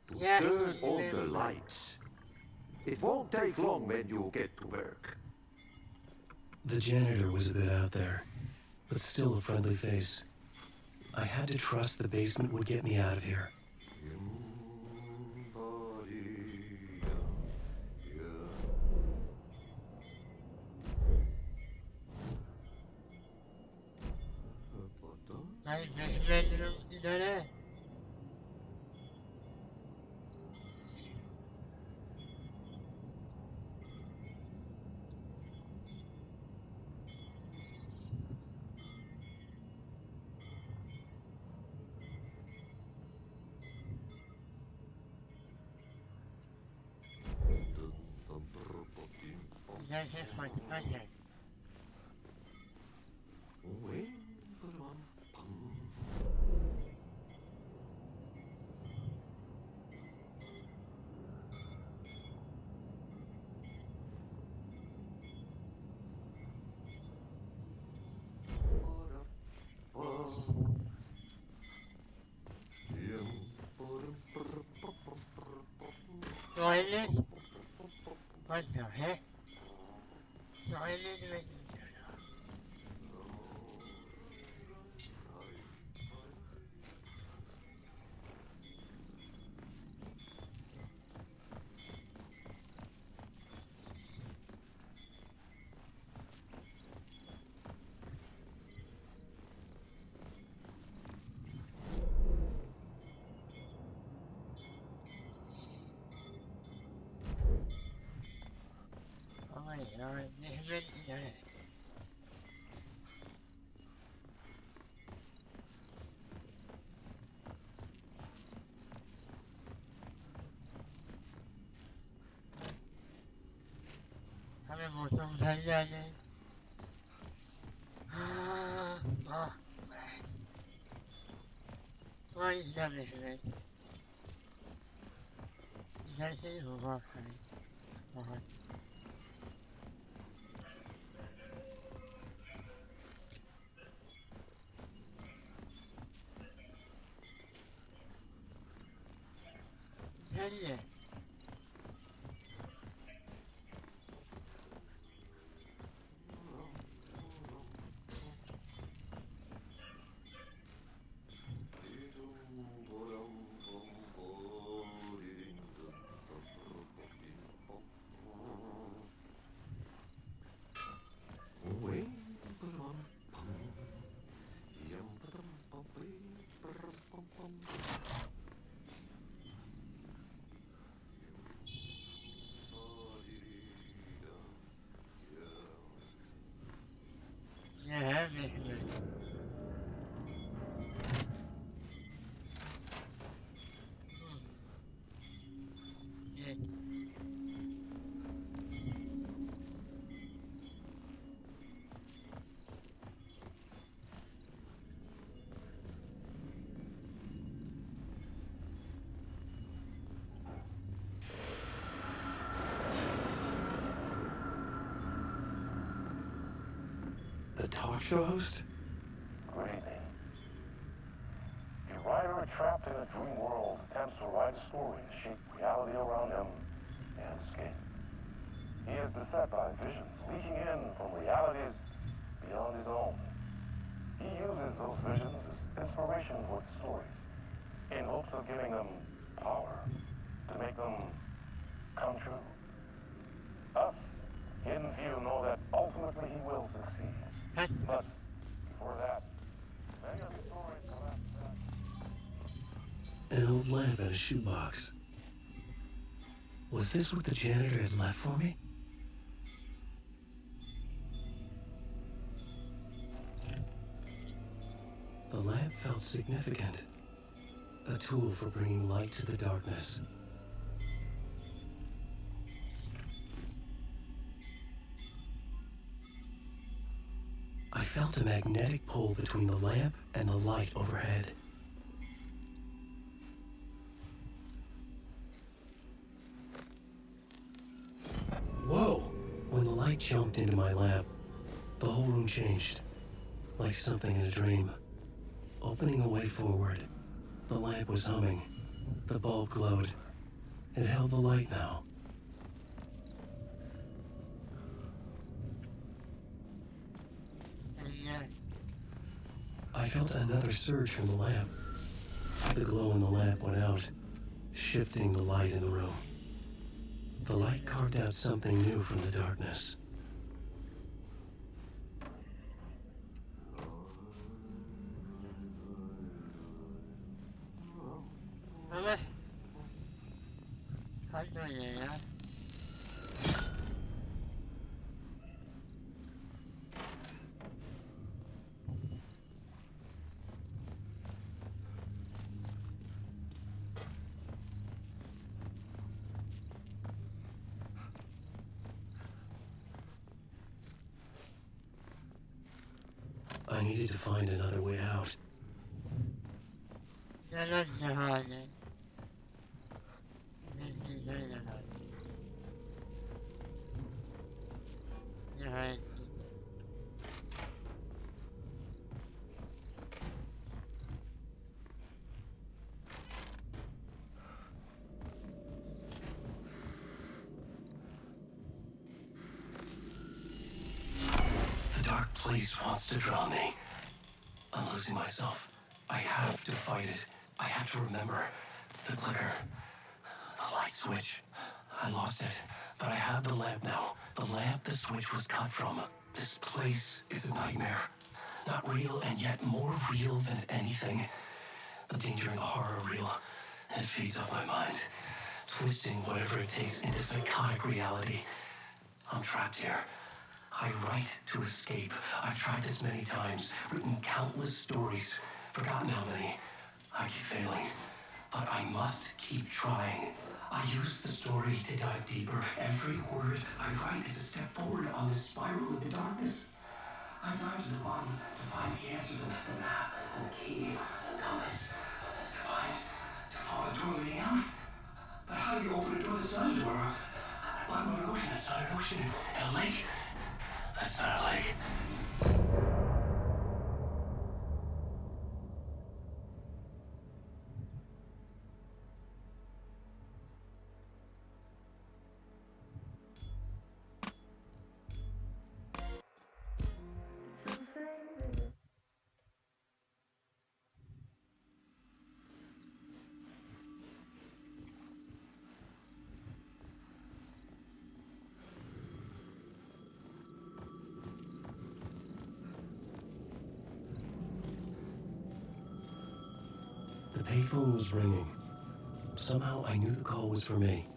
Speaker 20: to turn on the lights. It won't take long when you get to work.
Speaker 17: The janitor was a bit out there, but still a friendly face. I had to trust the basement would get me out of here.
Speaker 16: That's it for content. Toilet? What the heck? Toilet? Oh my god, this is really hame bottom dhar jaane what is the movement जैसे ही होगा भाई बहुत चलिए ये है movement ये
Speaker 1: The talk show host?
Speaker 7: Greetings. A writer trapped in a dream world attempts to write a story to shape reality around him and escape. He is beset by visions leaking in from realities beyond his own. He uses those visions as inspiration for his stories, in hopes of giving them power to make them come true. Us, hidden few, know that ultimately he will succeed. But before that, many of the stories collapse.
Speaker 1: An old lamp and a shoebox. Was this what the janitor had left for me? The lamp felt significant. A tool for bringing light to the darkness. I felt a magnetic pull between the lamp and the light overhead. Whoa! When the light jumped into my lamp, the whole room changed, like something in a dream. Opening a way forward, the lamp was humming. The bulb glowed. It held the light now. I felt another surge from the lamp. The glow in the lamp went out, shifting the light in the room. The light carved out something new from the darkness. I needed to find another way out. The dark place wants to draw me. I'm losing myself. I have to fight it. I have to remember. The clicker. The light switch. I lost it. But I have the lamp now. The lamp the switch was cut from. This place is a nightmare. Not real, and yet more real than anything. The danger and the horror are real. It feeds off my mind. Twisting whatever it takes into psychotic reality. I'm trapped here. I write to escape. I've tried this many times, written countless stories, forgotten how many. I keep failing, but I must keep trying. I use the story to dive deeper. Every word I write is a step forward on this spiral into darkness. I dive to the bottom to find the answer, the map, and the key, the compass. It's combined to form a door leading out. But how do you open a door that's not a door? At the bottom of an ocean, that's not an ocean. And a lake, that's not a lake. The payphone was ringing. Somehow I knew the call was for me.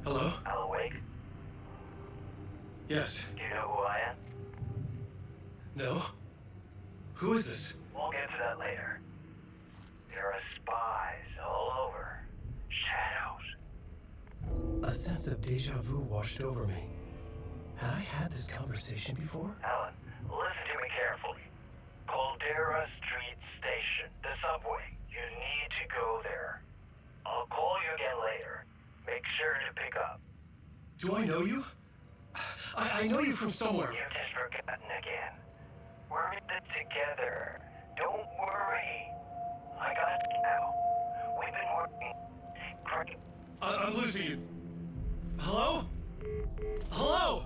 Speaker 1: Hello?
Speaker 21: Alan Wake?
Speaker 1: Yes.
Speaker 21: Do you know who I am?
Speaker 1: No? Who is this?
Speaker 21: We'll get to that later. There are spies all over. Shadows.
Speaker 1: A sense of deja vu washed over me. Had I had this conversation before?
Speaker 21: Alan, listen to me carefully. Caldera Street Station, the subway. You need to go there. I'll call you again later. Make sure to pick up.
Speaker 1: Do I know you? I know you from somewhere.
Speaker 21: You've just forgotten again. We're in it together. Don't worry. I got it now. We've been working great.
Speaker 1: I'm losing you. Hello? Hello?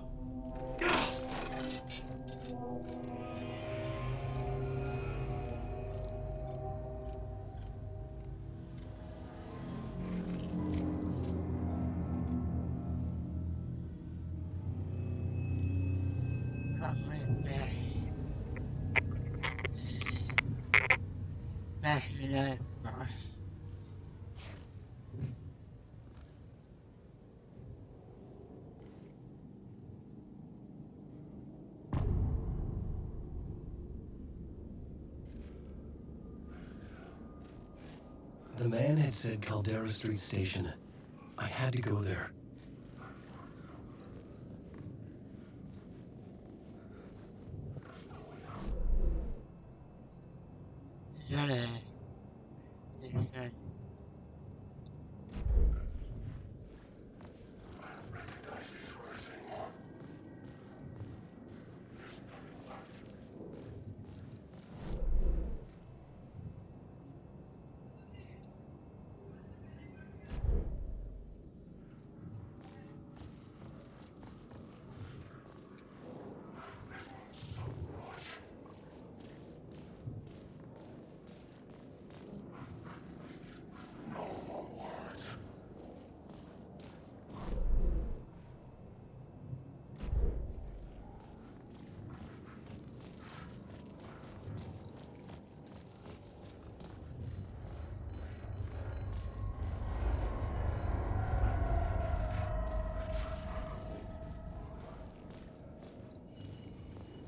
Speaker 1: The man had said Caldera Street Station. I had to go there.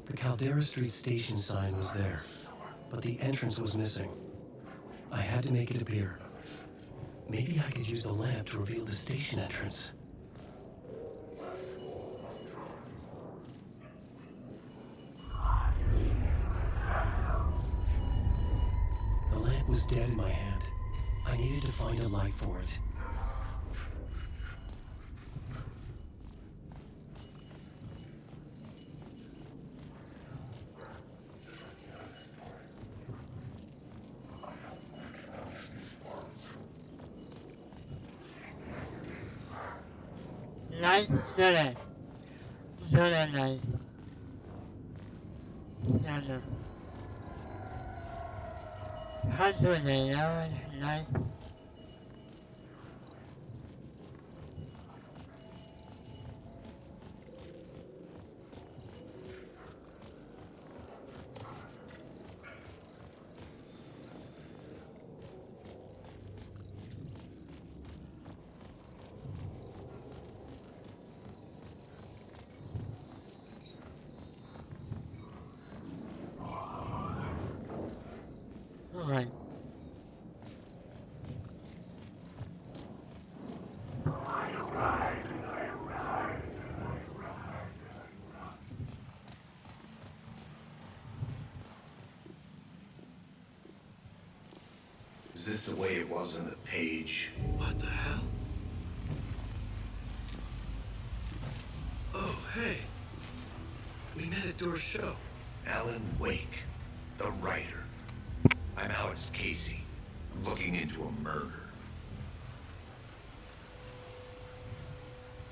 Speaker 1: The Caldera Street station sign was there, but the entrance was missing. I had to make it appear. Maybe I could use the lamp to reveal the station entrance. The lamp was dead in my hand. I needed to find a light for it.
Speaker 16: Light, light. Light. Light. How do they light? Alright.
Speaker 5: Is this the way it was on the page?
Speaker 1: What the hell? Oh, hey. We met at Door's show.
Speaker 5: Alan Wake, the writer. I'm Alex Casey. I'm looking into a murder.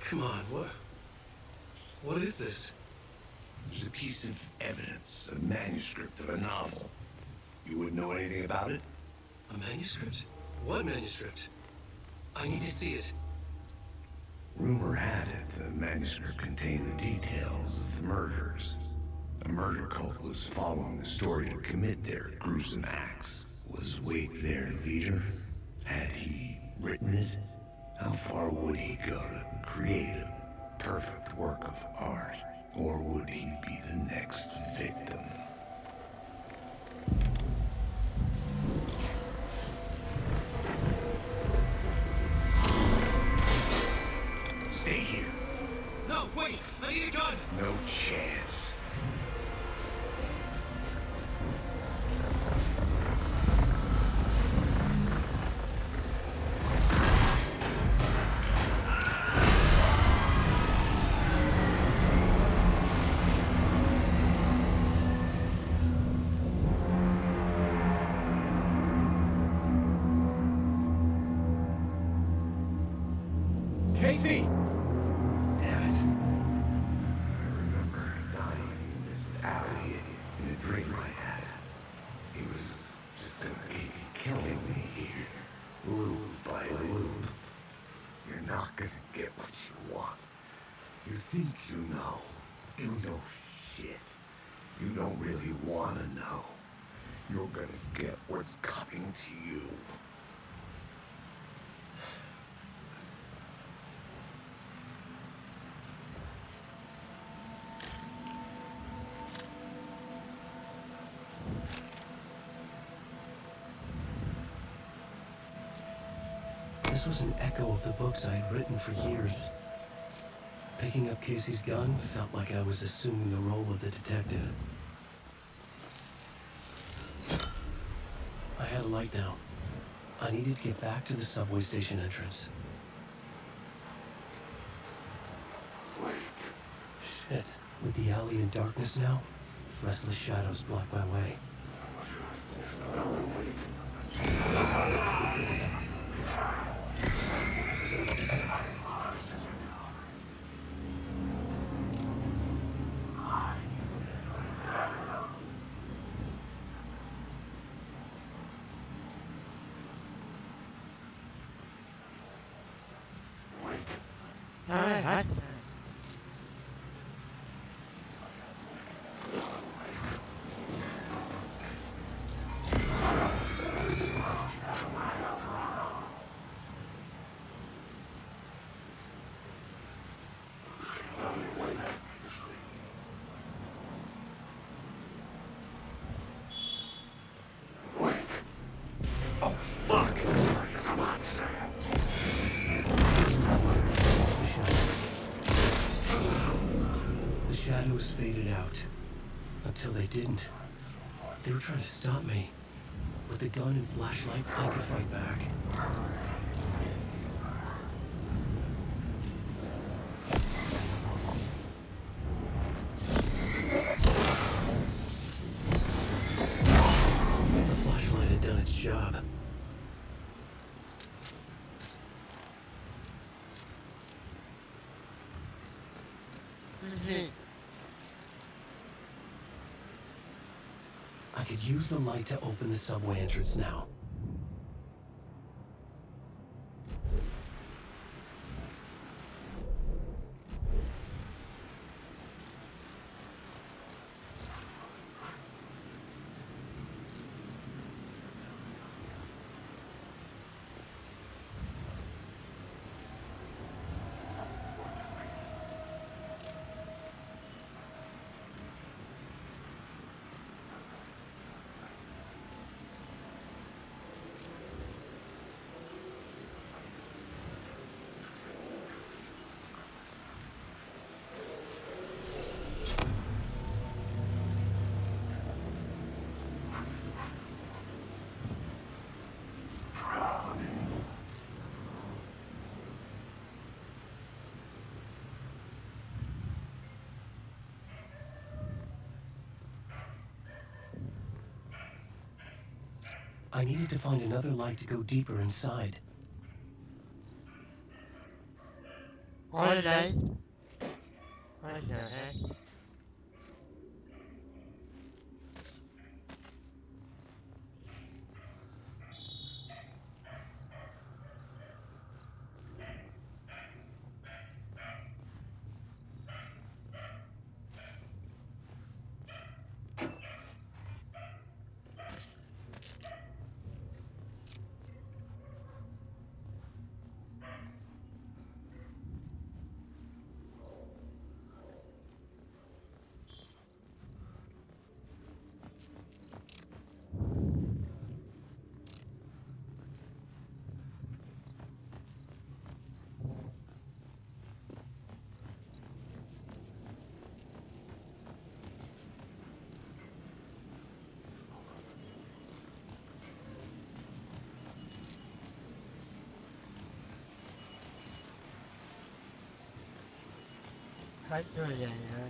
Speaker 1: Come on, what is this?
Speaker 5: There's a piece of evidence, a manuscript of a novel. You wouldn't know anything about it?
Speaker 1: A manuscript? What manuscript? I need to see it.
Speaker 5: Rumor had it the manuscript contained the details of the murders. A murder cult was following the story to commit their gruesome acts. Was Wake their leader? Had he written it? How far would he go to create a perfect work of art? Or would he be the next victim? Stay here.
Speaker 1: No, wait! I need a gun!
Speaker 5: No chance.
Speaker 1: Casey!
Speaker 5: Damn it. I remember dying in this alley in a dream I had. He was just gonna keep killing me here, loop by loop. You're not gonna get what you want. You think you know. You know shit. You don't really wanna know. You're gonna get what's coming to you.
Speaker 1: This was an echo of the books I had written for years. Picking up Casey's gun felt like I was assuming the role of the detective. I had a light now. I needed to get back to the subway station entrance. Shit. With the alley in darkness now, restless shadows block my way.
Speaker 16: Alright.
Speaker 1: out. Until they didn't. They were trying to stop me. With the gun and flashlight, I could fight back. The flashlight had done its job. I could use the light to open the subway entrance now. I needed to find another light to go deeper inside.
Speaker 16: What light? What the heck? Hết rồi vậy rồi.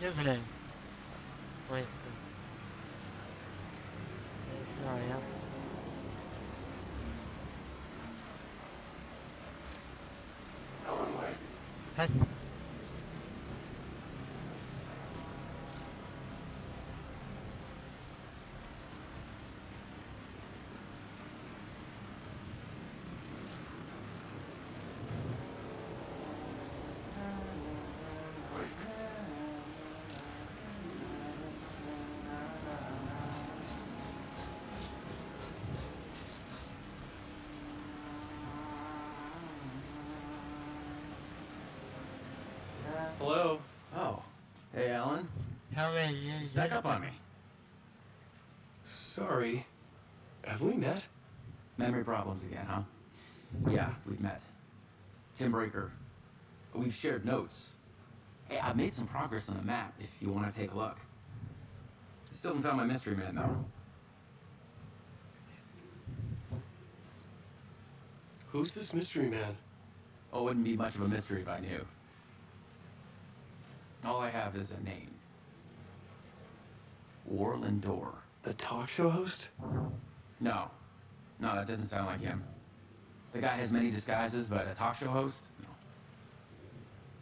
Speaker 16: Look at that. Wait. Sorry, yeah. What?
Speaker 9: Hello? Oh. Hey, Alan?
Speaker 16: How are you?
Speaker 9: Snuck up on me.
Speaker 1: Sorry. Have we met?
Speaker 9: Memory problems again, huh? Yeah, we've met. Tim Breaker. We've shared notes. Hey, I've made some progress on the map if you want to take a look. Still haven't found my mystery man, though.
Speaker 1: Who's this mystery man?
Speaker 9: Oh, it wouldn't be much of a mystery if I knew. All I have is a name. Warland Dorr.
Speaker 1: The talk show host?
Speaker 9: No, that doesn't sound like him. The guy has many disguises, but a talk show host? No.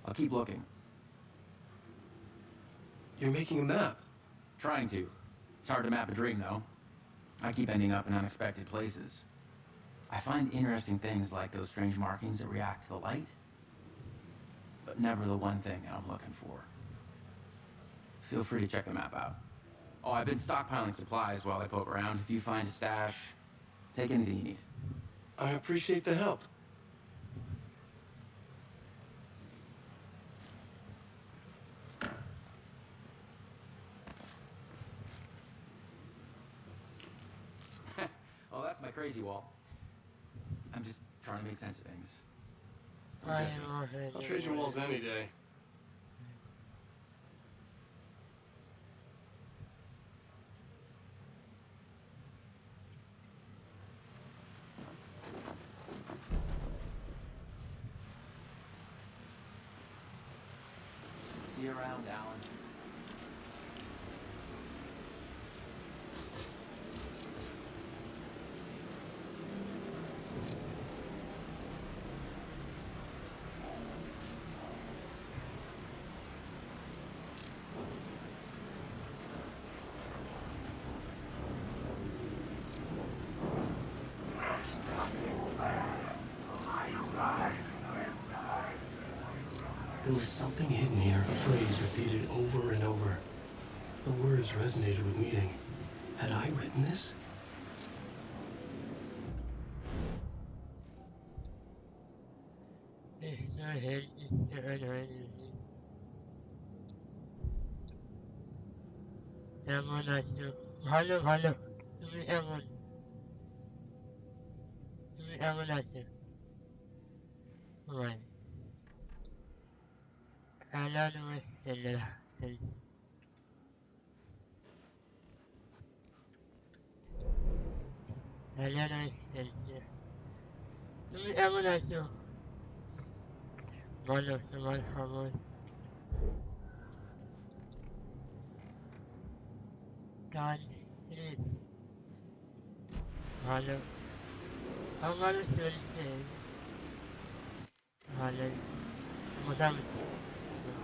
Speaker 9: I'll keep looking.
Speaker 1: You're making a map?
Speaker 9: Trying to. It's hard to map a dream, though. I keep ending up in unexpected places. I find interesting things like those strange markings that react to the light, but never the one thing that I'm looking for. Feel free to check the map out. Oh, I've been stockpiling supplies while I poke around. If you find a stash, take anything you need.
Speaker 1: I appreciate the help.
Speaker 9: Oh, that's my crazy wall. I'm just trying to make sense of things.
Speaker 1: I'll trade you walls any day.
Speaker 9: See you around, Alan.
Speaker 1: There was something hidden here, a phrase repeated over and over. The words resonated with meaning. Had I written this?
Speaker 16: Hello. Everyone. Right.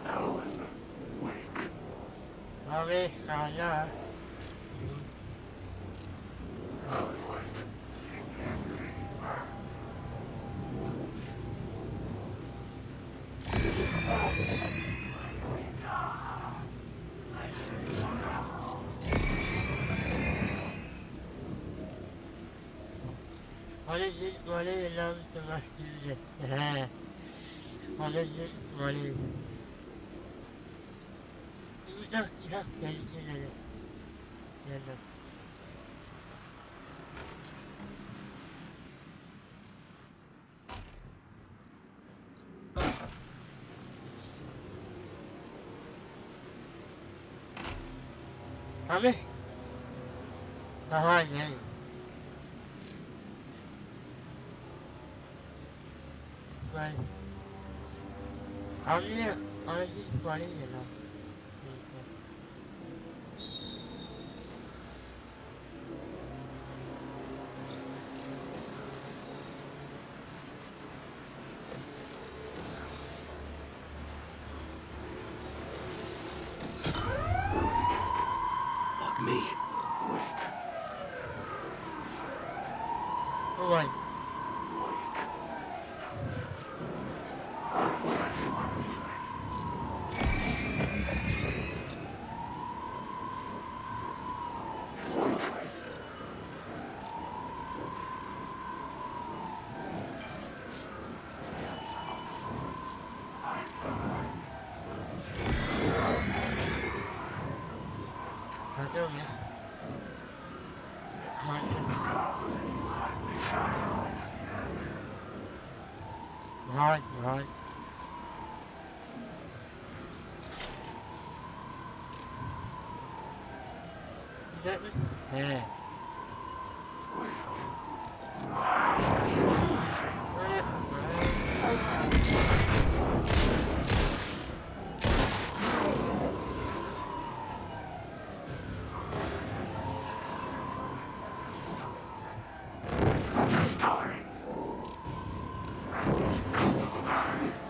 Speaker 5: Alan, wake.
Speaker 16: Alan, wake. What is love to my student? What is it? You have to get it. Mami? Ahora ya. Vale. Ahora ya no. Hard. Yeah.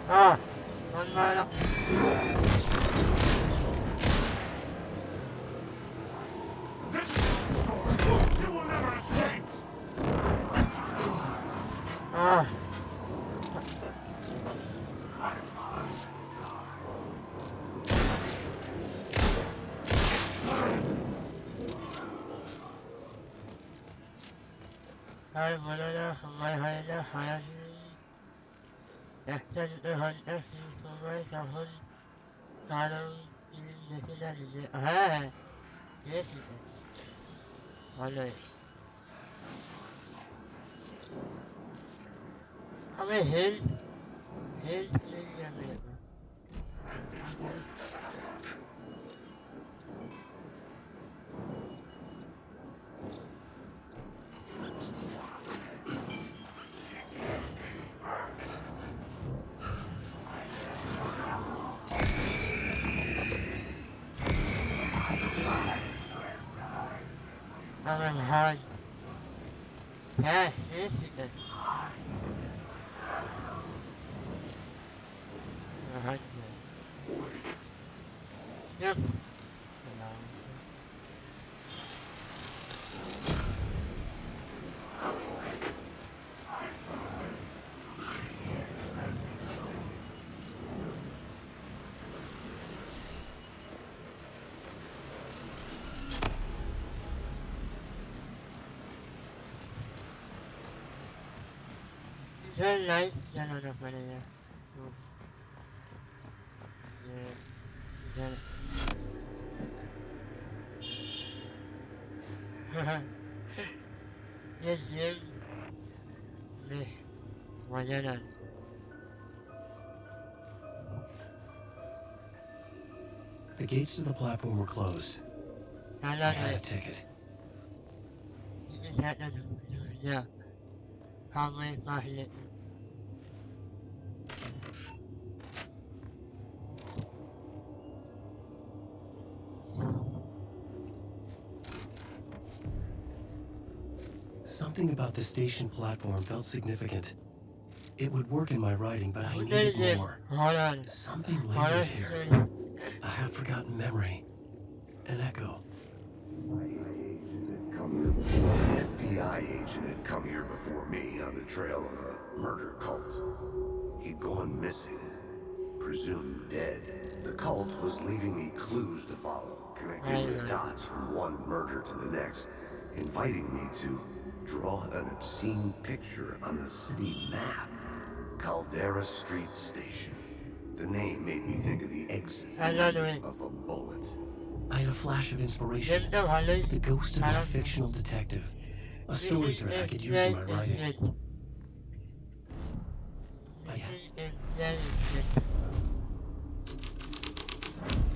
Speaker 16: Ah, one minute.
Speaker 7: You will never escape!
Speaker 16: Ah. Ay, wala na, Efter höll eftersom Carol ilgili aha, gerçekten. Vallahi. Ama hel yapıyor. Aman hal. Ha, gerçekten. Hadi. Yap. Güzel like güzel ona para ya. Çok güzel. Gezdim ve macalar.
Speaker 1: The gates to the platform were closed. I had a ticket.
Speaker 16: Ya. Kalmayı mahvettim.
Speaker 1: Something about the station platform felt significant. It would work in my writing, but I needed more. Something lingered here. A half-forgotten memory. An echo.
Speaker 5: An FBI agent had come here before me on the trail of a murder cult. He'd gone missing, presumed dead. The cult was leaving me clues to follow, connecting the dots from one murder to the next, inviting me to draw an obscene picture on the city map. Caldera Street Station. The name made me think of the exit of a bullet.
Speaker 1: I had a flash of inspiration. The ghost of a fictional detective. A story thread I could use in my writing.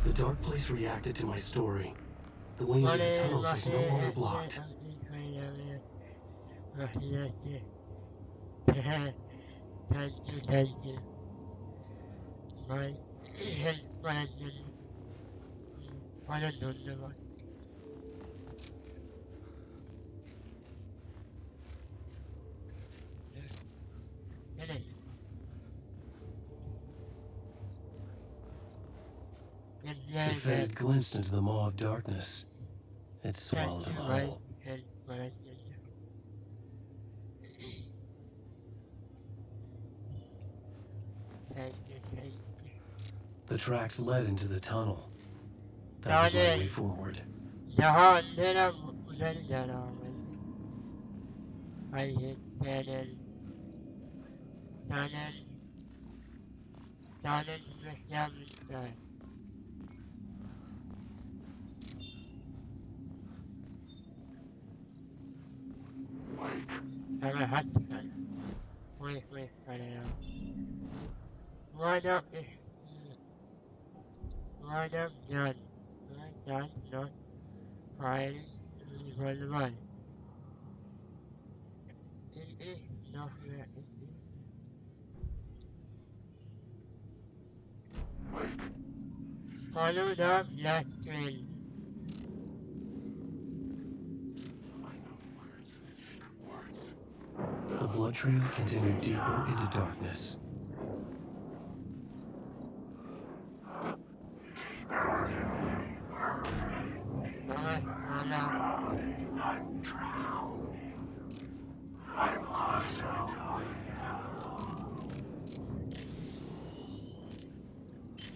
Speaker 1: The dark place reacted to my story. The way into the tunnels was no longer blocked.
Speaker 16: Thank you. My bana döndü bak. Nereye?
Speaker 1: The Fed glimpsed into the maw of darkness. It swallowed him whole. The tracks led into the tunnel. That was my way forward.
Speaker 16: Wait, right now. Right up, right up, done. Right, done, not Friday, for the money. No, followed up, last train.
Speaker 1: The blood trail continued deeper into darkness.
Speaker 5: I'm lost.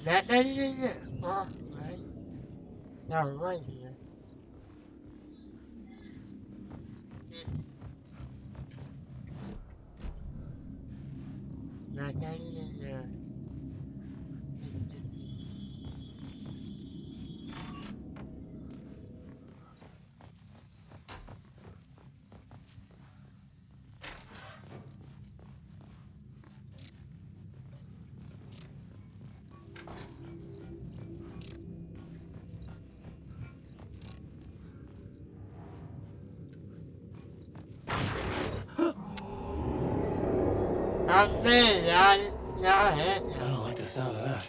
Speaker 16: That is it. Oh, right. No, right here. That is it.
Speaker 1: I don't like the sound of that.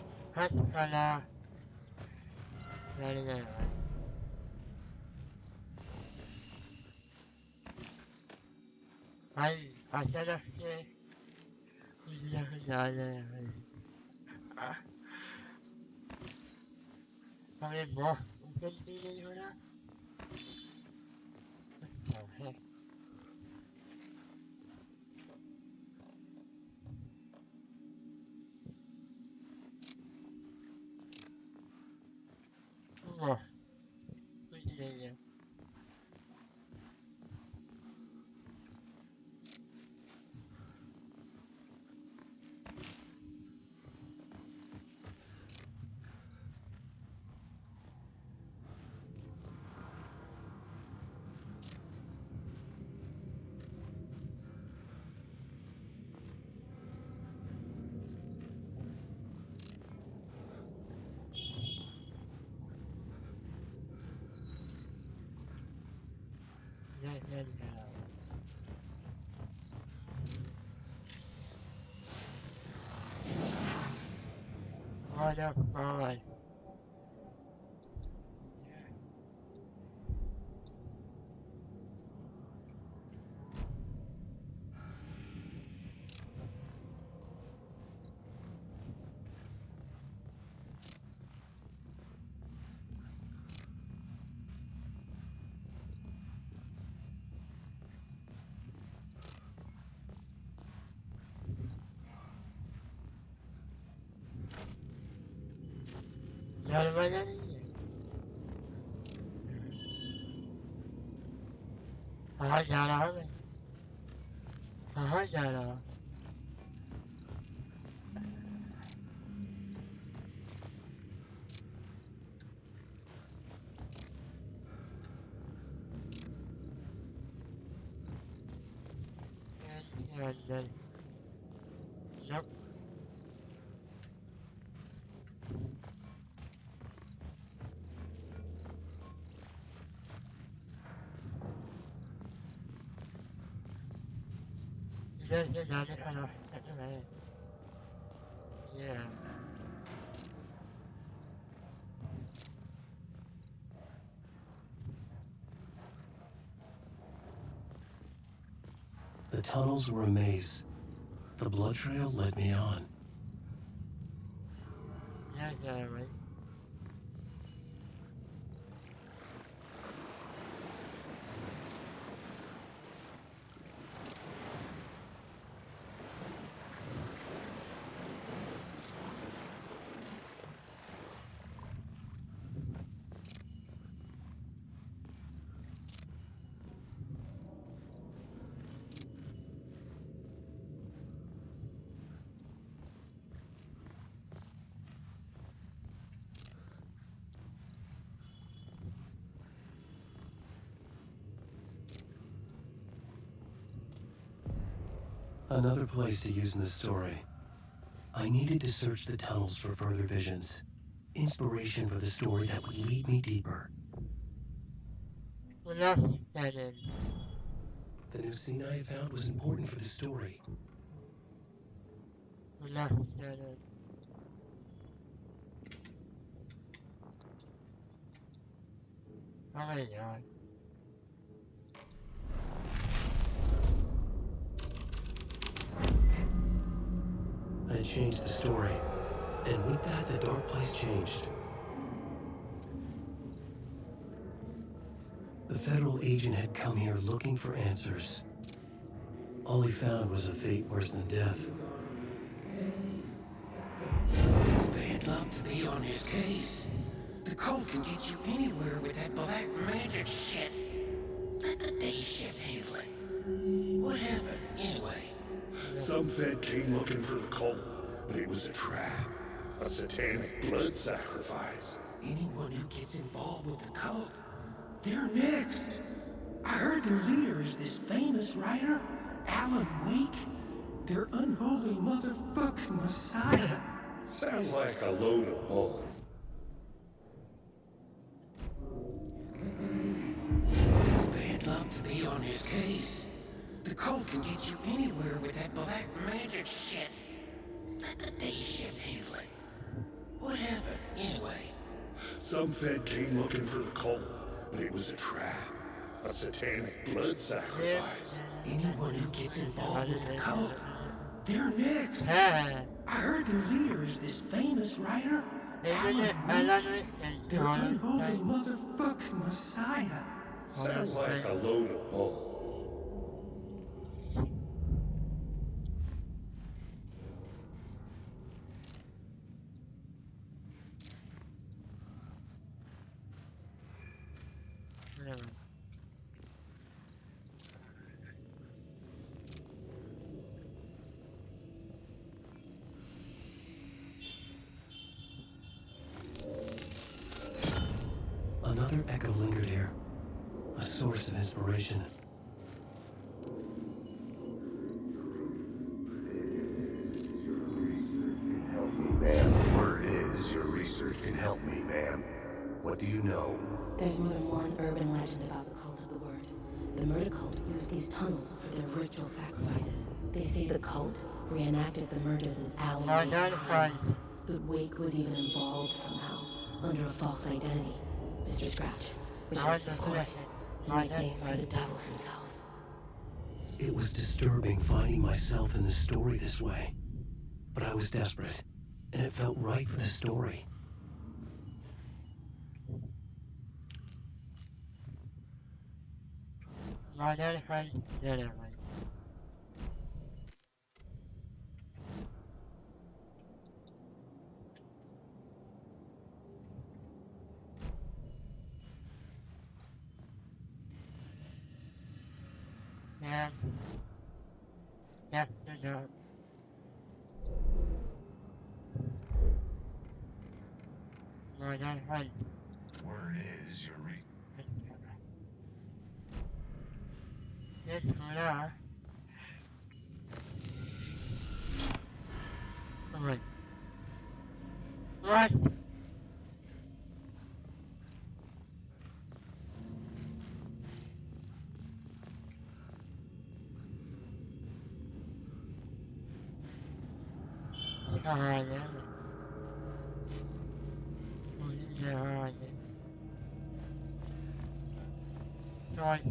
Speaker 16: Right up, alright. And then, nope. Yeah.
Speaker 1: The tunnels were a maze. The blood trail led me on.
Speaker 16: Yeah, right.
Speaker 1: Another place to use in the story. I needed to search the tunnels for further visions. Inspiration for the story that would lead me deeper.
Speaker 16: Wala. Ganun.
Speaker 1: The new scene I had found was important for the story.
Speaker 16: Wala. Ganun. Okay, yan.
Speaker 1: I changed the story, and with that, the dark place changed. The federal agent had come here looking for answers. All he found was a fate worse than death.
Speaker 8: It's bad luck to be on this case. The cult can get you anywhere with that black magic shit. Let the day shift handle it. What happened, anyway?
Speaker 6: Some Fed came looking for the cult, but it was a trap. A satanic blood sacrifice.
Speaker 8: Anyone who gets involved with the cult, they're next. I heard their leader is this famous writer, Alan Wake. Their unholy motherfucking messiah.
Speaker 6: Sounds like a load of bull.
Speaker 8: It's bad luck to be on this case. The cult can get you anywhere with that black magic shit. Let the day shift handle it. What happened, anyway?
Speaker 6: Some Fed came looking for the cult, but it was a trap. A satanic blood sacrifice.
Speaker 8: Anyone who gets involved with the cult, they're next. I heard their leader is this famous writer, Alan Wake. Their unholy motherfucking messiah.
Speaker 6: Sounds like a load of bull.
Speaker 1: Another echo lingered here, a source of inspiration.
Speaker 5: Ma'am, word is your research can help me, ma'am. What do you know?
Speaker 11: There's more than one urban legend about the Cult of the Word. The murder cult used these tunnels for their ritual sacrifices. They say the cult reenacted the murders in Alan Wake's timelines. That Wake was even involved somehow, under a false identity. Mr. Scratch, which is, of course, a nickname for the devil himself.
Speaker 1: It was disturbing finding myself in the story this way. But I was desperate, and it felt right for the story.
Speaker 16: Yeah. Yeah, no. No, no, right.
Speaker 5: Word is your
Speaker 16: Yes, hola. Alright. What? Alright. Alright. Yeah, right.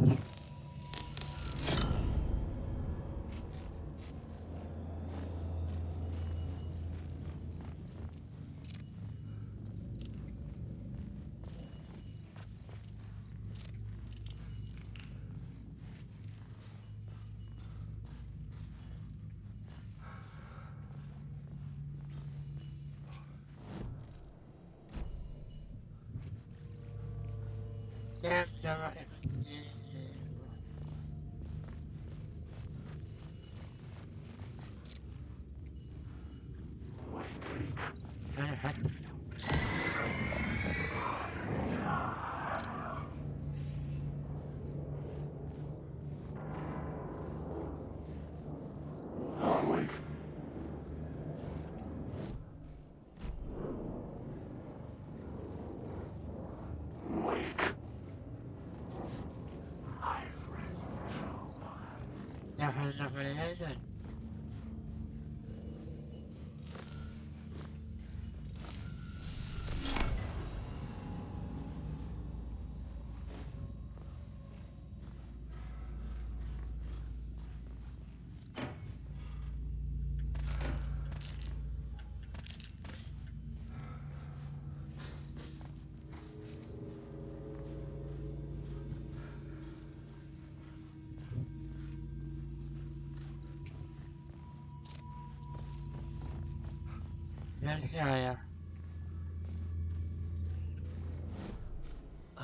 Speaker 1: I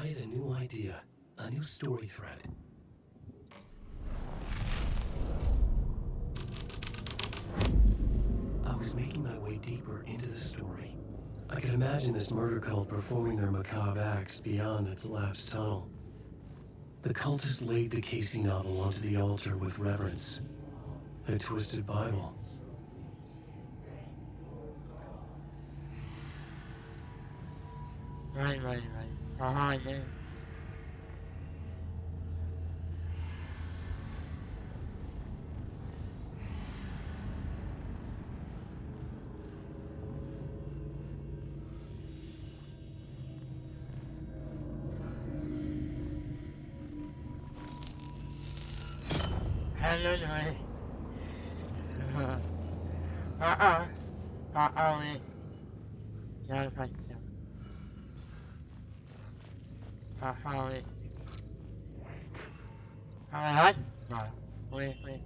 Speaker 1: had a new idea, a new story thread. I was making my way deeper into the story. I could imagine this murder cult performing their macabre acts beyond the collapsed tunnel. The cultists laid the Casey novel onto the altar with reverence. Their twisted Bible.
Speaker 16: Right. Behind it. Hello, wait. Yeah, right. Wait. Alright, wait.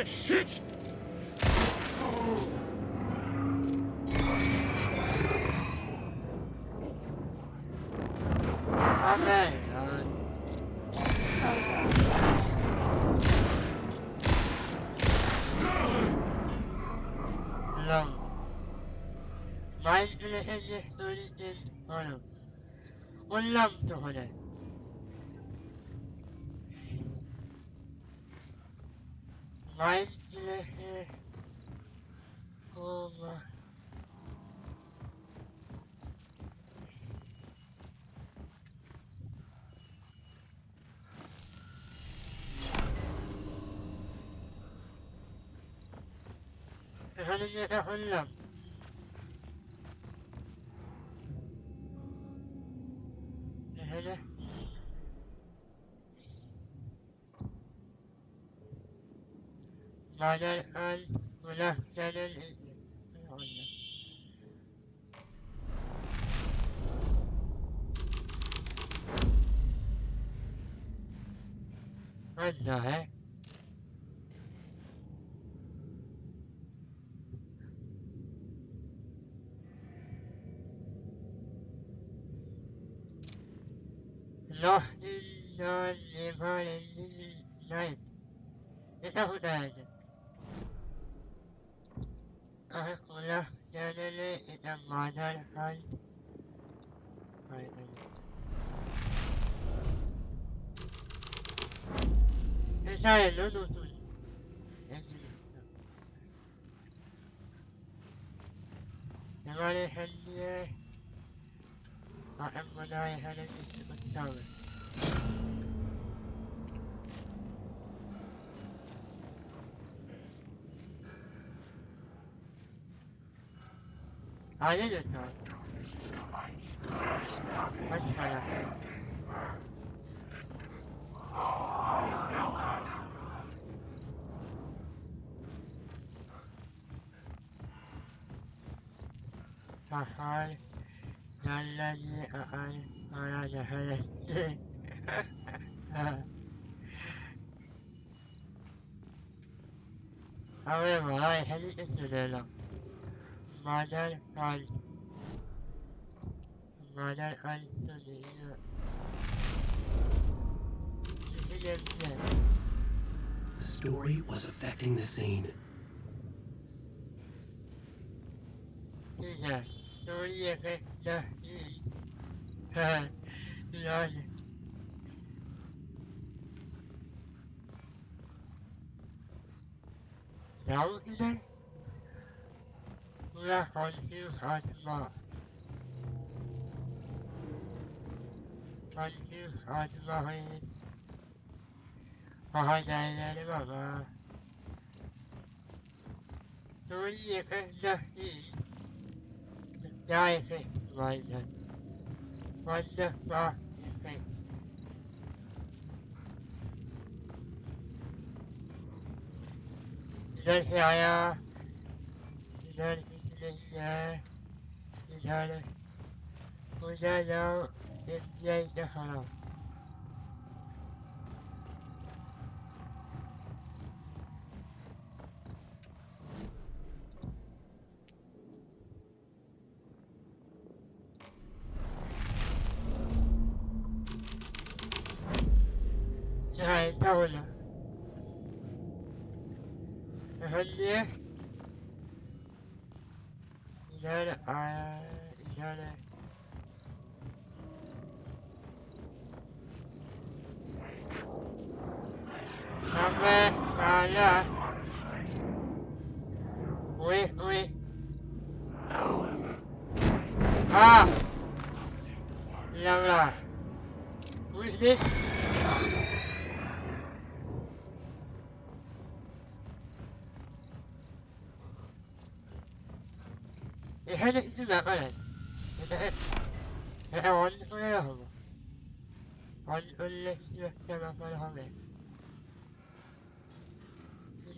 Speaker 8: Shit!
Speaker 16: Okay, long. Mindfulness is stories in follow. One lump to hold it. Mindfulness is over. Running it a whole lump. Mother and Wala Channel is what the heck? Lost in the never ending night. It's a dead. Wala Channel is a mother and it's a little soon. Everybody had the everybody had it to tower. I did it though. What's that? Tahal, Nalani, Arana, Helen. However, I headed into the mother and to
Speaker 1: The story was affecting the scene.
Speaker 16: Yeah, story affect the scene. Lord. Now then, we are on to Fatma. On to Fatma. Behind Mama. Story affect the scene. The effect right then. What the fuck effect? إذا الحياة إذا الفتنة إذا وده لو ازاي دخلوا هاي دولة هل إدارة إدارة Sampai mana? Wih, wih. Ah, lah. Wih ni. Hadi itu nak kan? On boleh apa? On boleh juga jangan apa apa.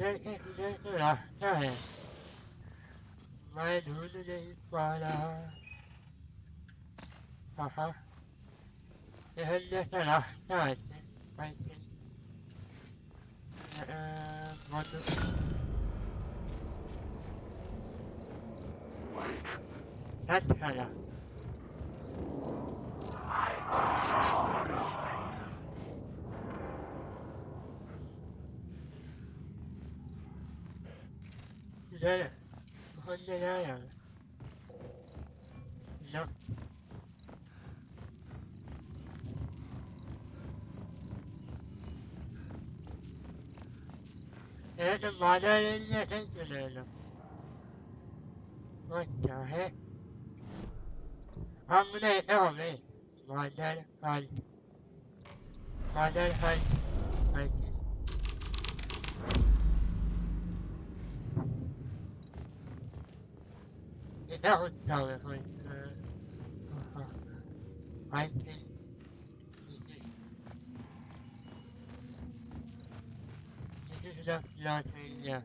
Speaker 16: Tidak tu lah, dah. Mai dulu jadi pada. Haha. Hendak lah, dah. Baik. Bodoh. Tak salah. Tidak, Honda dah. No. The mother is the What the heck? I'm gonna tell me. Mother hunt. Mother hunt. Hunting. That was colorful. Hunting. This is the lottery, yeah.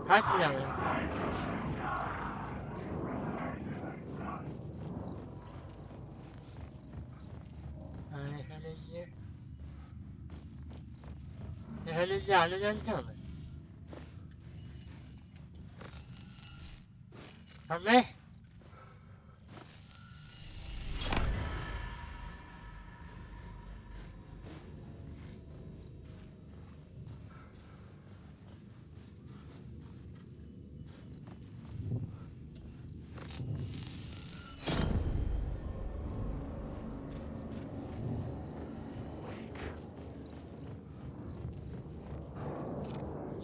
Speaker 16: Hot level. هل على الكامل أمي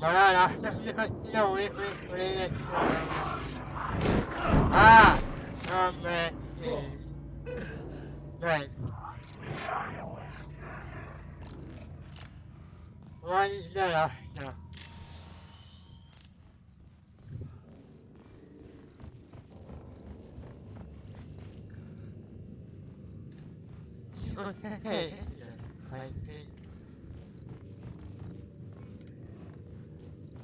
Speaker 16: لا no, wait, ah, oh man, right. What is that? No. Okay, I think.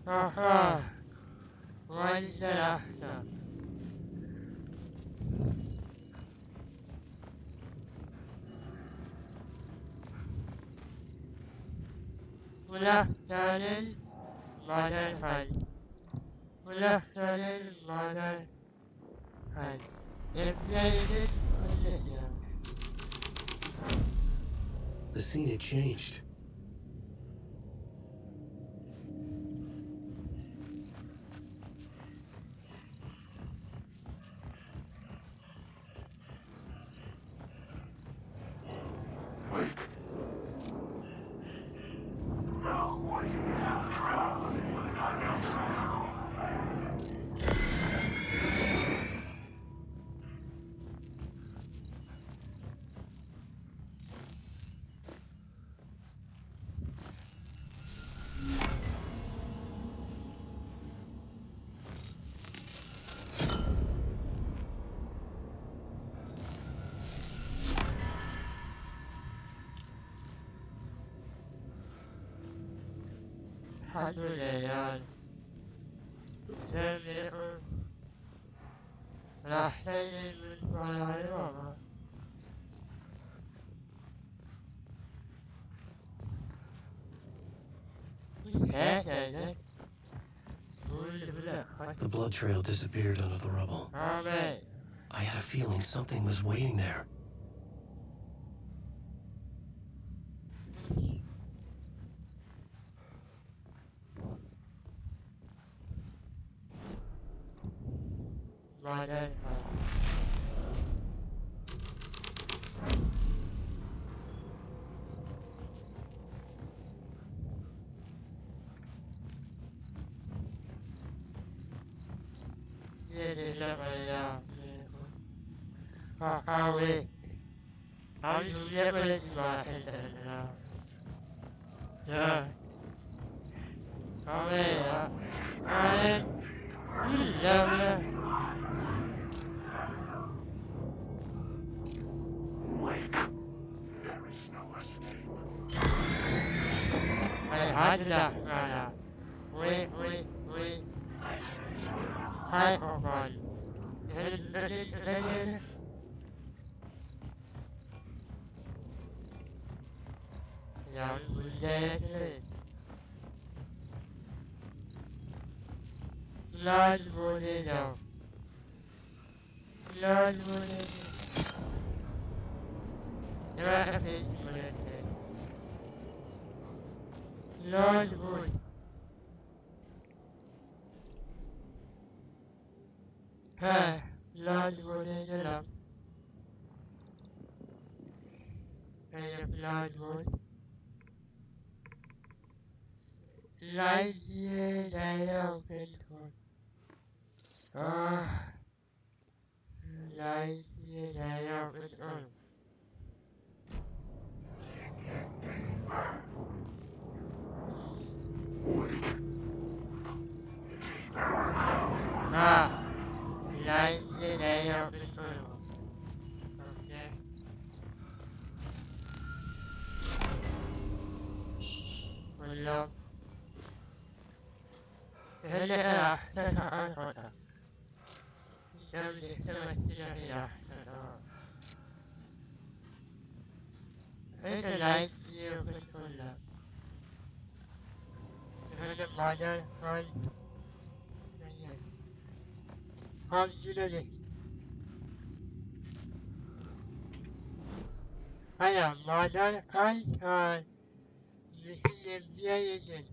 Speaker 16: Aha! What is that? No. Wala dahil madalhan. Wala dahil madalhan. Implemented millennium.
Speaker 1: The scene had changed. Alhamdulillah.
Speaker 16: là hay mình gọi là đấy mà thế vậy đấy
Speaker 1: The blood trail disappeared under the rubble. I had a feeling something was waiting there.
Speaker 16: Right there. How you never let you out yeah. Come here.
Speaker 10: Wake. There is no escape.
Speaker 16: Hey, hide that right now. Wait. Hide on. Yeah, we did it. Lord would it out. Lord would it. Rapid would it. Lord would. Hey, Lord would it out. Hey, Lord would. Light year they open for. Light year they open for. Light year they open for. Okay. Well, love. It's like you control that. The mother front. Come to the I am mother front on the variation.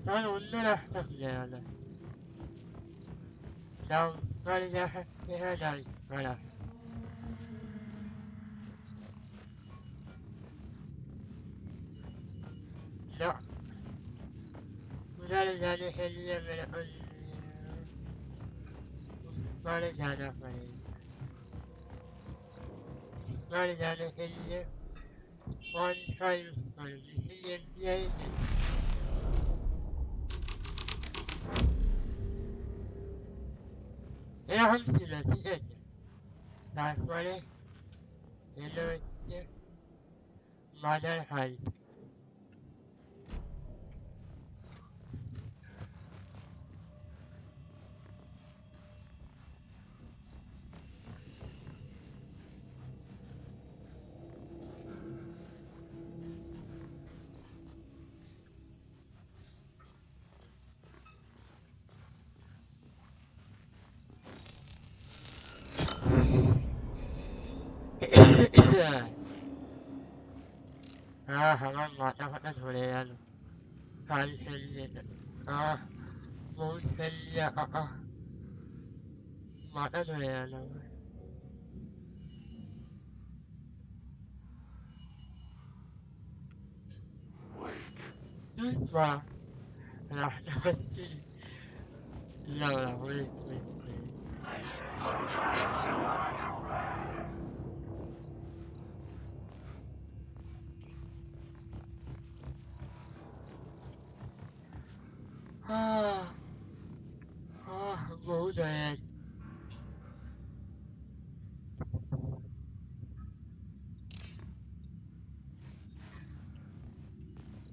Speaker 16: 난 오늘아 그래야돼. 나 말이야 해야 돼. 말아. 나 우리를 나는 해주려면 말을 나눠 말이. 말을 나는 해주려. One time 말이 해주려. 내가 함께는 뛰겠네. 나 말에 내놓을 때 말을 할. 한번 맞다 소리야. 안 들리네. 못 들려. 맞다 소리야. 봐. 나 No, wait. Ngủ rồi.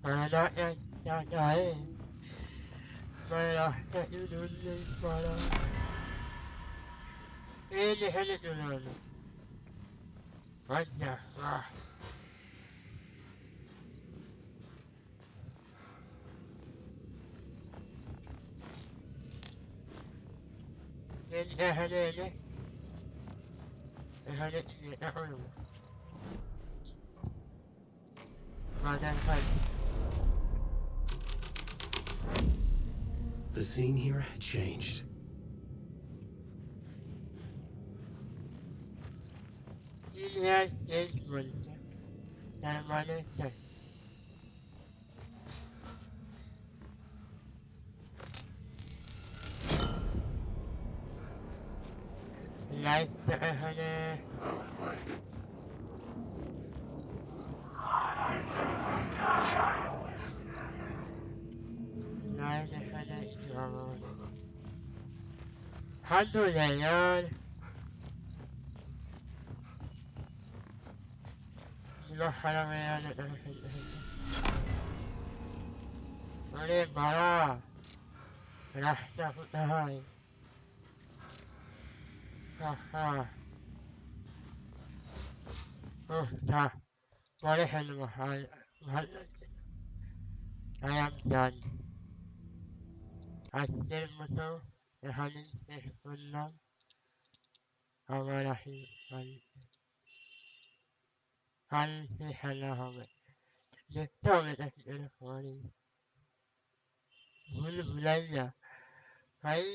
Speaker 16: Mà đó, đấy. Mà đó, you do this, mà đó. Ini hanya dulu. Banyak. Ini hanya. Hanya ini aku. Mana kan?
Speaker 1: The scene here had changed.
Speaker 16: Ini boleh. Dari mana kan? Like hanya. Hantu jalan. Iba halaman. Boleh marah. Rasa putih. Haha. Dah. Boleh hanya mahal. Ayam dan. Hasil motor. Hanya benar. Awalnya hal halah. Tahu tak telefon. Bulan. Hai.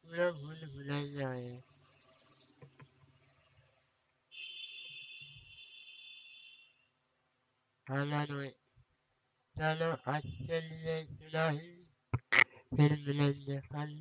Speaker 16: Bulan. Halanoi. Kalau hasilnya ilahi. Bulan. Hal.